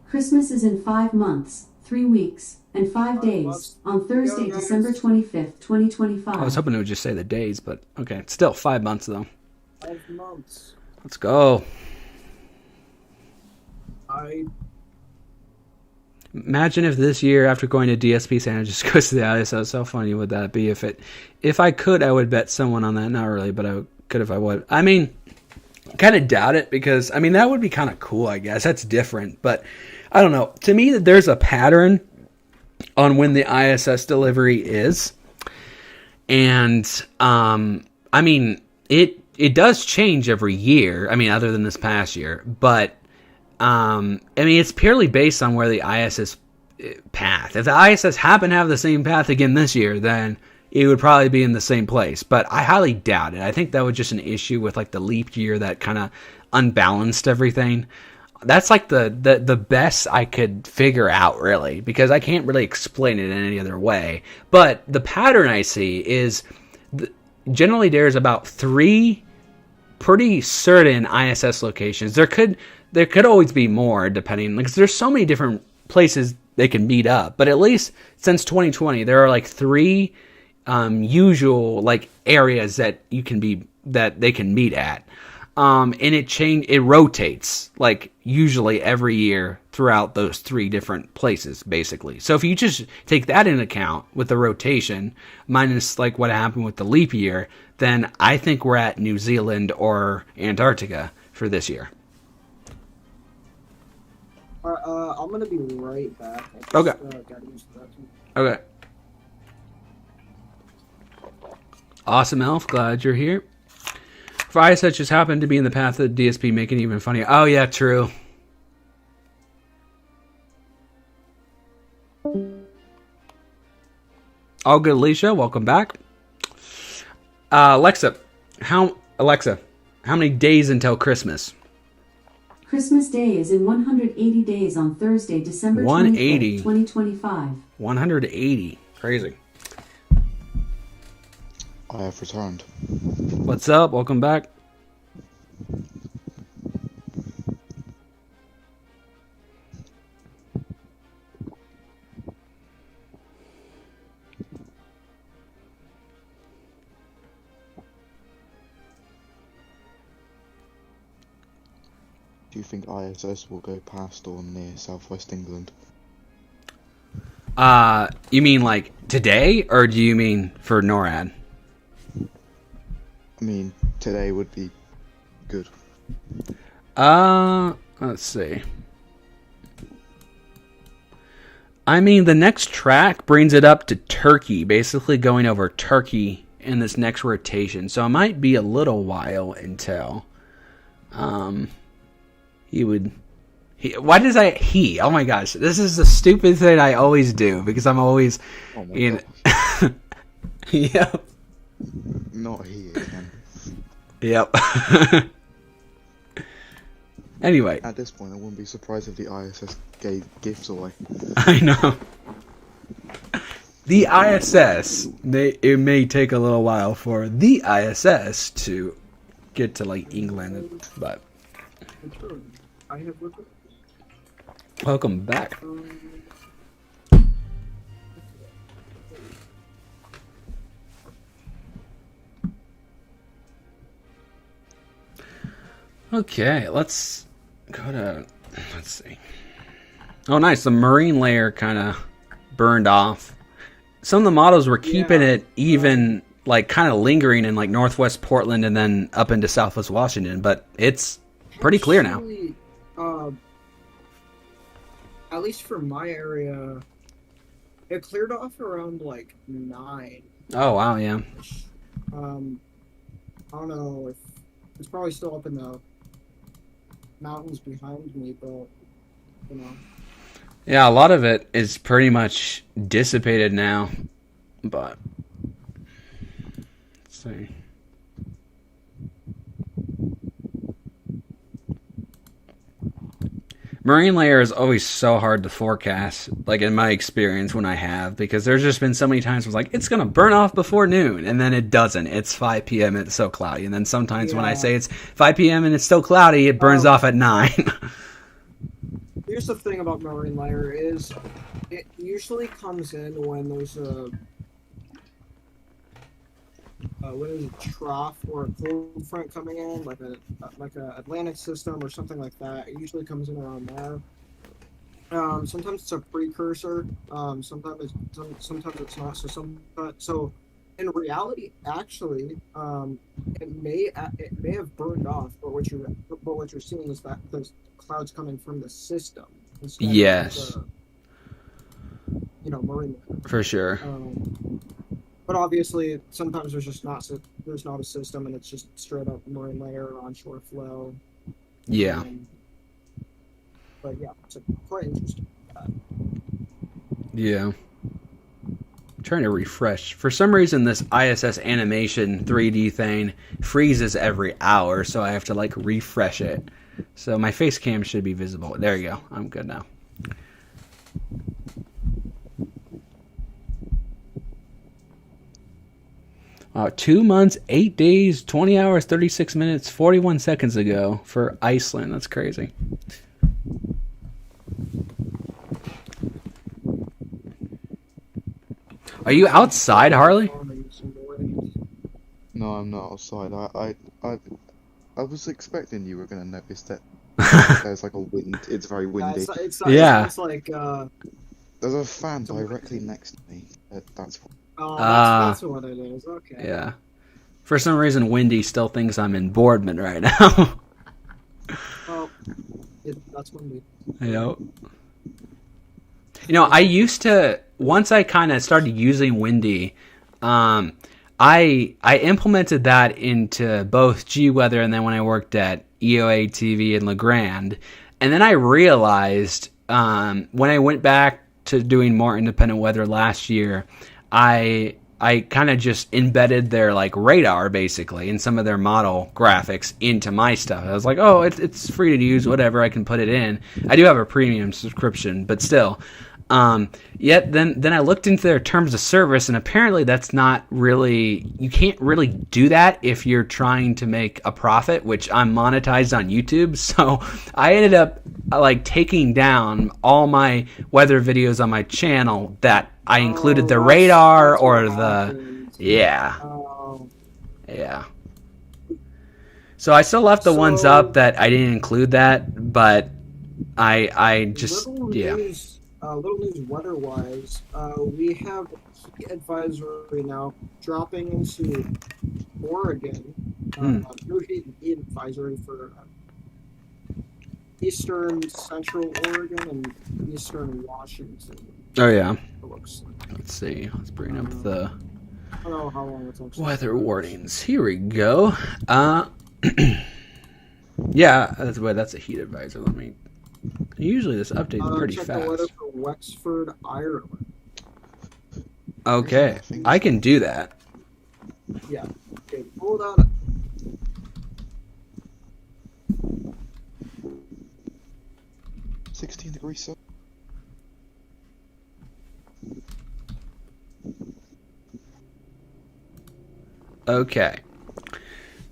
Christmas is in 5 months, 3 weeks, and 5 days, on Thursday, December 25th, 2025. I was hoping it would just say the days, but okay. It's still 5 months, though. 5 months. Let's go. Imagine if this year, after going to DSP, Santa just goes to the ISS. How funny would that be? If I could, I would bet someone on that. Not really, but I could if I would. I mean, kind of doubt it, because I mean that would be kind of cool. I guess that's different, but I don't know. To me, there's a pattern on when the ISS delivery is, and I mean it does change every year. I mean, other than this past year, but. I mean, it's purely based on where the ISS path. If the ISS happened to have the same path again this year, then it would probably be in the same place. But I highly doubt it. I think that was just an issue with like the leap year that kind of unbalanced everything. That's like the best I could figure out, really, because I can't really explain it in any other way. But the pattern I see is generally there's about 3 pretty certain ISS locations. There could always be more, depending, because there's so many different places they can meet up. But at least since 2020, there are like 3 usual like areas that they can meet at, and it rotates like usually every year throughout those 3 different places, basically. So if you just take that into account with the rotation minus like what happened with the leap year, then I think we're at New Zealand or Antarctica for this year. I'm gonna be right back. I just, Okay. gotta use the bathroom. Okay. Awesome, Elf. Glad you're here. For ISS just happened to be in the path of the DSP, making it even funnier. Oh, yeah, true. All good, Alicia. Welcome back. Alexa, how many days until Christmas? Christmas Day is in 180 days on Thursday, December 180. 25th, 2025. 180. Crazy. I have returned. What's up? Welcome back. Do you think ISS will go past or near southwest England? You mean like today, or do you mean for NORAD? I mean, today would be good. Let's see. I mean, the next track brings it up to Turkey, basically going over Turkey in this next rotation. So it might be a little while until, why does he? Oh my gosh, this is the stupid thing I always do because I'm always, Yep. Not he again. Yep. Anyway. At this point, I wouldn't be surprised if the ISS gave gifts away. I know. The ISS, it may take a little while for the ISS to get to like England, but I have welcome back. Okay, let's see. Oh, nice. The marine layer kind of burned off. Some of the models were keeping it even, like, kind of lingering in, like, northwest Portland and then up into southwest Washington, but it's pretty clear now. At least for my area, it cleared off around, like, 9. Oh, wow, yeah. I don't know if it's probably still up in the mountains behind me, but, you know. Yeah, a lot of it is pretty much dissipated now, but let's see. Marine layer is always so hard to forecast, like in my experience when I have, because there's just been so many times where it's like, it's going to burn off before noon, and then it doesn't. It's 5 p.m. and it's so cloudy. And then sometimes when I say it's 5 p.m. and it's still cloudy, it burns off at 9. Here's the thing about marine layer is it usually comes in when there's a trough or a cold front coming in, like a Atlantic system or something like that. It usually comes in around there. Sometimes it's a precursor. Sometimes it's not. So in reality, actually, it may have burned off, but what you're seeing is that there's clouds coming from the system. Yes. Marine. For sure. But obviously, sometimes there's not a system, and it's just straight up marine layer onshore flow. Yeah. But yeah, it's quite interesting. Yeah. I'm trying to refresh. For some reason, this ISS animation 3D thing freezes every hour, so I have to like refresh it. So my face cam should be visible. There you go. I'm good now. Wow, 2 months, 8 days, 20 hours, 36 minutes, 41 seconds ago for Iceland. That's crazy. Are you outside, Harley? No, I'm not outside. I was expecting you were going to notice that there's like a wind. It's very windy. Yeah. It's like there's a fan directly next to me. That's what. Oh, that's what it is. Okay. Yeah. For some reason, Wendy still thinks I'm in Boardman right now. Oh, that's Wendy. Yep. You know, I used to, once I kind of started using Windy, I implemented that into both G-Weather and then when I worked at EOA TV in LeGrand. And then I realized when I went back to doing more independent weather last year, I kind of just embedded their like radar basically and some of their model graphics into my stuff. I was like, oh, it's free to use, whatever, I can put it in. I do have a premium subscription, but still. Yet then I looked into their terms of service, and apparently that's not really, you can't really do that if you're trying to make a profit, which I'm monetized on YouTube. So I ended up like taking down all my weather videos on my channel that I included the radar or the, yeah. Yeah. So I still left the ones up that I didn't include that, but I just, yeah. Little news weather-wise, we have heat advisory now dropping into Oregon. New heat advisory for eastern central Oregon and eastern Washington. Oh yeah. It looks like. Let's see. Let's bring up the I don't know how long it looks weather warnings. Here we go. Yeah, that's a heat advisor. Let me. Usually this updates pretty check fast. The weather for Wexford, Ireland. Okay, I can do that. Yeah. Okay, pull that up. -16 degrees. Okay.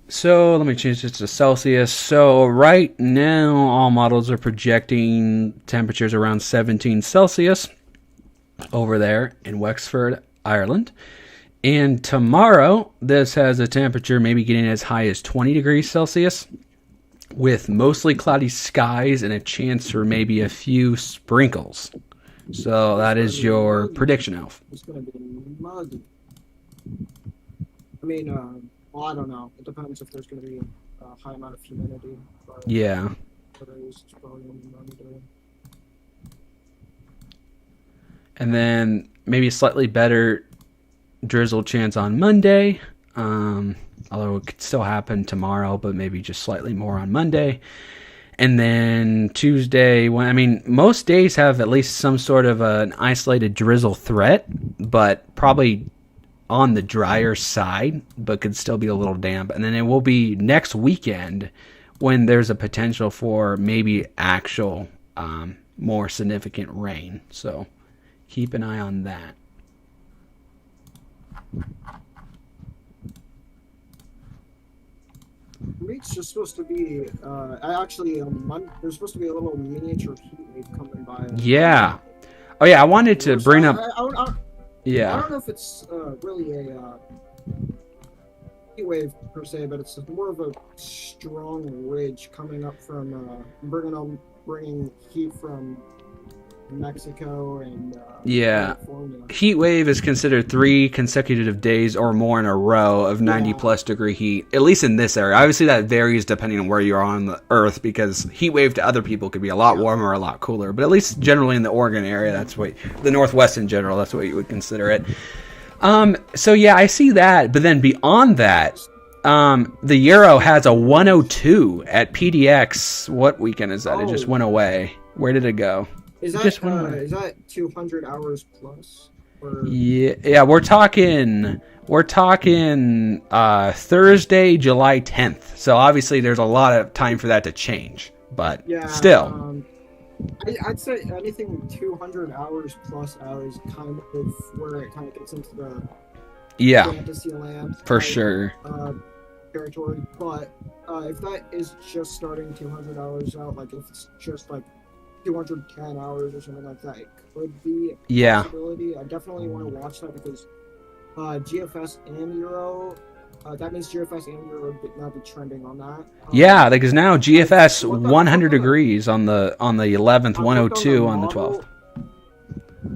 So let me change this to Celsius. So right now, all models are projecting temperatures around 17 Celsius over there in Wexford, Ireland. And tomorrow, this has a temperature maybe getting as high as 20 degrees Celsius with mostly cloudy skies and a chance for maybe a few sprinkles. So that is your prediction, Alf. It's going to be muggy. I mean, well, I don't know. It depends if there's going to be a high amount of humidity. But yeah. It's probably going to be muggy. And then maybe a slightly better drizzle chance on Monday. Although it could still happen tomorrow, but maybe just slightly more on Monday. And then Tuesday, most days have at least some sort of an isolated drizzle threat, but probably on the drier side, but could still be a little damp. And then it will be next weekend when there's a potential for maybe actual more significant rain. So keep an eye on that. Week's just supposed to be actually on Monday. There's supposed to be a little miniature heat wave coming by. Yeah. Oh yeah, I wanted to bring up. Yeah. I don't know if it's really a heat wave per se, but it's more of a strong ridge coming up from bringing heat from Mexico and California. Heat wave is considered 3 consecutive days or more in a row of 90 plus degree heat, at least in this area. Obviously that varies depending on where you are on the earth, because heat wave to other people could be a lot warmer or a lot cooler, but at least generally in the Oregon area, that's what the Northwest in general, that's what you would consider it. So yeah, I see that, but then beyond that, the Euro has a 102 at PDX. What weekend is that? It just went away. Where did it go? Is that 200 hours plus? Or... Yeah, we're talking Thursday, July 10th. So obviously there's a lot of time for that to change, but still. I'd say anything 200 hours plus hours kind of where it kind of gets into the fantasy land for sure territory. But if that is just starting 200 hours out, like if it's just like 210 hours or something like that, it could be a possibility. I definitely want to watch that because GFS and Euro, that means GFS and Euro would now be trending on that. Because now GFS 100 degrees on the 11th, 102 on the 12th.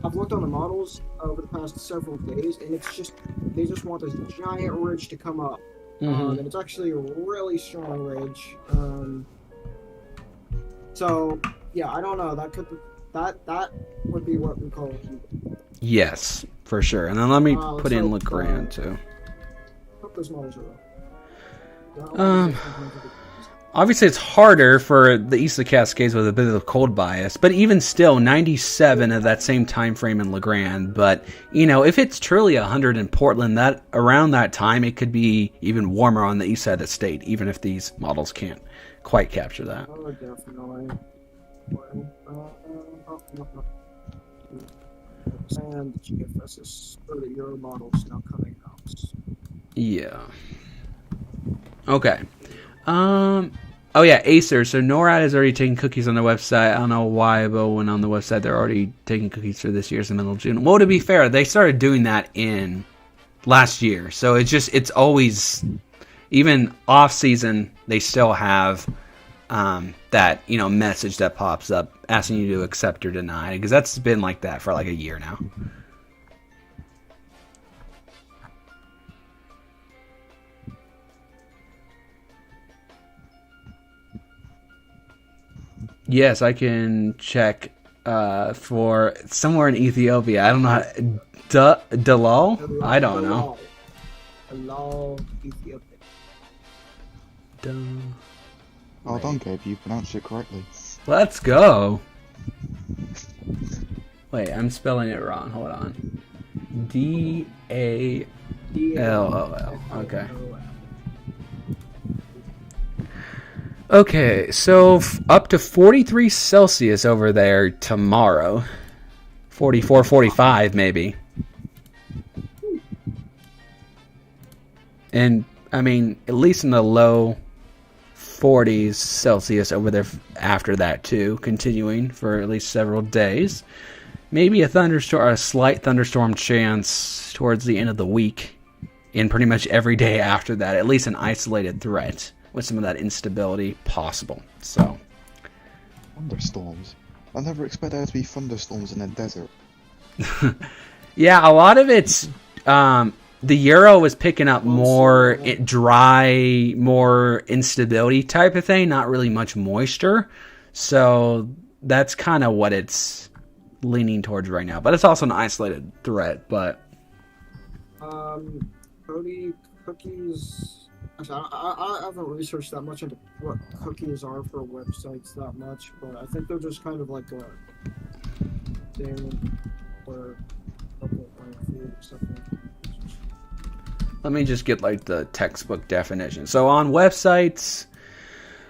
I've looked on the models over the past several days, and it's just they just want this giant ridge to come up, and it's actually a really strong ridge. So Yeah, I don't know. That would be what we call a Yes, for sure. And then let me put in hope, Legrand too. hope those models are real. Obviously, it's harder for the East of the Cascades with a bit of cold bias, but even still, 97 of that same time frame in Legrand. But if it's truly 100 in Portland, that around that time, it could be even warmer on the east side of the state, even if these models can't quite capture that. Oh, definitely. And GFS is 30-year models now coming out. Yeah. Okay. Oh yeah, Acer. So NORAD is already taking cookies on their website. I don't know why, but when on the website they're already taking cookies for this year's in the middle of June. Well, to be fair, they started doing that in last year. So it's always, even off season, they still have that message that pops up asking you to accept or deny, because that's been like that for like a year now. Yes, I can check for somewhere in Ethiopia. I don't know Dalal? I don't know. Dalal, Ethiopia. Oh, don't Gabe, you pronounced it correctly. Let's go. Wait, I'm spelling it wrong. Hold on. DALOL. Okay. Okay, so up to 43 Celsius over there tomorrow. 44, 45 maybe. And, I mean, at least in the low 40s Celsius over there after that too, continuing for at least several days. Maybe a slight thunderstorm chance towards the end of the week, and pretty much every day after that, at least an isolated threat with some of that instability possible. So thunderstorms. I never expect there to be thunderstorms in a desert. Yeah, a lot of it's the Euro is picking up more dry, more instability type of thing, not really much moisture. So that's kind of what it's leaning towards right now. But it's also an isolated threat. But Cody, cookies. I haven't researched that much into what cookies are for websites that much, but I think they're just kind of like a thing or something. Let me just get like the textbook definition. So on websites,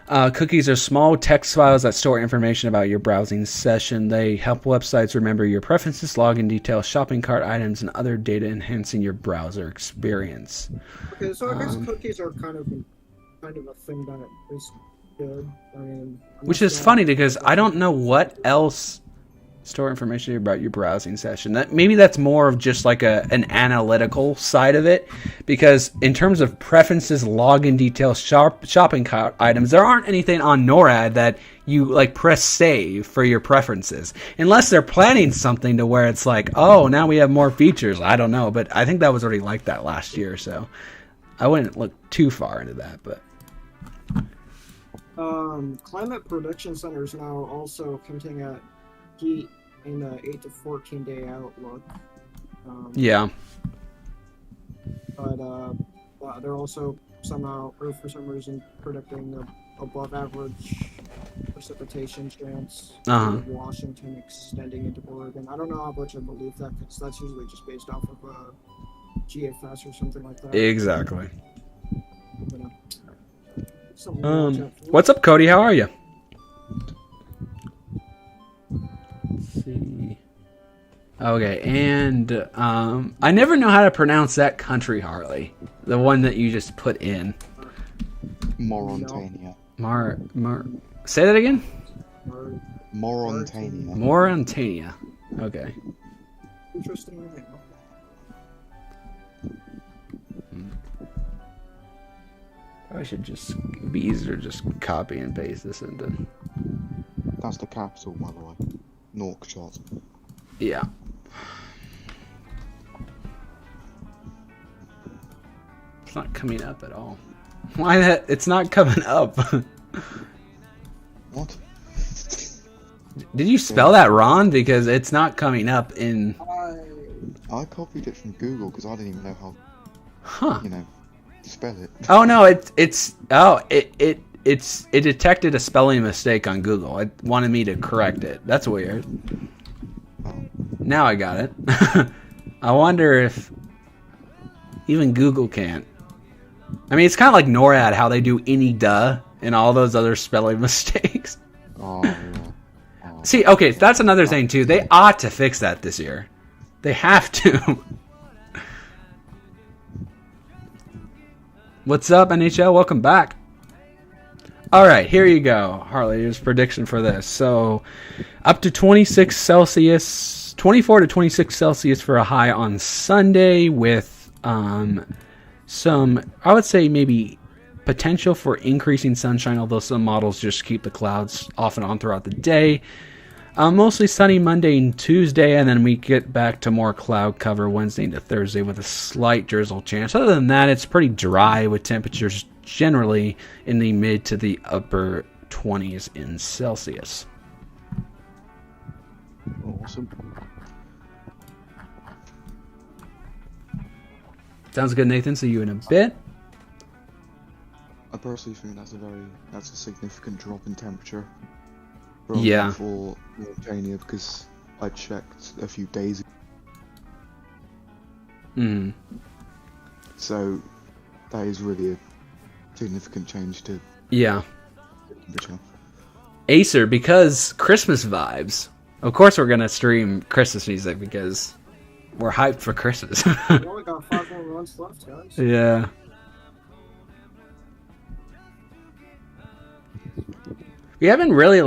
cookies are small text files that store information about your browsing session. They help websites remember your preferences, login details, shopping cart items, and other data enhancing your browser experience. Okay, so I guess cookies are kind of a thing that is good. I mean, which is funny because I don't know what else store information about your browsing session. Maybe that's more of just like an analytical side of it, because in terms of preferences, login details, shopping cart items, there aren't anything on NORAD that you like press save for your preferences, unless they're planning something to where it's like, oh, now we have more features. I don't know, but I think that was already like that last year, so I wouldn't look too far into that. But climate prediction centers now also hinting at heat in the 8 to 14 day outlook. Yeah. But they're also somehow, or for some reason, predicting above average precipitation chance in Washington extending into Oregon. I don't know how much I believe that, because that's usually just based off of GFS or something like that. Exactly. What's up, Cody? How are you? Let's see. Okay, and I never know how to pronounce that country, Harley. The one that you just put in. Mauritania. Say that again? Mauritania. Mauritania. Okay. Interesting name. I should just be easier to just copy and paste this into. That's the capital, by the way. Nouakchott. Yeah. It's not coming up at all. Why that? It's not coming up. What? Did you spell that wrong? Because it's not coming up in. I copied it from Google because I didn't even know how. Huh. To spell it. Oh no! It detected a spelling mistake on Google. It wanted me to correct it. That's weird. Oh. Now I got it. I wonder if even Google can't. I mean, it's kind of like NORAD, how they do any duh and all those other spelling mistakes. Oh, yeah. Oh. See, okay, that's another thing too. They ought to fix that this year. They have to. What's up, NHL? Welcome back. All right, here you go. Harley, here's prediction for this. So, up to 26 Celsius, 24 to 26 Celsius for a high on Sunday with some, I would say maybe potential for increasing sunshine, although some models just keep the clouds off and on throughout the day. Mostly sunny Monday and Tuesday, and then we get back to more cloud cover Wednesday into Thursday with a slight drizzle chance. Other than that, it's pretty dry with temperatures generally in the mid to the upper 20s in Celsius. Awesome. Sounds good, Nathan. See you in a bit. I personally think that's a significant drop in temperature. Yeah. For Mauritania, because I checked a few days ago. So that is really a significant change to temperature. Acer, because Christmas vibes. Of course we're gonna stream Christmas music because we're hyped for Christmas. We only got 5 more months left, guys. Yeah. We haven't really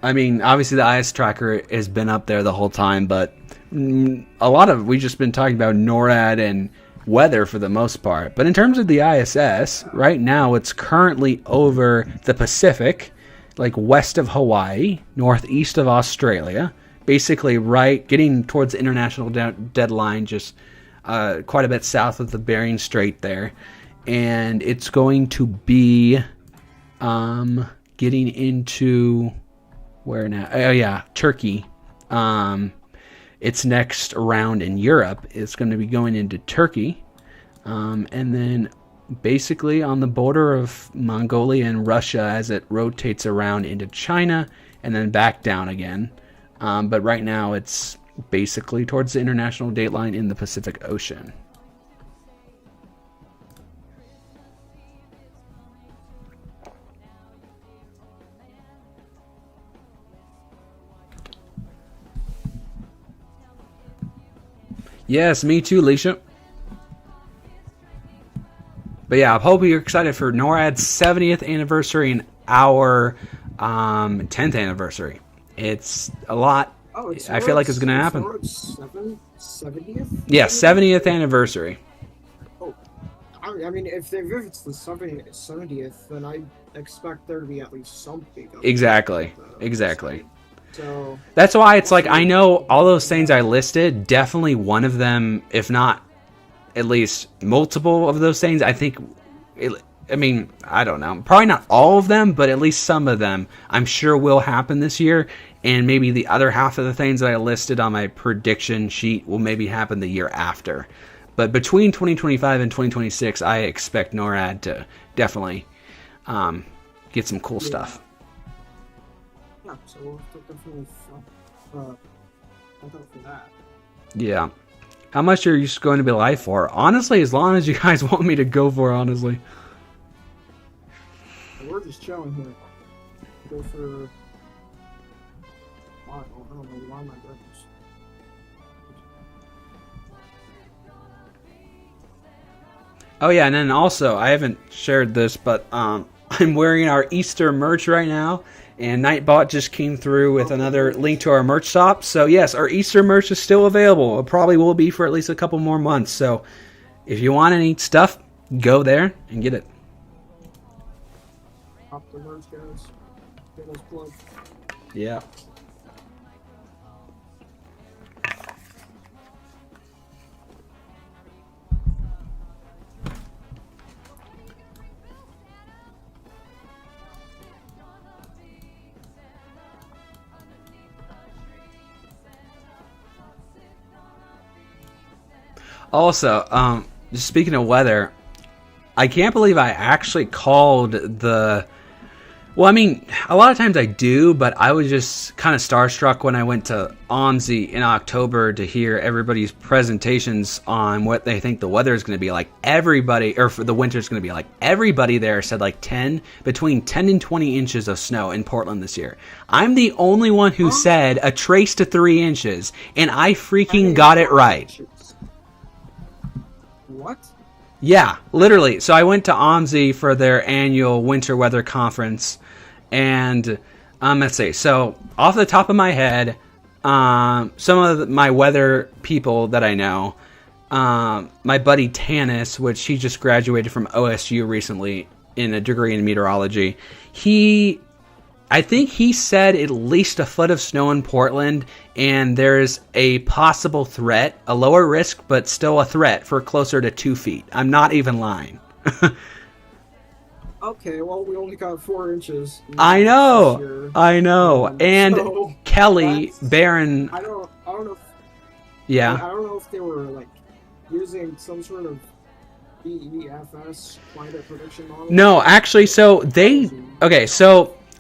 I mean, obviously the IS tracker has been up there the whole time, but we've just been talking about NORAD and weather for the most part. But in terms of the ISS, right now it's currently over the Pacific, like west of Hawaii, northeast of Australia, basically getting towards the international deadline, just quite a bit south of the Bering Strait there. And it's going to be getting into... where now? Oh yeah, Turkey. Its next round in Europe is going to be going into Turkey, and then basically on the border of Mongolia and Russia as it rotates around into China and then back down again. But right now it's basically towards the international dateline in the Pacific Ocean. Yes, me too, Leisha. But yeah, I hope you're excited for NORAD's 70th anniversary and our 10th anniversary. It's a lot. Oh, I feel like it's going to happen. 70th? Yeah, 70th anniversary. Oh, I mean, if it's the 70th, then I expect there to be at least something. Exactly. So that's why it's like, I know all those things I listed, definitely one of them, if not at least multiple of those things, I think, I mean, I don't know, probably not all of them, but at least some of them I'm sure will happen this year, and maybe the other half of the things that I listed on my prediction sheet will maybe happen the year after. But between 2025 and 2026, I expect NORAD to definitely get some cool stuff. Yeah, so we'll definitely look out for that. Yeah. How much are you going to be live for? Honestly, as long as you guys want me to go for, honestly. We're just chilling here. Go for... I don't know why my brothers. Oh yeah, and then also, I haven't shared this, but I'm wearing our Easter merch right now. And Nightbot just came through with another link to our merch shop. So yes, our Easter merch is still available. It probably will be for at least a couple more months. So if you want any stuff, go there and get it. Pop the merch, guys. Get those plugs. Yeah. Also, just speaking of weather, I can't believe I actually called the. Well, I mean, a lot of times I do, but I was just kind of starstruck when I went to OMSI in October to hear everybody's presentations on what they think the weather is going to be like. Everybody, or for the winter is going to be like. Everybody there said like between 10 and 20 inches of snow in Portland this year. I'm the only one who said a trace to 3 inches, and I freaking got it right. What? Yeah, literally. So I went to OMSI for their annual winter weather conference, and let's see. So off the top of my head, some of my weather people that I know, my buddy Tanis, which he just graduated from OSU recently in a degree in meteorology, I think he said at least a foot of snow in Portland, and there's a possible threat, a lower risk, but still a threat for closer to 2 feet. I'm not even lying. Okay, well, we only got 4 inches. I know. And so Kelly Barron. I don't know. Yeah. I don't know if they were like using some sort of BEFS climate prediction model. No, actually, so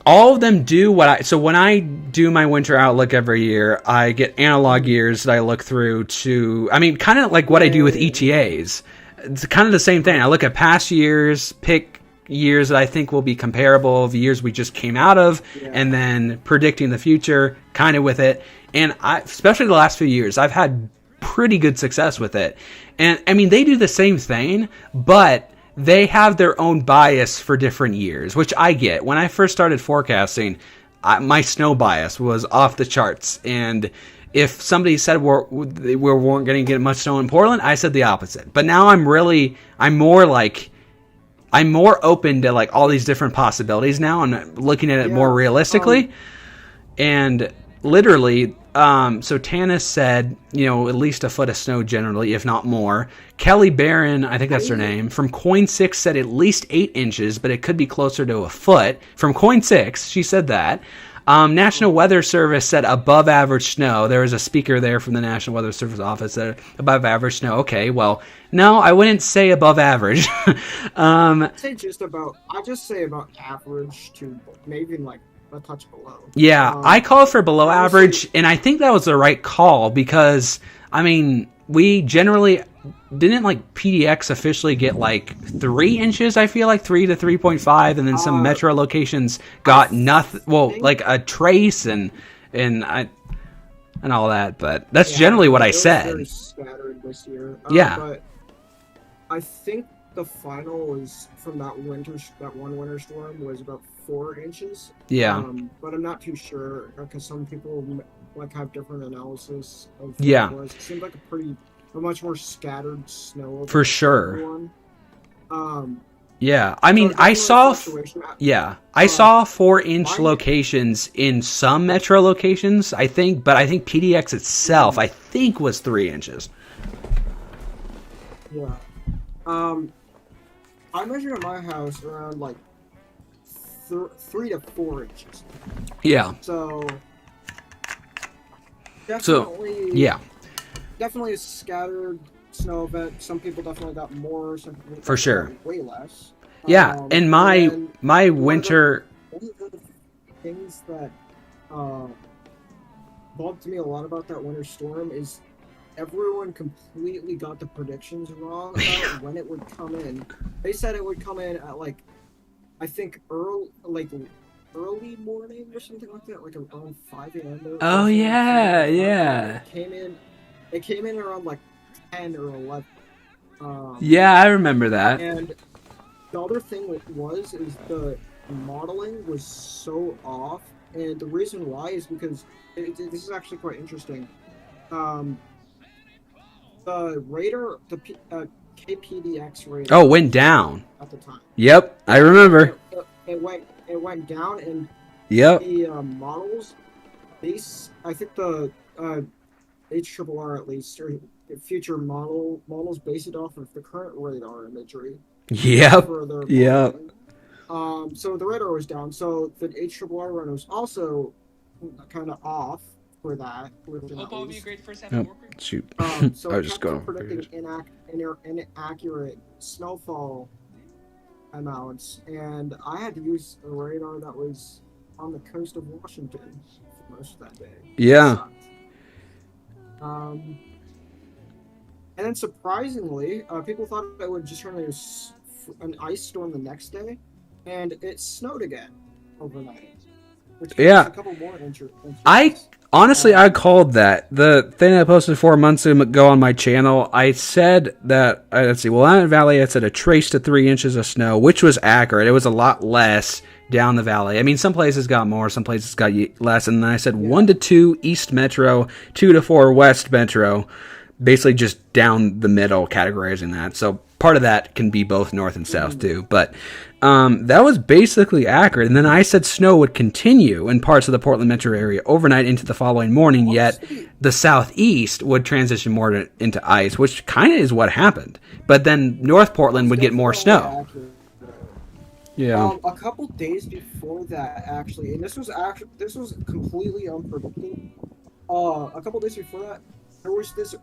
all of them do when I do my winter outlook every year, I get analog years that I look through kind of like what I do with ETAs. It's kind of the same thing. I look at past years, pick years that I think will be comparable of years we just came out of, and then predicting the future kind of with it. And especially the last few years, I've had pretty good success with it. And I mean, they do the same thing, but they have their own bias for different years, which I get. When I first started forecasting, my snow bias was off the charts. And if somebody said we weren't going to get much snow in Portland, I said the opposite. But now I'm more open to like all these different possibilities now and looking at it more realistically. And literally, so Tanis said, at least a foot of snow generally, if not more. Kelly Barron, I think that's her name, from Coin6 said at least 8 inches, but it could be closer to a foot. From Coin6, she said that. National Weather Service said above average snow. There was a speaker there from the National Weather Service office that said above average snow. Okay, well, no, I wouldn't say above average. I'd just say about average to maybe like a touch below. Yeah, I called for below average, and I think that was the right call because, I mean, we generally didn't like PDX officially get like 3 inches, I feel like 3 to 3.5, and then some metro locations got nothing, like a trace and all that, but that's generally what I said. Very scattered this year. Yeah. But I think the final is from that one winter storm was about 4 inches. Yeah. But I'm not too sure because some people like have different analysis of yeah. It was. It seemed like a much more scattered snow. For sure. Everyone. Yeah, I mean, I saw 4-inch locations in some metro locations, I think, but I think PDX itself, I think, was 3 inches. Yeah. I measured at my house around like 3 to 4 inches. Yeah. So definitely. Definitely a scattered snow event. Some people definitely got more. Some people for sure got way less. Yeah, and my winter. One of the things that bugged me a lot about that winter storm is everyone completely got the predictions wrong about when it would come in. They said it would come in at I think early morning or something like that, like around 5 a.m. Oh yeah. It came in around 10 or 11. Yeah, I remember that. And the other thing is the modeling was so off, and the reason why is because this is actually quite interesting. The radar, the KPDX radar. Oh, went down at the time. Yep, I remember. It went down, and the models. I think the HRRR at least, or future models base it off of the current radar imagery. Yep. So the radar was down. So the HRRR run was also kind of off. for that. Hope all of you great first half Oh, shoot. I So was it just kept on going. predicting inaccurate snowfall amounts, and I had to use a radar that was on the coast of Washington for most of that day. Yeah. It sucked. And then surprisingly, people thought it would just turn into an ice storm the next day, and it snowed again overnight. Which gave us a couple more inches. Honestly, I called that. The thing I posted 4 months ago on my channel, I said that, let's see, Willamette Valley, I said a trace to 3 inches of snow, which was accurate. It was a lot less down the valley. I mean, some places got more, some places got less. And then I said 1 to 2 East Metro, 2 to 4 West Metro, basically just down the middle, categorizing that. So part of that can be both north and south too. But that was basically accurate. And then I said snow would continue in parts of the Portland metro area overnight into the following morning, yet the southeast would transition more into ice, which kind of is what happened. But then North Portland would get more snow. Yeah. A couple days before that, actually, and this was completely unpredictable. A couple days before that, there was this.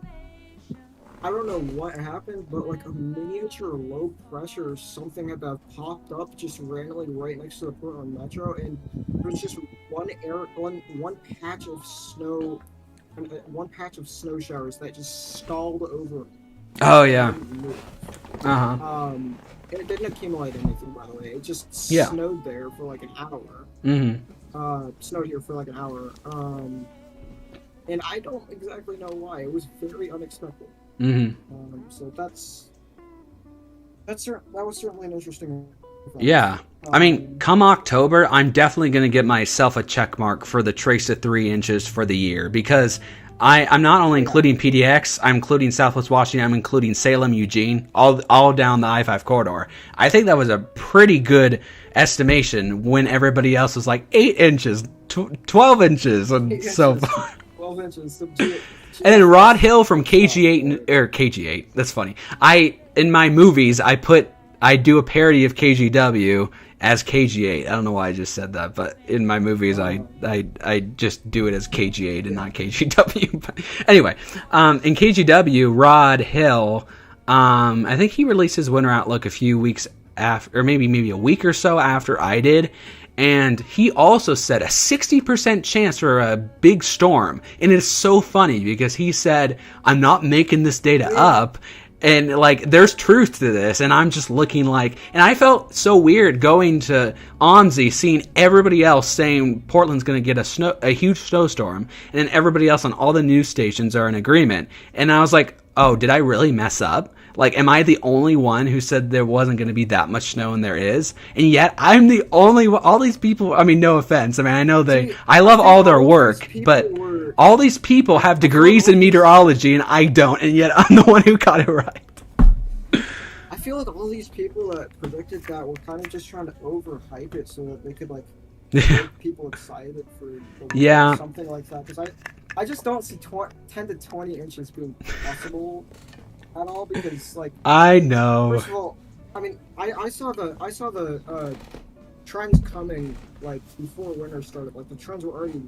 I don't know what happened, but like a miniature low pressure or something had popped up just randomly right next to the Portland Metro, and there was just one patch of snow, one patch of snow showers that just stalled over. Oh yeah. It didn't accumulate anything, by the way. It just snowed there for like an hour. Snowed here for like an hour. And I don't exactly know why. It was very unexpected. So that was certainly an interesting event. Yeah. I mean, come October, I'm definitely going to get myself a check mark for the trace of 3 inches for the year, because I'm not only including PDX, I'm including Southwest Washington, I'm including Salem, Eugene, all down the I-5 corridor. I think that was a pretty good estimation when everybody else was like 8 inches, 12 inches, and so far. 12 inches. And then Rod Hill from KG8, that's funny. In my movies, I do a parody of KGW as KG8. I don't know why I just said that, but in my movies, I just do it as KG8 and not KGW. But anyway, in KGW, Rod Hill, I think he released his winter outlook a few weeks after, or maybe a week or so after I did. And he also said a 60% chance for a big storm. And it's so funny because he said, I'm not making this data up. And like, there's truth to this. And I'm just looking like, and I felt so weird going to ONSI, seeing everybody else saying Portland's going to get a huge snowstorm. And then everybody else on all the news stations are in agreement. And I was like, oh, did I really mess up? Like, am I the only one who said there wasn't going to be that much snow, and there is? And yet, I'm the only one. All these people, I mean, no offense. I mean, I know I love all their work, but all these people have degrees in meteorology, and I don't, and yet I'm the one who got it right. I feel like all these people that predicted that were kind of just trying to overhype it so that they could, like, make people excited for something like that. Because I just don't see 10 to 20 inches being possible at all, because like, I know. First of all, I mean, I saw the trends coming like before winter started. Like the trends were already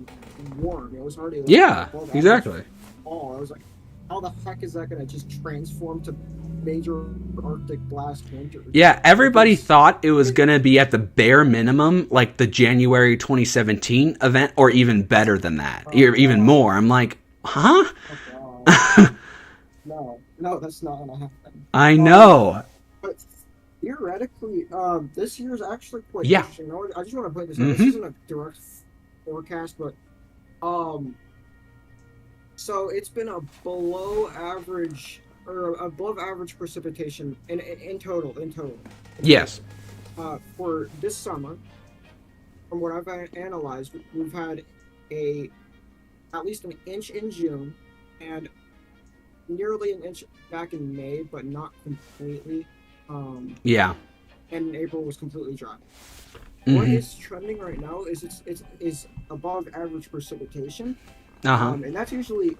warm. It was already exactly. Fall. I was like, how the heck is that going to just transform to major Arctic blast winter? Yeah, everybody thought it was going to be at the bare minimum, like the January 2017 event, or even better than that, even more. I'm like, huh? No, that's not gonna happen. I know. But theoretically, this year's actually quite interesting. I just want to point this out. This isn't a direct forecast, but so it's been a below average or above average precipitation in total. Yes. For this summer, from what I've analyzed, we've had at least an inch in June and nearly an inch back in May, but not completely. And April was completely dry. What is trending right now is it's above average precipitation, and that's usually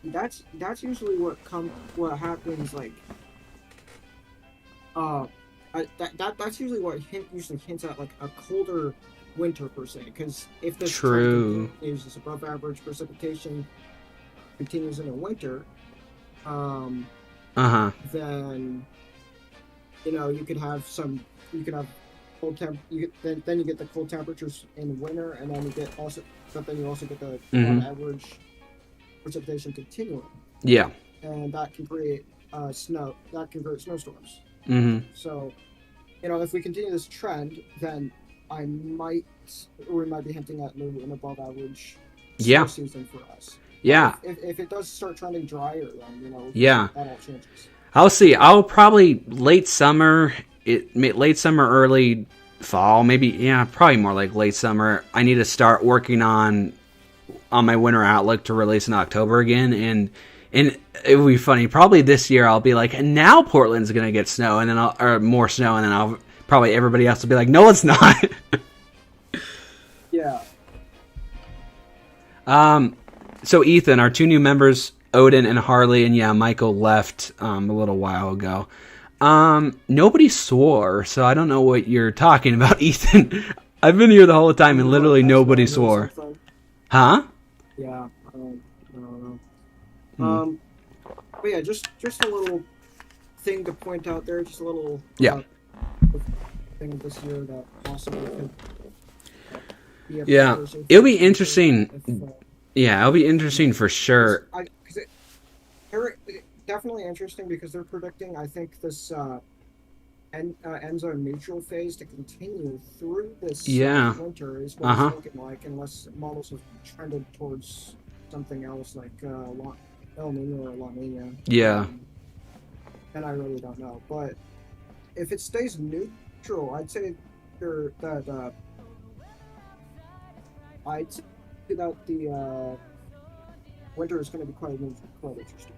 what happens. Like, that's usually what usually hints at like a colder winter per se. Because if this trend continues, this above average precipitation, continues in the winter, then you could have cold then you get the cold temperatures in winter, and then you also get the average precipitation continuing. Yeah. And that can create snowstorms. So, if we continue this trend, then we might be hinting at maybe an above average snow season for us. Yeah. If it does start trending drier, then that all changes. I'll see. I'll probably late summer, early fall, maybe. Probably more like late summer. I need to start working on my winter outlook to release in October again, and it would be funny. Probably this year I'll be like, and now Portland's gonna get snow, and then more snow, and then probably everybody else will be like, no, it's not. Yeah. So Ethan, our 2 new members, Odin and Harley, and Michael left a little while ago. Nobody swore, so I don't know what you're talking about, Ethan. I've been here the whole time, and literally nobody swore. Huh? Yeah. I don't know. But yeah, just a little thing to point out there. Just a little thing this year that possibly could. It'll be interesting. It'll be interesting for sure. Definitely interesting because they're predicting, I think, this end zone neutral phase to continue through this winter is what it's looking like, unless models have trended towards something else like El Nino or La Nina. Yeah. And I really don't know. But if it stays neutral, I'd say that the winter is going to be quite interesting.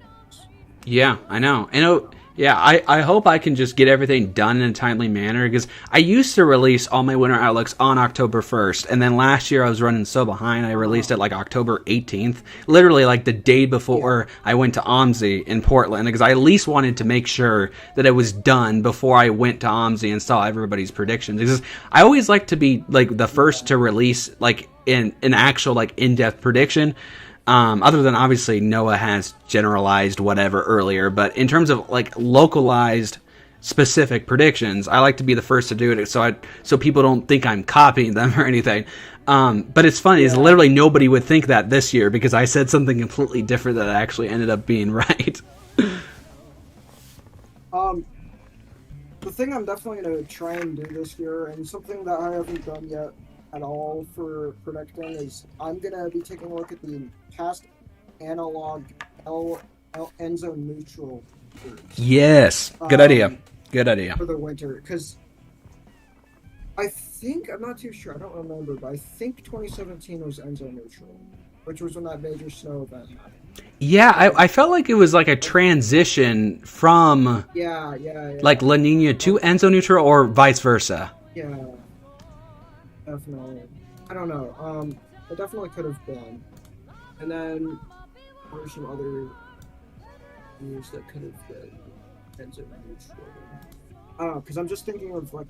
Yeah, I know. And I hope I can just get everything done in a timely manner, because I used to release all my winter outlooks on October 1st, and then last year I was running so behind, I released it like October 18th, literally like the day before I went to OMSI in Portland, because I at least wanted to make sure that it was done before I went to OMSI and saw everybody's predictions, because I always like to be like the first to release like an actual like in-depth prediction. Other than obviously Noah has generalized whatever earlier, but in terms of like localized specific predictions, I like to be the first to do it so people don't think I'm copying them or anything. But it's funny, is literally nobody would think that this year because I said something completely different that actually ended up being right. The thing I'm definitely going to try and do this year, and something that I haven't done yet at all for predicting, is I'm going to be taking a look at the past analog end zone neutral years. Yes, good idea. Good idea. For the winter, because I think, I'm not too sure, I don't remember, but I think 2017 was end zone neutral, which was when that major snow event happened. Yeah, I felt like it was like a transition from like La Nina to end zone neutral, or vice versa. Yeah, definitely. I don't know. It definitely could have been. And then what are some other years that could have been end zone neutral? I don't know, because I'm just thinking of like,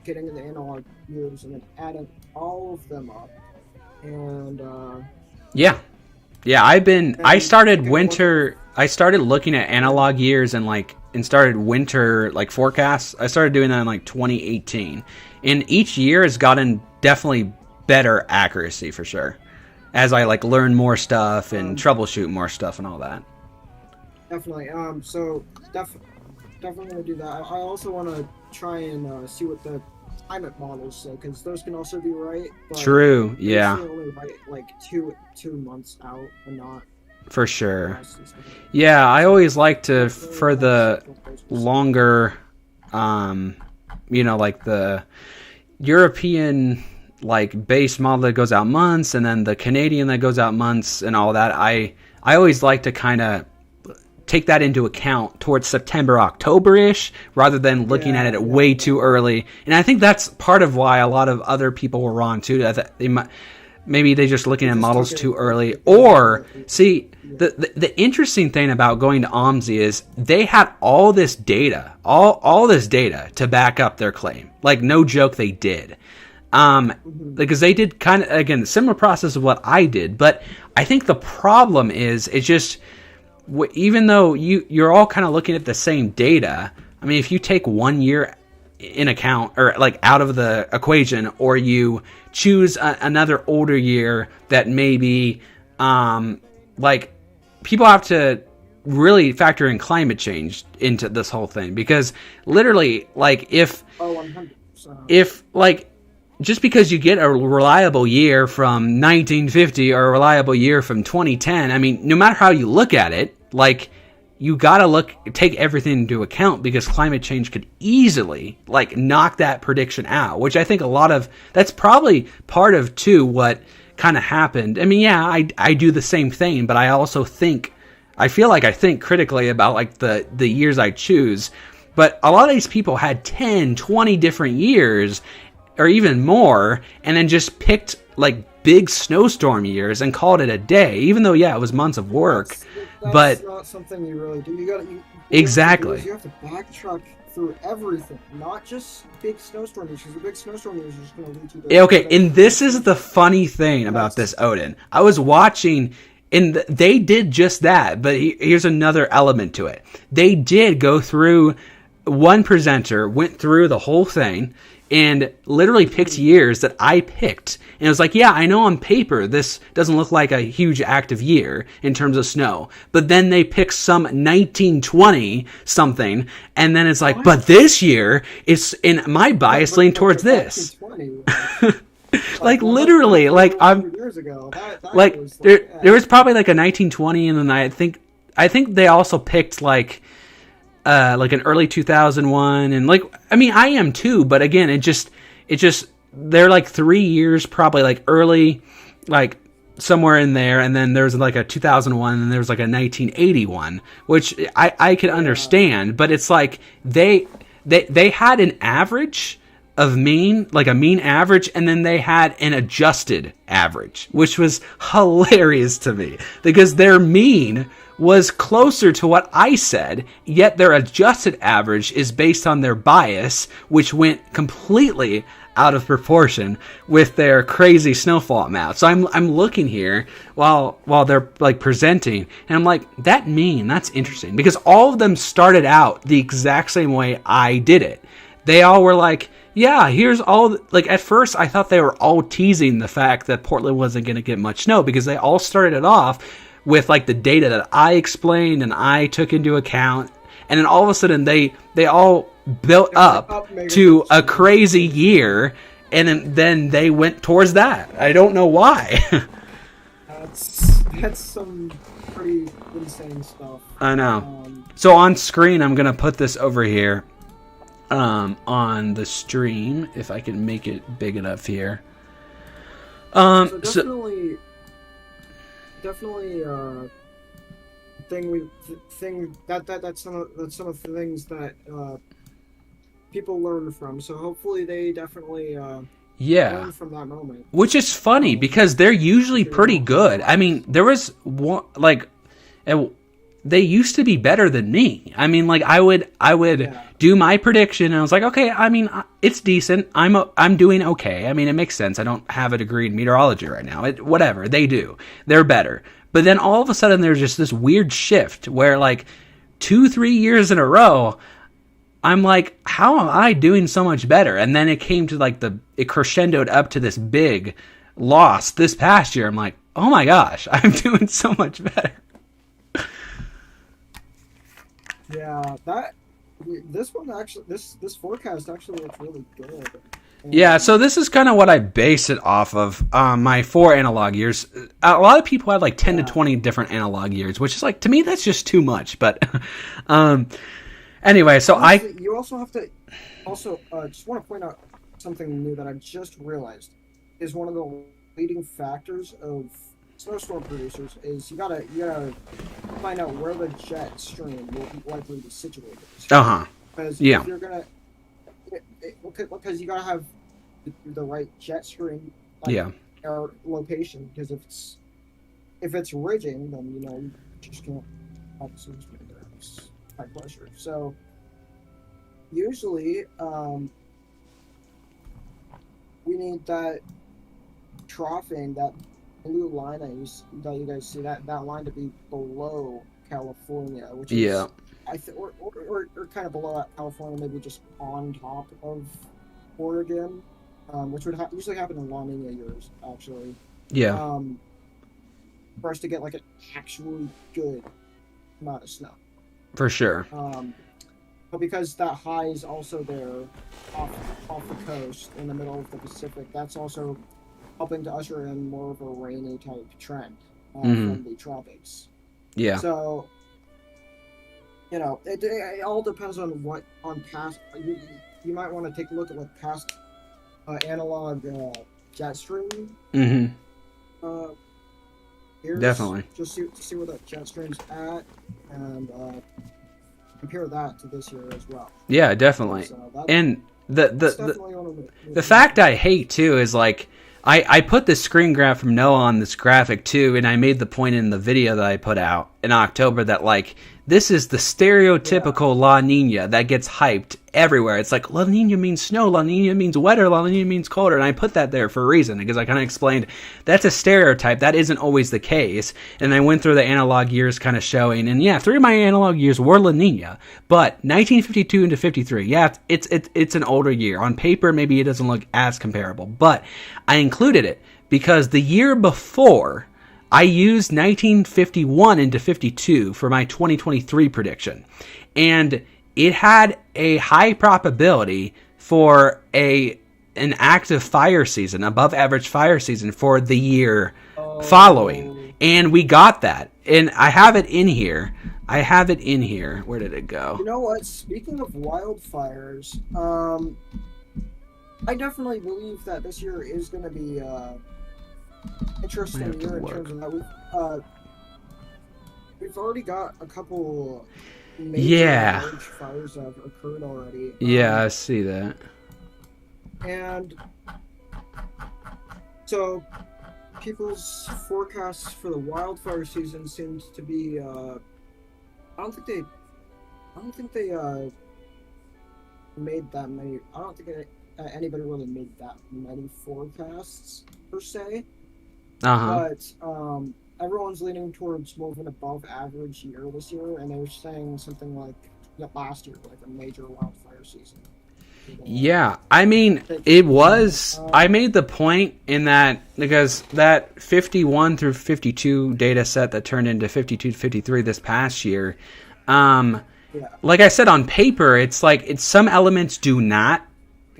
getting in the analog years and then adding all of them up. And I started looking at analog years and started winter like forecasts. I started doing that in like 2018, and each year has gotten definitely better accuracy for sure as I like learn more stuff and troubleshoot more stuff and all that. Definitely. So definitely gonna do that. I also want to try and see what the climate models say, because those can also be right. But true. Yeah. Only right like two months out, and not for sure. Yeah, I always like to for the longer, like the European like base model that goes out months, and then the Canadian that goes out months, and all that. I always like to kind of take that into account towards September, October-ish, rather than looking at it way too early. And I think that's part of why a lot of other people were wrong too. That maybe they're just looking at models too early. Or see, the interesting thing about going to OMSI is they had all this data, all this data to back up their claim. Like, no joke, they did. Because they did kind of, again, similar process of what I did. But I think the problem is, it's just, even though you're all kind of looking at the same data, I mean, if you take 1 year in account, or like out of the equation, or you choose another older year that maybe, like, people have to really factor in climate change into this whole thing, because literally, like, if 100%. like, just because you get a reliable year from 1950 or a reliable year from 2010, I mean, no matter how you look at it, like, you gotta take everything into account, because climate change could easily, like, knock that prediction out, which I think that's probably part of, too, what kind of happened. I mean, yeah, I do the same thing, but I also I feel like I think critically about, like, the years I choose. But a lot of these people had 10, 20 different years, or even more, and then just picked, like, big snowstorm years and called it a day, even though, yeah, it was months of work. That's not something you really do. Exactly. You have to backtrack through everything, not just big snowstorm issues. The big snowstorm issues are just going to lead you to... Okay, and this is the funny thing about this, Odin. I was watching, and they did just that, but here's another element to it. They did go through, one presenter went through the whole thing and literally picked years that I picked. And it was like, yeah, I know on paper this doesn't look like a huge active year in terms of snow. But then they pick some 1920 something, and then it's like, but this year, it's in my bias lean towards this. Like, literally, like, I'm... Years ago, like, there was probably like a 1920, and then I think they also picked, like an early 2001, and, like, I mean, I am too, but again, it just they're like 3 years probably, like, early, like, somewhere in there, and then there's like a 2001, and there's like a 1981, which I could understand, but it's like they had an average of mean, like a mean average, and then they had an adjusted average, which was hilarious to me, because their mean was closer to what I said, yet their adjusted average is based on their bias, which went completely out of proportion with their crazy snowfall amount. So I'm looking here while they're, like, presenting, and I'm like, that's interesting, because all of them started out the exact same way I did it. They all were like, yeah, here's all, like, at first I thought they were all teasing the fact that Portland wasn't going to get much snow, because they all started it off with, like, the data that I explained and I took into account, and then all of a sudden they all built up to a crazy year, and then they went towards that. I don't know why. That's some pretty insane stuff. I know. So on screen, I'm gonna put this over here, on the stream, if I can make it big enough here. So definitely that's some of the things that people learn from. So hopefully they definitely learn from that moment. Which is funny, because they're usually pretty good. I mean, there was one, like, they used to be better than me. I mean, like, I would do my prediction, and I was like, okay, I mean, it's decent. I'm doing okay. I mean, it makes sense. I don't have a degree in meteorology right now. Whatever, they do. They're better. But then all of a sudden there's just this weird shift where, like, 2-3 years in a row, I'm like, how am I doing so much better? And then it came to, like, it crescendoed up to this big loss this past year. I'm like, oh my gosh, I'm doing so much better. Yeah, this forecast actually looks really good. Yeah, so this is kind of what I base it off of, my 4 analog years. A lot of people have, like, 10 to 20 different analog years, which is, like, to me, that's just too much. But anyway, so you also have to just want to point out something new that I just realized is one of the leading factors of snowstorm producers is you gotta find out where the jet stream will be likely to be situated. Because if you're gonna, because you gotta have the right jet stream, or location. Because if it's ridging, then you just can't obviously just make it high pressure. So usually, we need that troughing, that blue line that you guys see, that line to be below California, which is Yeah. or kind of below California, maybe just on top of Oregon, which would usually happen in La Nina years, actually. Yeah. For us to get like an actually good amount of snow. For sure. But because that high is also there off the coast in the middle of the Pacific, that's also helping to usher in more of a rainy type trend from the tropics. Yeah. So, it all depends on past. You might want to take a look at like past analog jet stream. Years, Definitely. Just to see where that jet stream's at, and compare that to this year as well. Yeah, definitely. So and the fact I hate too is like I put this screen grab from Noah on this graphic too, and I made the point in the video that I put out in October that like this is the stereotypical La Nina that gets hyped everywhere. It's like La Nina means snow, La Nina means wetter, La Nina means colder, and I put that there for a reason because I kind of explained that's a stereotype. That isn't always the case. And I went through the analog years kind of showing, and yeah, 3 of my analog years were La Nina, but 1952 into 53, yeah, it's an older year. On paper, maybe it doesn't look as comparable, but I included it because the year before I used 1951 into 52 for my 2023 prediction, and it had a high probability for an active fire season, above average fire season for the year following, and we got that, and I have it in here. Where did it go? You know what? Speaking of wildfires, I definitely believe that this year is going to be interesting year in terms of that. We've already got a couple major large fires that have occurred already. Yeah, I see that. And so people's forecasts for the wildfire season seems to be I don't think they made that many. I don't think anybody really made that many forecasts per se. But everyone's leaning towards more of an above average year this year, and they were saying something like last year, like a major wildfire season. Yeah, I mean, it was. I made the point in that because that 51 through 52 data set that turned into 52 to 53 this past year, like I said, on paper, it's like some elements do not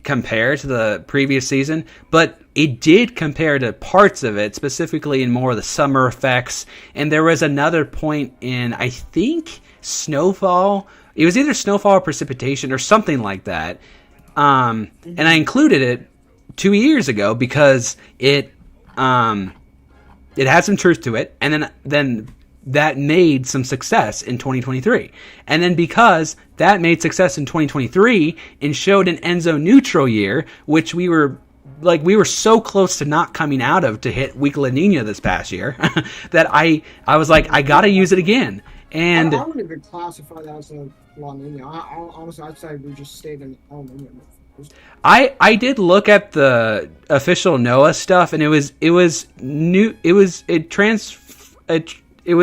compare to the previous season, but it did compare to parts of it, specifically in more of the summer effects. And there was another point in, I think, snowfall. It was either snowfall or precipitation or something like that. And I included it 2 years ago because it had some truth to it, and then that made some success in 2023. And then because that made success in 2023 and showed an Enzo neutral year, which we were so close to not coming out of to hit weak La Nina this past year that I was like, I gotta use it again. And I wouldn't even classify that as a La Nina. Honestly, I'd say we just stayed in El Nino. I did look at the official NOAA stuff, and it was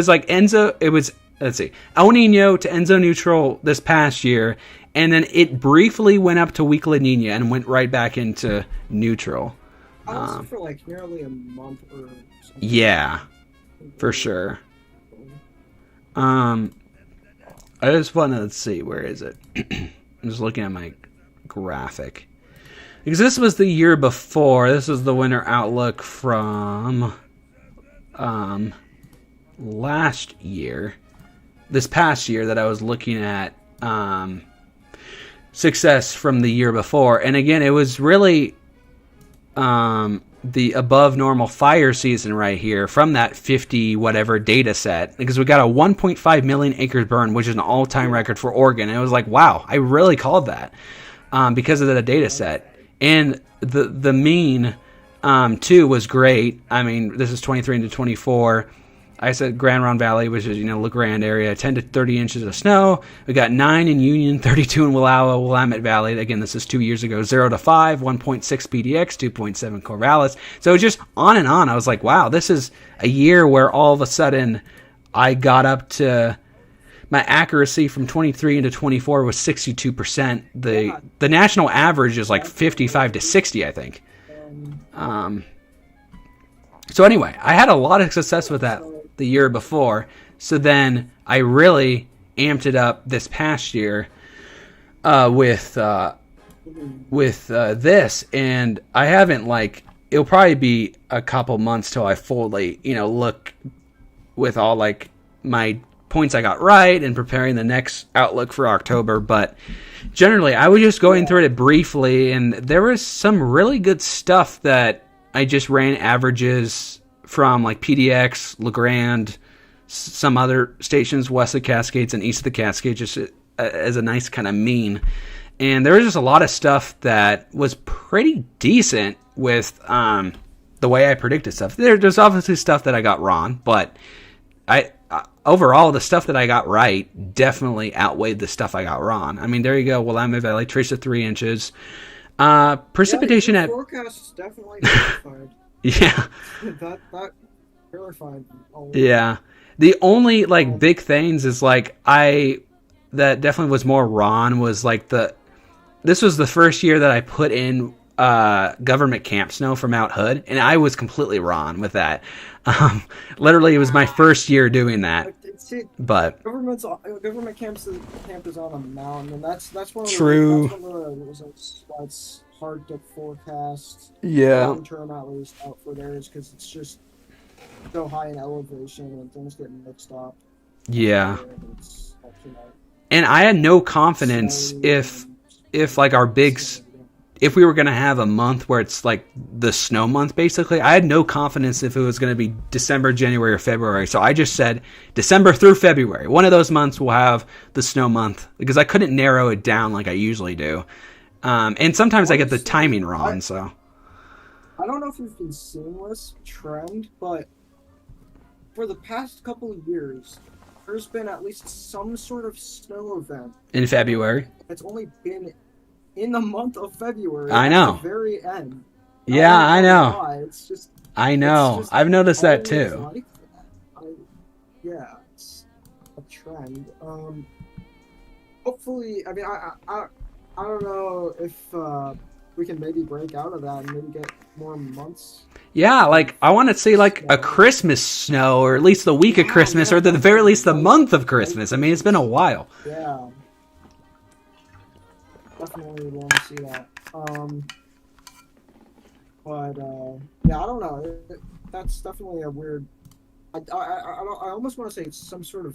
like Enzo. It was, let's see, El Nino to Enzo neutral this past year, and then it briefly went up to weak La Nina and went right back into neutral. For like nearly a month or something. Yeah, for sure. I just want to see, where is it? I'm just looking at my graphic because this was the year before. This was the winter outlook from last year, this past year that I was looking at success from the year before. And again, it was really the above normal fire season right here from that 50 whatever data set, because we got a 1.5 million acres burn, which is an all-time record for Oregon. And it was like, wow, I really called that because of the data set. And the mean too was great. I mean, this is 23 into 24. I said Grand Ronde Valley, which is, La Grande area, 10 to 30 inches of snow. We got 9 in Union, 32 in Willamette Valley. Again, this is 2 years ago. 0 to 5, 1.6 PDX, 2.7 Corvallis. So just on and on. I was like, wow, this is a year where all of a sudden I got up to my accuracy from 23 into 24 was 62%. The national average is like 55 to 60, I think. So anyway, I had a lot of success with that the year before. So then I really amped it up this past year with this, and I haven't it'll probably be a couple months till I fully look with all my points I got right and preparing the next outlook for October. But generally, I was just going through it briefly, and there was some really good stuff that I just ran averages from PDX, LeGrand, some other stations west of the Cascades and east of the Cascades, just as a nice kind of mean. And there was just a lot of stuff that was pretty decent with the way I predicted stuff. There's obviously stuff that I got wrong, but overall, the stuff that I got right definitely outweighed the stuff I got wrong. I mean, there you go. Willamette Valley, trace of 3 inches. Precipitation at forecast is definitely verified. Yeah. that verified. Yeah. The only big things is that definitely was more wrong was this was the first year that I put in government camp snow for Mount Hood, and I was completely wrong with that. Literally, it was my first year doing that. But government camp is on a mountain, and that's one of true. Why it's hard to forecast. Yeah. Long term, at least, out for there is because it's just so high in elevation and things get mixed up. Yeah. And I had no confidence if our big. If we were going to have a month where it's the snow month, basically, I had no confidence if it was going to be December, January, or February. So I just said December through February. One of those months will have the snow month because I couldn't narrow it down like I usually do. And sometimes I get the timing wrong. So I don't know if you've been seeing this trend, but for the past couple of years, there's been at least some sort of snow event in February. It's only been in the month of February. I know. At the very end. Yeah, I know. Why. It's just. I know. It's just I've noticed that too. Yeah, it's a trend. Hopefully, I mean, I don't know if we can maybe break out of that and maybe get more months. Yeah, I want to see a Christmas snow, or at least the week of Christmas, or at the very least the month of Christmas. I mean, it's been a while. Yeah. Definitely want to see that. Yeah, I don't know. That's definitely a weird. I almost want to say it's something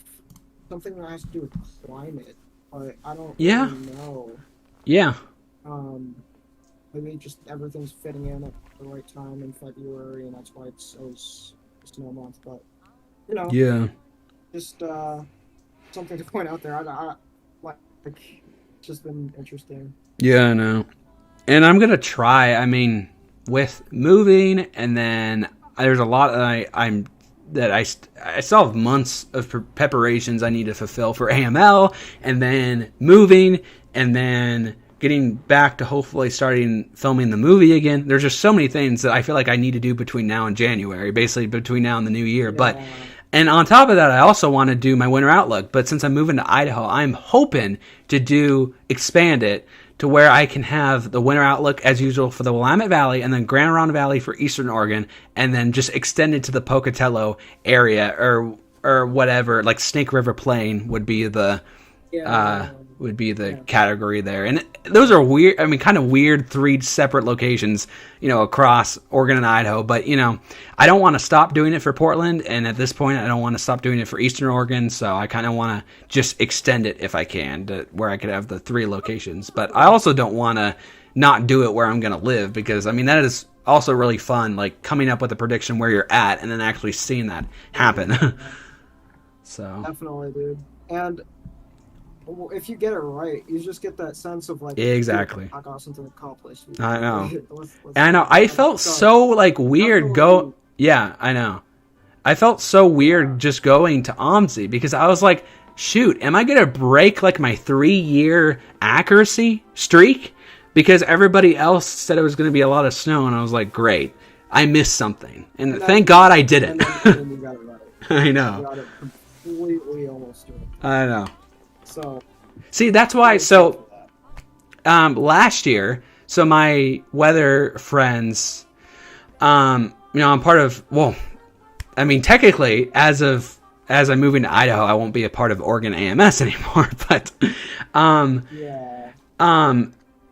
that has to do with climate, but I don't really know. Yeah. Maybe just everything's fitting in at the right time in February, and that's why it's always snow month. But Yeah. Just something to point out there. It's just been interesting. Yeah, I know. And I'm going to try, with moving, and then there's a lot that I still have months of preparations I need to fulfill for AML, and then moving, and then getting back to hopefully starting filming the movie again. There's just so many things that I feel like I need to do between now and January, basically between now and the new year. Yeah. And on top of that, I also want to do my winter outlook. But since I'm moving to Idaho, I'm hoping to expand it to where I can have the winter outlook as usual for the Willamette Valley, and then Grand Ronde Valley for Eastern Oregon, and then just extend it to the Pocatello area or whatever. Snake River Plain would be the category there. And those are weird, kind of weird 3 separate locations, across Oregon and Idaho. But, I don't want to stop doing it for Portland. And at this point, I don't want to stop doing it for Eastern Oregon. So I kind of want to just extend it if I can to where I could have the 3 locations. But I also don't want to not do it where I'm going to live, because, that is also really fun, coming up with a prediction where you're at and then actually seeing that happen. So definitely, dude. And if you get it right, you just get that sense of exactly. I got something accomplished. I know. I know. I felt so weird. Yeah, I know. I felt so weird just going to OMSI because I was like, shoot, am I going to break like my 3-year accuracy streak? Because everybody else said it was going to be a lot of snow, and I was like, great, I missed something. And thank God I didn't. And you got it right. I know. You got it completely almost to it. I know. So, see, that's why. So, last year, so my weather friends, I'm part of. Well, I mean, technically, as I'm moving to Idaho, I won't be a part of Oregon AMS anymore. But,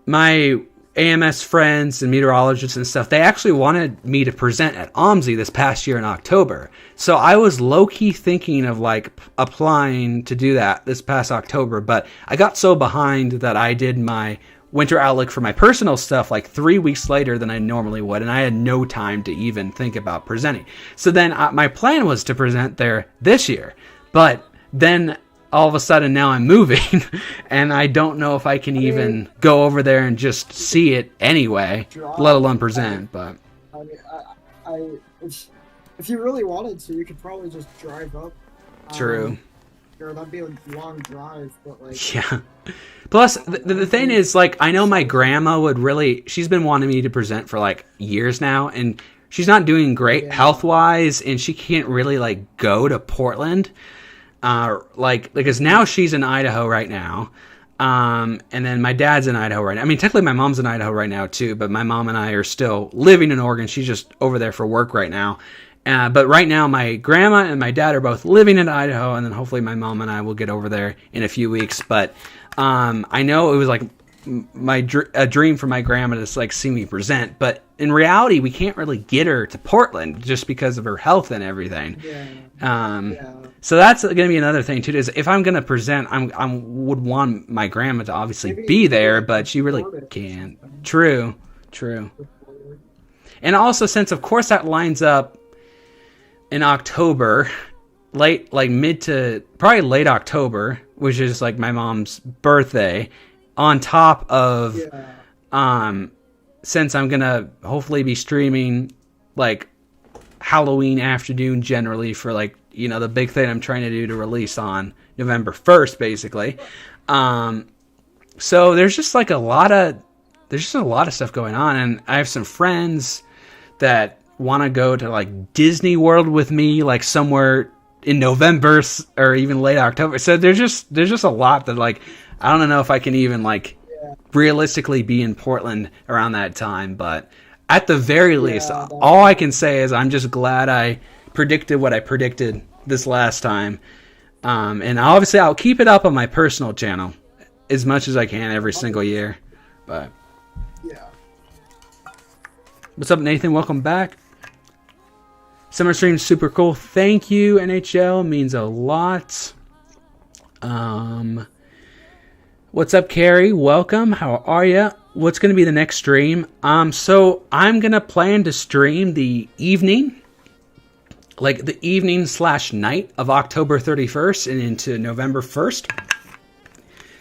my AMS friends and meteorologists and stuff, they actually wanted me to present at OMSI this past year in October. So I was low-key thinking of like applying to do that this past October, but I got so behind that I did my winter outlook for my personal stuff like 3 weeks later than I normally would, and I had no time to even think about presenting. So then my plan was to present there this year, but then all of a sudden now I'm moving and I don't know if I can even go over there and just see it anyway, let alone present. But I mean, if you really wanted to, you could probably just drive up. True. Sure, that'd be a long drive, but like... Yeah. Plus, the thing is, like, I know my grandma would really... She's been wanting me to present for, like, years now, and she's not doing great health-wise, and she can't really, like, go to Portland. Because now she's in Idaho right now, and then my dad's in Idaho right now. I mean, technically my mom's in Idaho right now too, but my mom and I are still living in Oregon. She's just over there for work right now. But right now my grandma and my dad are both living in Idaho, and then hopefully my mom and I will get over there in a few weeks. But I know it was like a dream for my grandma to like see me present, but in reality we can't really get her to Portland just because of her health and everything. So that's going to be another thing too, is if I'm going to present, I would want my grandma to obviously be there, but she really can't. True. And also, since of course that lines up in October, late late October, which is like my mom's birthday, on top of since I'm gonna hopefully be streaming like Halloween afternoon generally for like, the big thing I'm trying to do to release on November 1st, basically. So there's just a lot of stuff going on, and I have some friends that want to go to like Disney World with me, like somewhere in November or even late October. So there's just a lot that like I don't know if I can even like realistically be in Portland around that time, but at the very least, all I can say is I'm just glad I predicted what I predicted this last time. And obviously I'll keep it up on my personal channel as much as I can every single year. But what's up, Nathan? Welcome back. Summer stream's super cool. Thank you, NHL. Means a lot. What's up, Carrie? Welcome. How are you? What's going to be the next stream? So I'm going to plan to stream the evening, like the evening/night of October 31st and into November 1st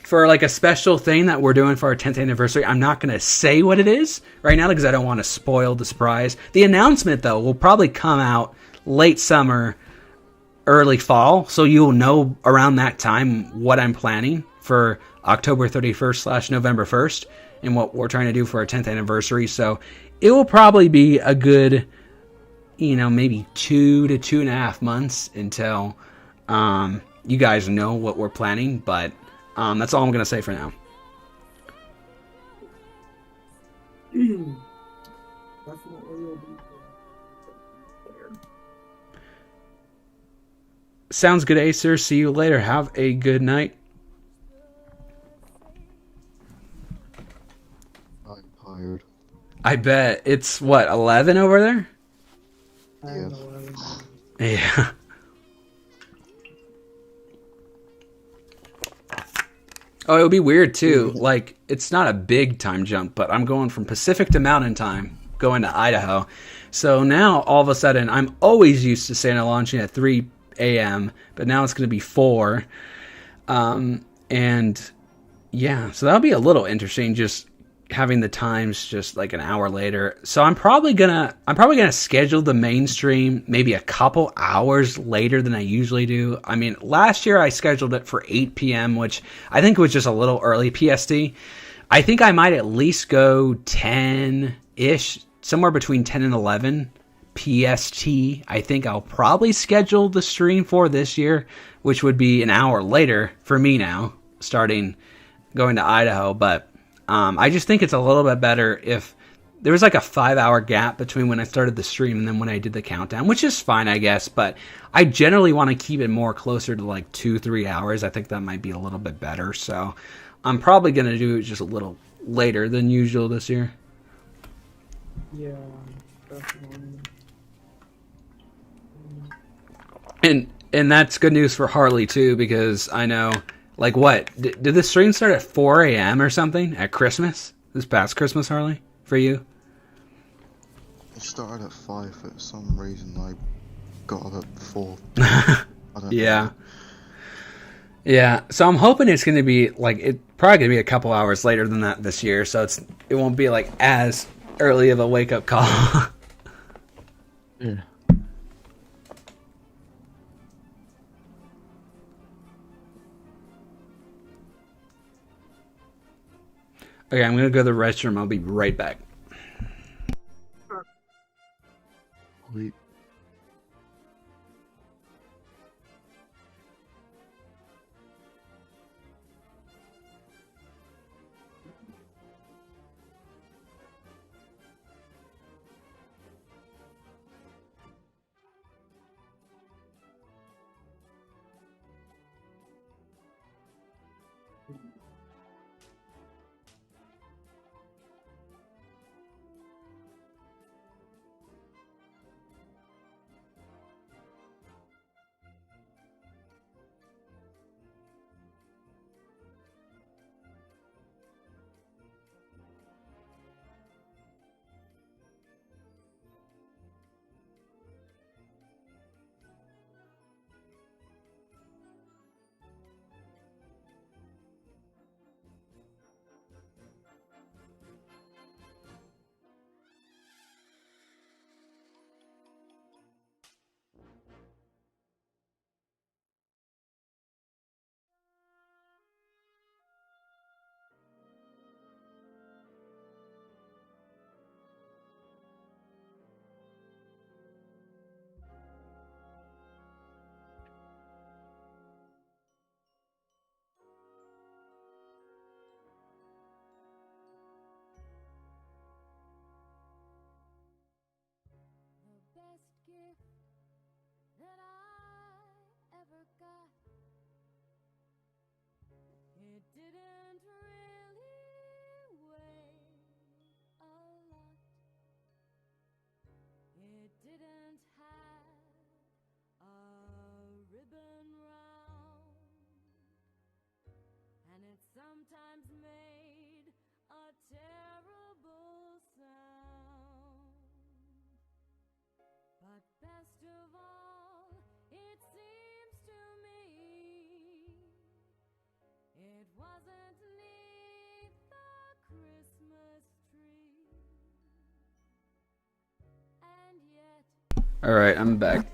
for like a special thing that we're doing for our 10th anniversary. I'm not going to say what it is right now because I don't want to spoil the surprise. The announcement, though, will probably come out late summer, early fall, so you'll know around that time what I'm planning for October 31st / November 1st and what we're trying to do for our 10th anniversary. So it will probably be a good, maybe 2 to 2.5 months until you guys know what we're planning. But that's all I'm going to say for now. Definitely will be there. Sounds good, Acer. See you later. Have a good night. I'm tired. I bet. It's, 11 over there? Yes. Yeah. Oh, it would be weird, too. Like, it's not a big time jump, but I'm going from Pacific to Mountain Time, going to Idaho. So now, all of a sudden, I'm always used to Santa launching at 3 a.m., but now it's going to be 4. And, yeah, so that'll be a little interesting, just having the times just like an hour later. So I'm probably gonna schedule the main stream maybe a couple hours later than I usually do. I mean, last year I scheduled it for 8 p.m., which I think was just a little early PST. I think I might at least go 10-ish, somewhere between 10 and 11 PST. I think I'll probably schedule the stream for this year, which would be an hour later for me now, starting going to Idaho. But I just think it's a little bit better if there was like a 5-hour gap between when I started the stream and then when I did the countdown, which is fine, I guess. But I generally want to keep it more closer to like 2-3 hours. I think that might be a little bit better. So I'm probably going to do it just a little later than usual this year. Yeah, definitely. And that's good news for Harley too, because I know, like, what did the stream start at 4 a.m. or something at Christmas? This past Christmas, Harley, for you? It started at 5 for some reason. I got up at 4. Yeah. Yeah, so I'm hoping it's going to be like, it probably going to be a couple hours later than that this year, so it won't be like as early of a wake up call. Yeah. Okay, I'm going to go to the restroom. I'll be right back. Wait. Best gift that I ever got. It didn't really weigh a lot. It didn't have a ribbon round, and it sometimes made a terrible sound. But best of all, it seems to me, it wasn't neath the Christmas tree. And yet... Alright, I'm back.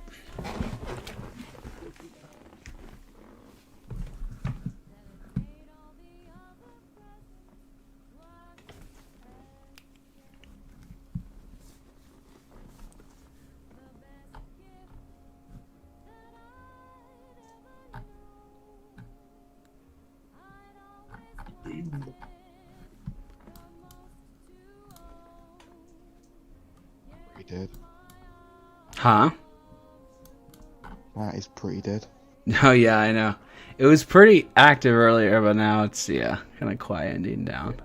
Pretty dead. Huh? That is pretty dead. Oh yeah, I know. It was pretty active earlier, but now it's, yeah, kind of quieting down.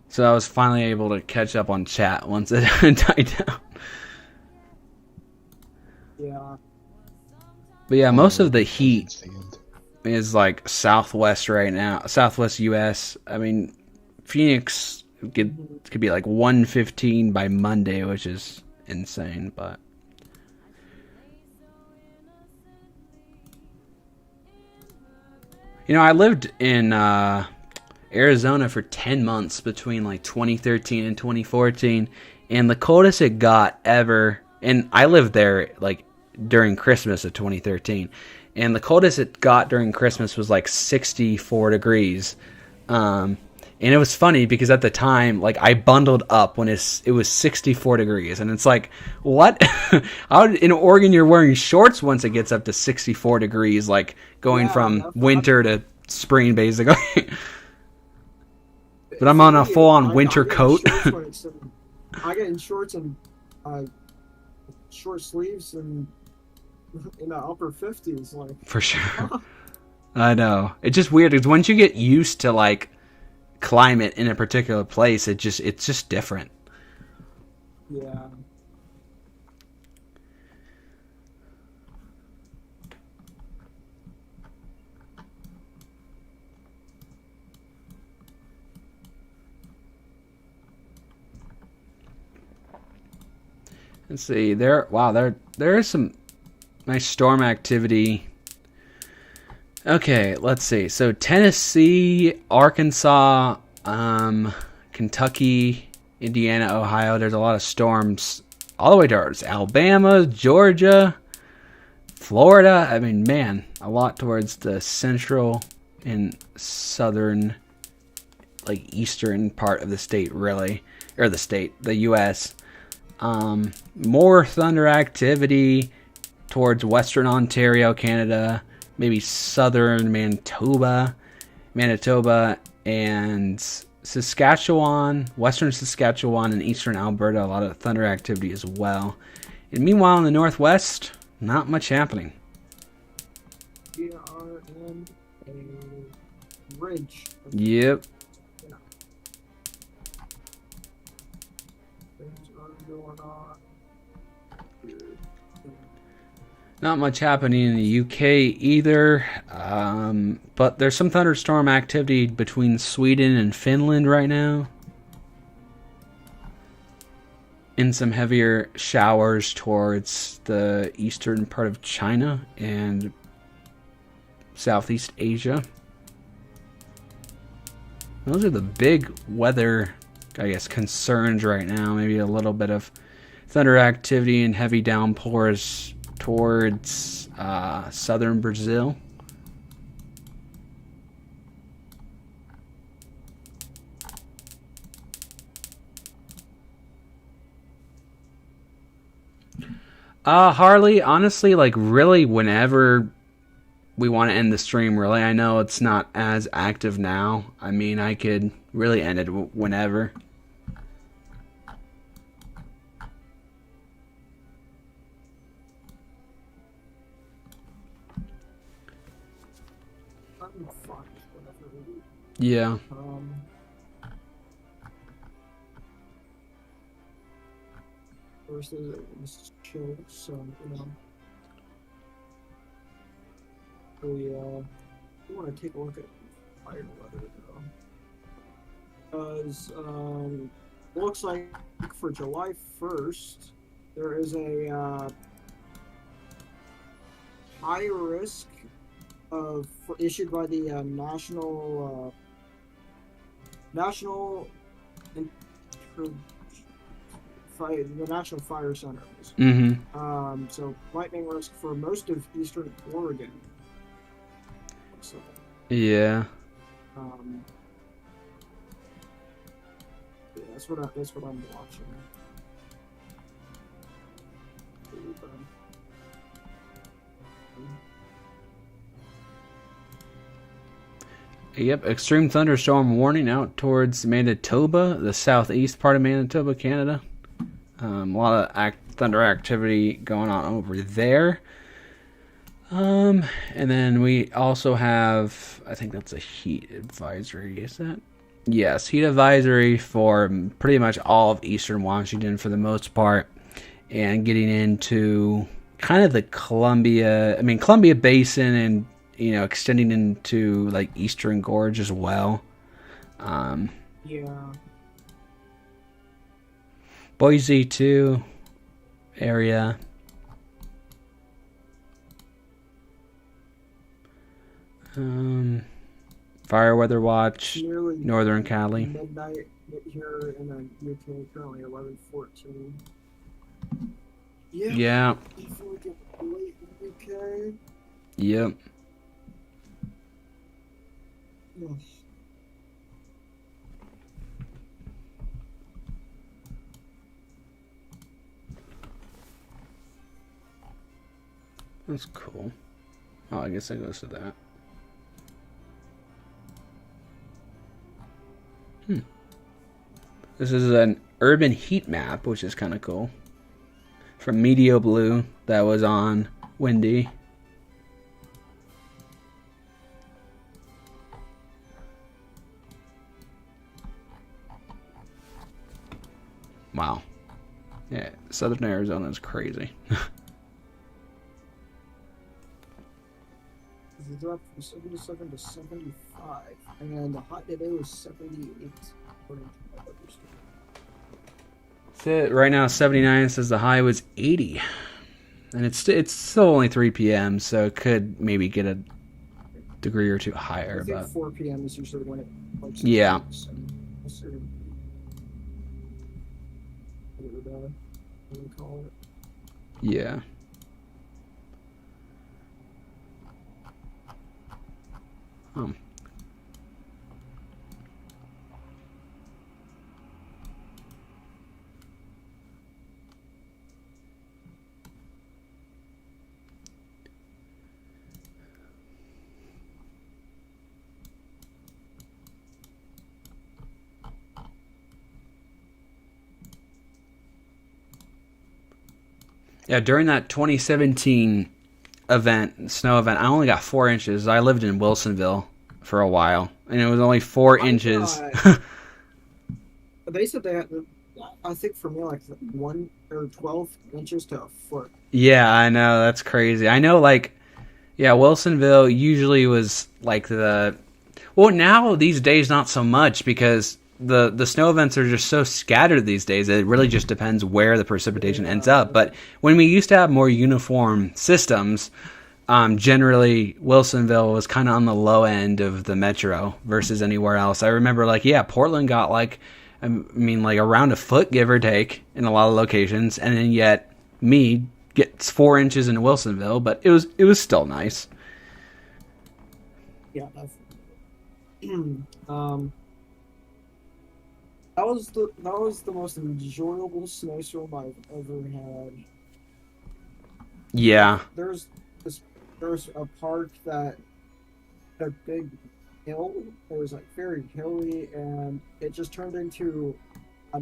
So I was finally able to catch up on chat once it died down. Yeah. But yeah, most of the heat It's the end. is like southwest right now, southwest US. I mean, Phoenix could be like 115 by Monday, which is insane, but you know, I lived in Arizona for 10 months between like 2013 and 2014, and the coldest it got ever, and I lived there like during Christmas of 2013, and the coldest it got during Christmas was like 64 degrees. And it was funny because at the time, like, I bundled up when it was 64 degrees, and it's like, what? In Oregon, you're wearing shorts once it gets up to 64 degrees, like going from winter to spring, basically. But I'm on a full-on winter coat. I get in shorts and short sleeves and in the upper 50s, like. For sure. I know. It's just weird because once you get used to like climate in a particular place, it's just different. Yeah. Let's see. There is some nice storm activity. Okay, let's see. So Tennessee, Arkansas, Kentucky, Indiana, Ohio. There's a lot of storms all the way towards Alabama, Georgia, Florida. I mean, man, a lot towards the central and southern, like eastern part of the state, really, or the U.S. More thunder activity towards western Ontario, Canada. Maybe southern Manitoba, and Saskatchewan, western Saskatchewan, and eastern Alberta. A lot of thunder activity as well. And meanwhile, in the northwest, not much happening. We are in a ridge. Yep. Yeah. Things are going on. Not much happening in the UK either, but there's some thunderstorm activity between Sweden and Finland right now. And some heavier showers towards the eastern part of China and Southeast Asia. Those are the big weather, I guess, concerns right now. Maybe a little bit of thunder activity and heavy downpours towards southern Brazil. Harley, honestly, like really whenever we want to end the stream, really. I know it's not as active now. I mean, I could really end it whenever. I'm fine whenever we do. Yeah. First, it's chill, so, you know. We want to take a look at fire weather, though. Because, looks like for July 1st, there is a high risk issued by the the National Fire Centers. Mm-hmm. So lightning risk for most of eastern Oregon. So, Yeah. yeah, that's what I'm watching. Yep, extreme thunderstorm warning out towards Manitoba, the southeast part of Manitoba, Canada. A lot of thunder activity going on over there. And then we also have, I think that's a heat advisory, is that? Yes, heat advisory for pretty much all of eastern Washington for the most part, and getting into kind of the Columbia Basin, and extending into like Eastern Gorge as well. Yeah. Boise too area. Fire weather watch, Nearly Northern Cali. midnight here in the UK, currently 11:14. Yeah. Yeah. Before we get late in the UK. Yep. Yes. That's cool. Oh, I guess that goes to that. This is an urban heat map, which is kind of cool. From Medio Blue, that was on Windy. Wow. Yeah, Southern Arizona is crazy. It dropped from 77 to 75, and the hot today was 78, according to my weather station. That's it. Right now, 79 says the high was 80. And it's still only 3 p.m., so it could maybe get a degree or two higher. I think But 4 p.m. is usually when it likes to Yeah. peaks, and that's sort of what we call it. yeah. Yeah, during that 2017 snow event, I only got 4 inches. I lived in Wilsonville for a while, and it was only 4 inches. They said they had, I think for me, like 1 or 12 inches to a foot. Yeah, I know. That's crazy. I know, Wilsonville usually was like well, now these days not so much because the snow events are just so scattered these days. It really just depends where the precipitation ends up. But when we used to have more uniform systems, generally Wilsonville was kind of on the low end of the metro versus anywhere else. I remember, Portland got around a foot, give or take, in a lot of locations, and then yet Meade gets 4 inches in Wilsonville, but it was still nice. Yeah, definitely. That was the most enjoyable snowstorm I've ever had. Yeah. There's a park that a big hill. It was like very hilly, and it just turned into a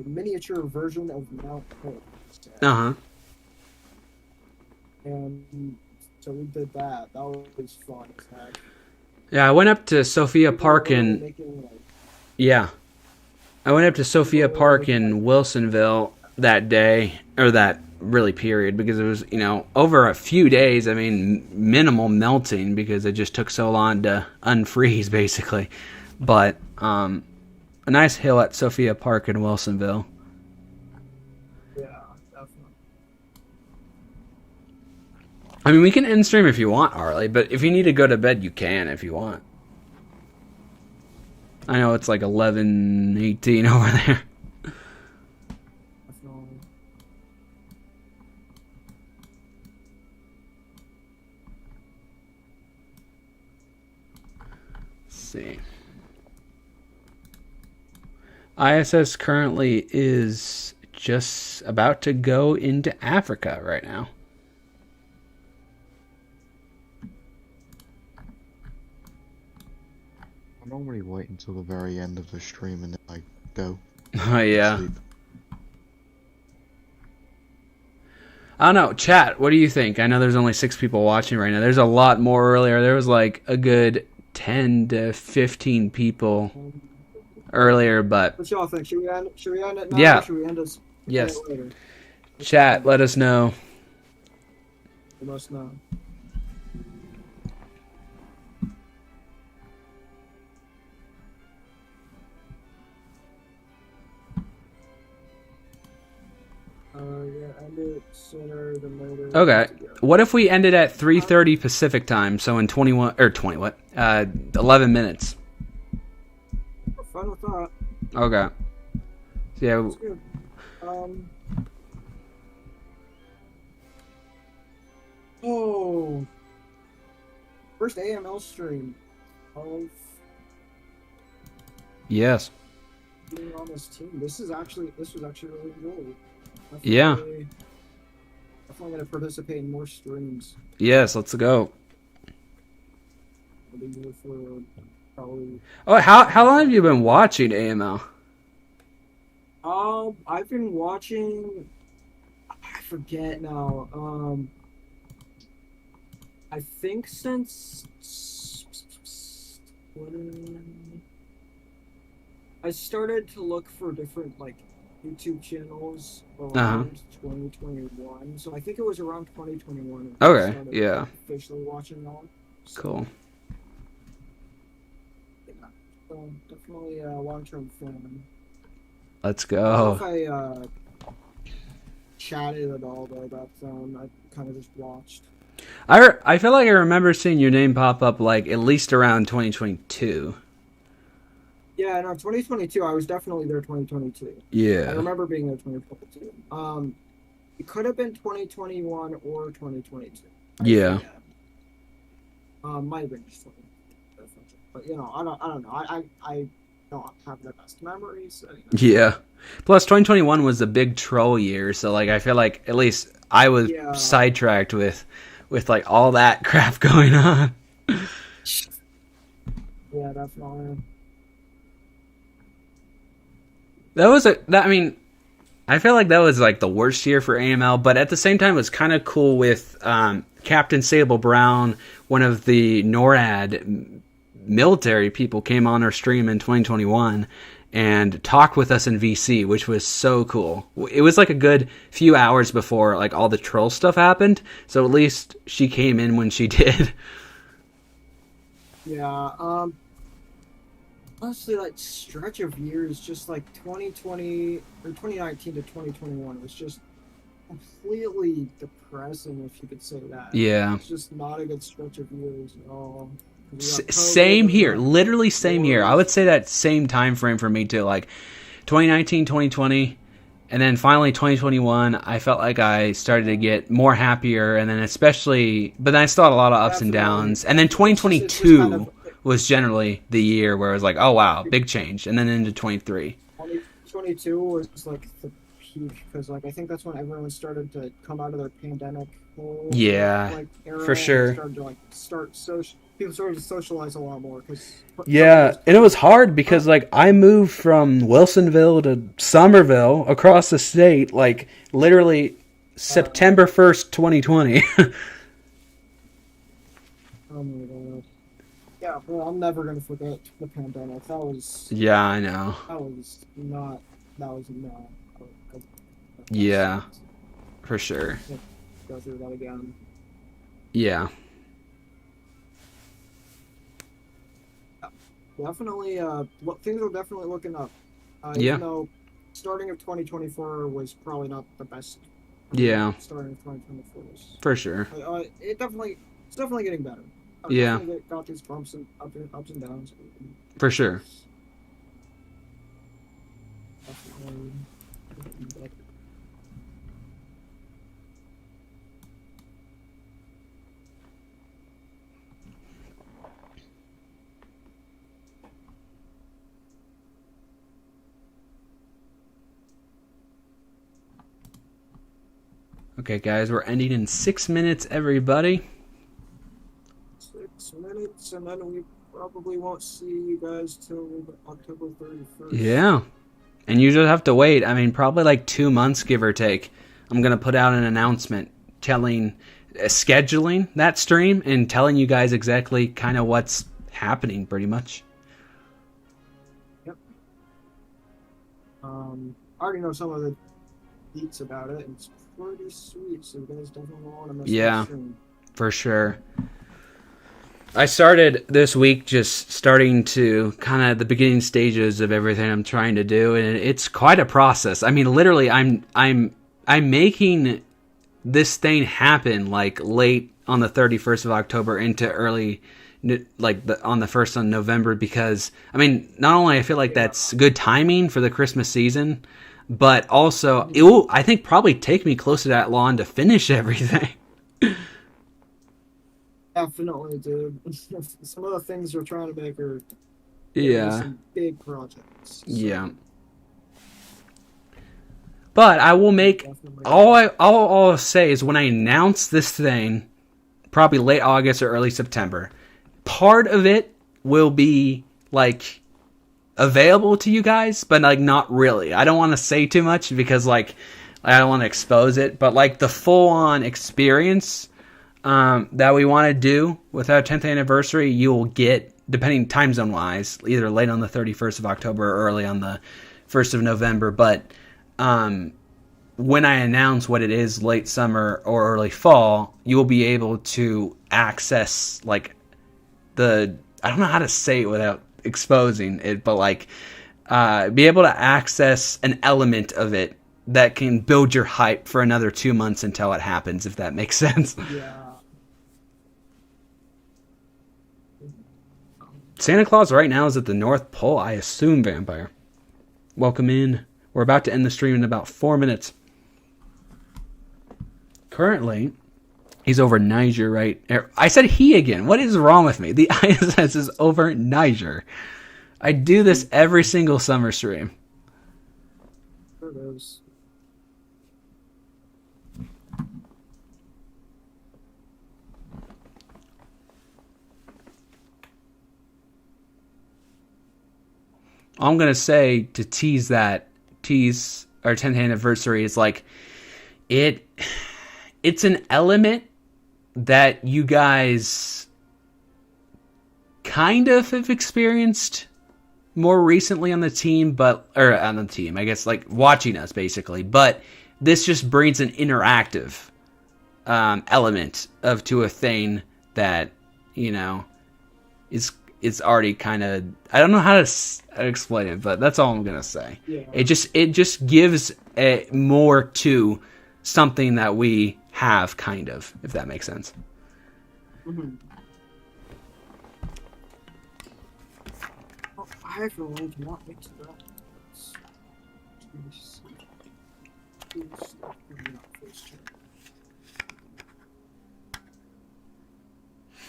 miniature version of Mount Hood. Uh-huh. And so we did that. That was fun. Yeah, I went up to Sophia Park Yeah. I went up to Sophia Park in Wilsonville that day, or that really period, because it was, over a few days, minimal melting because it just took so long to unfreeze, basically. But a nice hill at Sophia Park in Wilsonville. Yeah, definitely. We can end stream if you want, Harley, but if you need to go to bed, you can if you want. I know it's like 11:18 over there. Let's see. ISS currently is just about to go into Africa right now. I normally wait until the very end of the stream and then I go. Oh, yeah. Sleep. I don't know. Chat, what do you think? I know there's only 6 people watching right now. There's a lot more earlier. There was like a good 10 to 15 people earlier, but... What y'all think? Should we end it now? Yeah. Or should we end it Yes. later? Chat, let us know. Let us know. Yeah, end it sooner than later. Okay. What if we ended at 3:30 Pacific time, so in 11 minutes? Fun with that. Okay. Yeah. That's good. Oh, first AML stream of Yes. being on this team. This was actually really cool. Yeah. Definitely going to participate in more streams. Yes, let's go. I'll be here for probably. Oh, how long have you been watching AML? I've been watching. I forget now. I think since I started to look for different like YouTube channels around 2021. So I think it was around 2021. Okay, I started yeah. officially watching them. So, Cool. yeah. So definitely a long-term fan. Let's I don't know go. if I chatted at all though about them. I kind of just watched. I feel like I remember seeing your name pop up like at least around 2022. Yeah, no, 2022. I was definitely there 2022. I Yeah. remember being there 2022. It could have been 2021 or 2022. Yeah. Might have been just 2022. But you know, I don't know. I don't have the best memories. So, you know. Yeah. Plus 2021 was a big troll year, so like I feel like at least I was sidetracked with like all that crap going on. Yeah, definitely. I feel like that was like the worst year for AML, but at the same time it was kind of cool with Captain Sable Brown, one of the NORAD military people, came on our stream in 2021 and talked with us in VC, which was so cool. It was like a good few hours before like all the troll stuff happened, so at least she came in when she did. Yeah, honestly, like stretch of years, just like 2020 or 2019 to 2021 was just completely depressing, if you could say that. Yeah. It's just not a good stretch of years at all. Same here, literally same year. I would say that same time frame for me too, like 2019, 2020, and then finally 2021. I felt like I started to get more happier, and then but then I still had a lot of ups and downs, and then 2022 was generally the year where it was like, oh wow, big change, and then into 23. 2022 was like the peak because like I think that's when everyone started to come out of their pandemic whole era, for sure. And started to people started to socialize a lot more and it was hard because like I moved from Wilsonville to Somerville across the state, like literally September 1st, 2020. Oh my god. Yeah, well, I'm never gonna forget the pandemic. That was. Yeah, I know. That was not. Yeah, for sure. Go through that again. Yeah. Definitely, things are definitely looking up. Yeah. Even though starting of 2024 was probably not the best. Yeah. Starting of 2024 was. For sure. It's definitely getting better. Yeah. Got these bumps and ups and downs. For sure. Definitely getting better. Okay, guys, we're ending in 6 minutes, everybody. 6 minutes, and then we probably won't see you guys till October 31st. Yeah. And you just have to wait. I mean, probably like 2 months, give or take. I'm going to put out an announcement scheduling that stream and telling you guys exactly kind of what's happening, pretty much. Yep. I already know some of the beats about it, and it's pretty sweet, so you guys definitely want to miss that stream. For sure. I started this week just starting to kind of the beginning stages of everything I'm trying to do, and it's quite a process. I mean, literally, I'm I'm making this thing happen like late on the 31st of October into early, like on the 1st of November, because I mean, not only I feel like that's good timing for the Christmas season, but also it will, I think, probably take me close to that long to finish everything. Definitely, dude. Some of the things we're trying to make are some big projects. So. Yeah. But I will make all I'll say is when I announce this thing, probably late August or early September, part of it will be like available to you guys, but like not really. I don't want to say too much because like I don't want to expose it, but like the full on experience that we want to do with our 10th anniversary, you'll get, depending time zone wise, either late on the 31st of October or early on the 1st of November. But when I announce what it is, late summer or early fall, you will be able to access like I don't know how to say it without exposing it, but like be able to access an element of it that can build your hype for another 2 months until it happens, if that makes sense. Yeah. Santa Claus right now is at the North Pole, I assume, Vampire. Welcome in. We're about to end the stream in about 4 minutes. Currently, he's over Niger, right? I said he again. What is wrong with me? The ISS is over Niger. I do this every single summer stream. Sure does. All I'm going to say to tease our 10th anniversary is like, it's an element that you guys kind of have experienced more recently on the team, I guess, like watching us basically, but this just brings an interactive element to a thing that, you know, is already kind of, I don't know how to explain it, but that's all I'm gonna say. Yeah. It just gives more to something that we have, kind of, if that makes sense. Mm-hmm. Oh, I actually not mix that.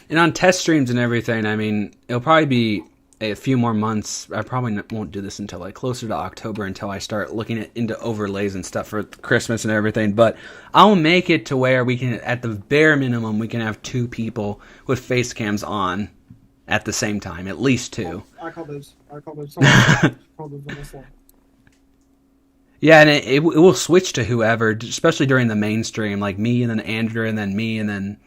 And on test streams and everything, I mean, it'll probably be a few more months. I probably won't do this until like closer to October, until I start looking into overlays and stuff for Christmas and everything. But I'll make it to where we can, at the bare minimum, we can have 2 people with face cams on at the same time, at least 2. I call those. Yeah, and it will switch to whoever, especially during the mainstream, like me and then Andrew and then me and then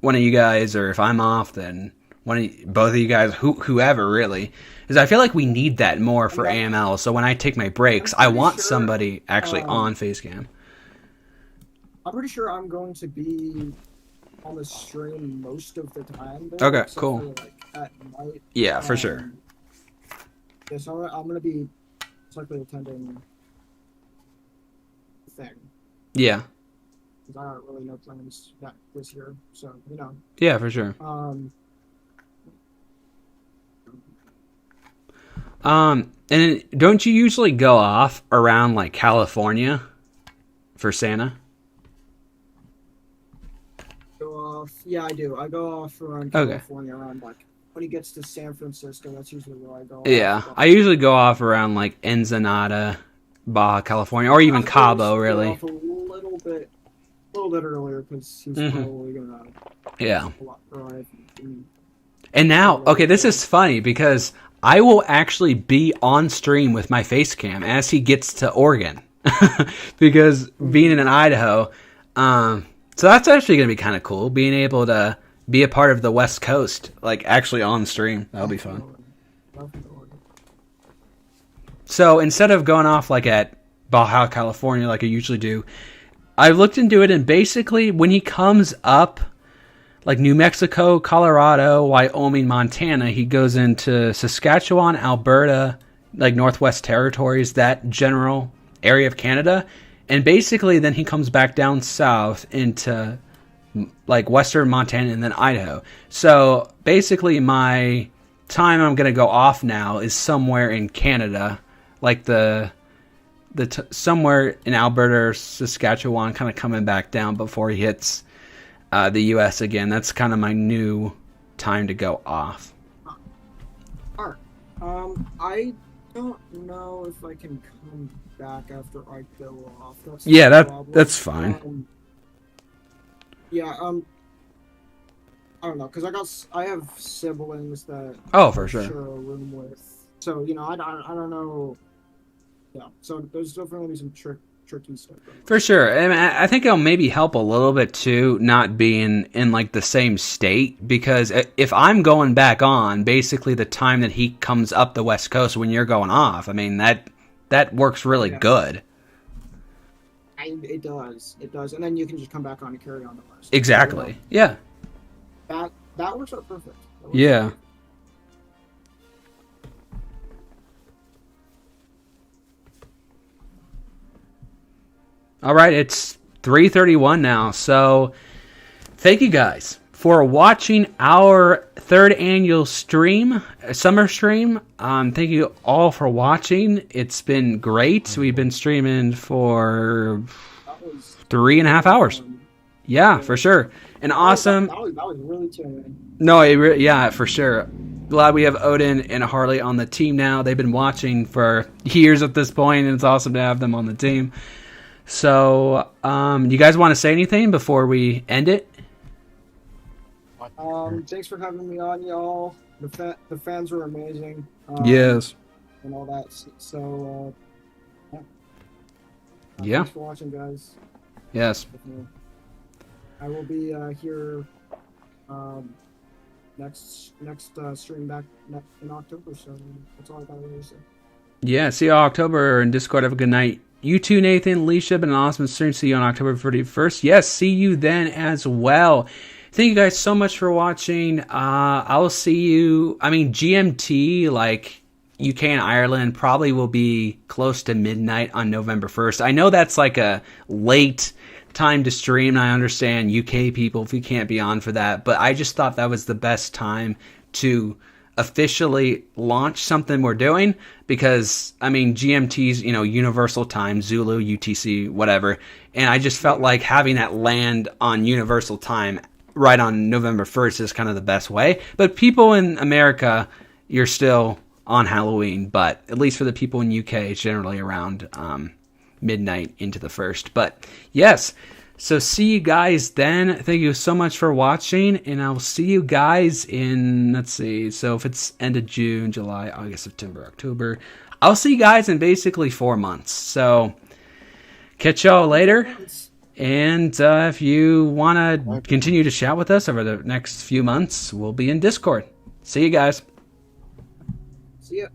one of you guys, or if I'm off, then both of you guys, whoever really. Because I feel like we need that more for AML. So when I take my breaks, I want somebody actually on Facecam. I'm pretty sure I'm going to be on the stream most of the time. Though, okay, cool. For, like, at night. Yeah, for sure. Yeah, so I'm going to be likely attending the thing. Yeah. Because I don't really know plans this year, so, you know. Yeah, for sure. And don't you usually go off around, like, California for Santa? Go off. Yeah, I do. I go off around California, around, like, when he gets to San Francisco, that's usually where I go. Yeah, I usually go off around, like, Ensenada, Baja California, or even Cabo, really. Off a little bit earlier, because he's probably gonna drive. And now, okay, this is funny because I will actually be on stream with my face cam as he gets to Oregon, because being in Idaho, so that's actually gonna be kind of cool, being able to be a part of the West Coast, like actually on stream. That'll be fun. So instead of going off like at Baja California like I usually do, I looked into it, and basically when he comes up like New Mexico, Colorado, Wyoming, Montana, he goes into Saskatchewan, Alberta, like Northwest Territories, that general area of Canada, And basically then he comes back down south into like western Montana and then Idaho. So basically my time I'm going to go off now is somewhere in Canada, like somewhere in Alberta or Saskatchewan, kind of coming back down before he hits the U.S. again. That's kind of my new time to go off. Alright. I don't know if I can come back after I go off. That's That's fine. I don't know, because I have siblings that For sure. I share a room with. So, I don't know. Yeah, so there's definitely some tricky stuff. For sure. And I think it'll maybe help a little bit too, not being in like the same state, because if I'm going back on basically the time that he comes up the West Coast when you're going off, I mean, that works really good. It does. And then you can just come back on and carry on the rest. Exactly. Yeah. That works out perfect. Yeah. All right, it's 3:31 now. So, thank you guys for watching our third annual summer stream. Thank you all for watching. It's been great. We've been streaming for 3.5 hours. Yeah, for sure. And awesome. That was really chilling. No, yeah, for sure. Glad we have Odin and Harley on the team now. They've been watching for years at this point, and it's awesome to have them on the team. So, you guys want to say anything before we end it? Thanks for having me on, y'all. The fans were amazing. Yes. And all that. So, yeah. Thanks for watching, guys. Yes. I will be here next stream back in October. So that's all I got to really say. Yeah. See you all October in Discord. Have a good night. You too, Nathan, Alicia, been an awesome stream. See you on October 31st. Yes, see you then as well. Thank you guys so much for watching. I'll see you. I mean, GMT, like UK and Ireland, probably will be close to midnight on November 1st. I know that's like a late time to stream, and I understand UK people if you can't be on for that, but I just thought that was the best time to officially launch something we're doing, because I mean GMT's universal time, Zulu, UTC, whatever, and I just felt like having that land on universal time right on November 1st is kind of the best way. But people in America, you're still on Halloween, but at least for the people in UK, it's generally around midnight into the 1st. But yes, so see you guys then. Thank you so much for watching, and I'll see you guys in, let's see, so if it's end of June, July, August, September, October, I'll see you guys in basically 4 months. So catch y'all later, and if you want to continue to chat with us over the next few months, we'll be in Discord. See you guys. See ya.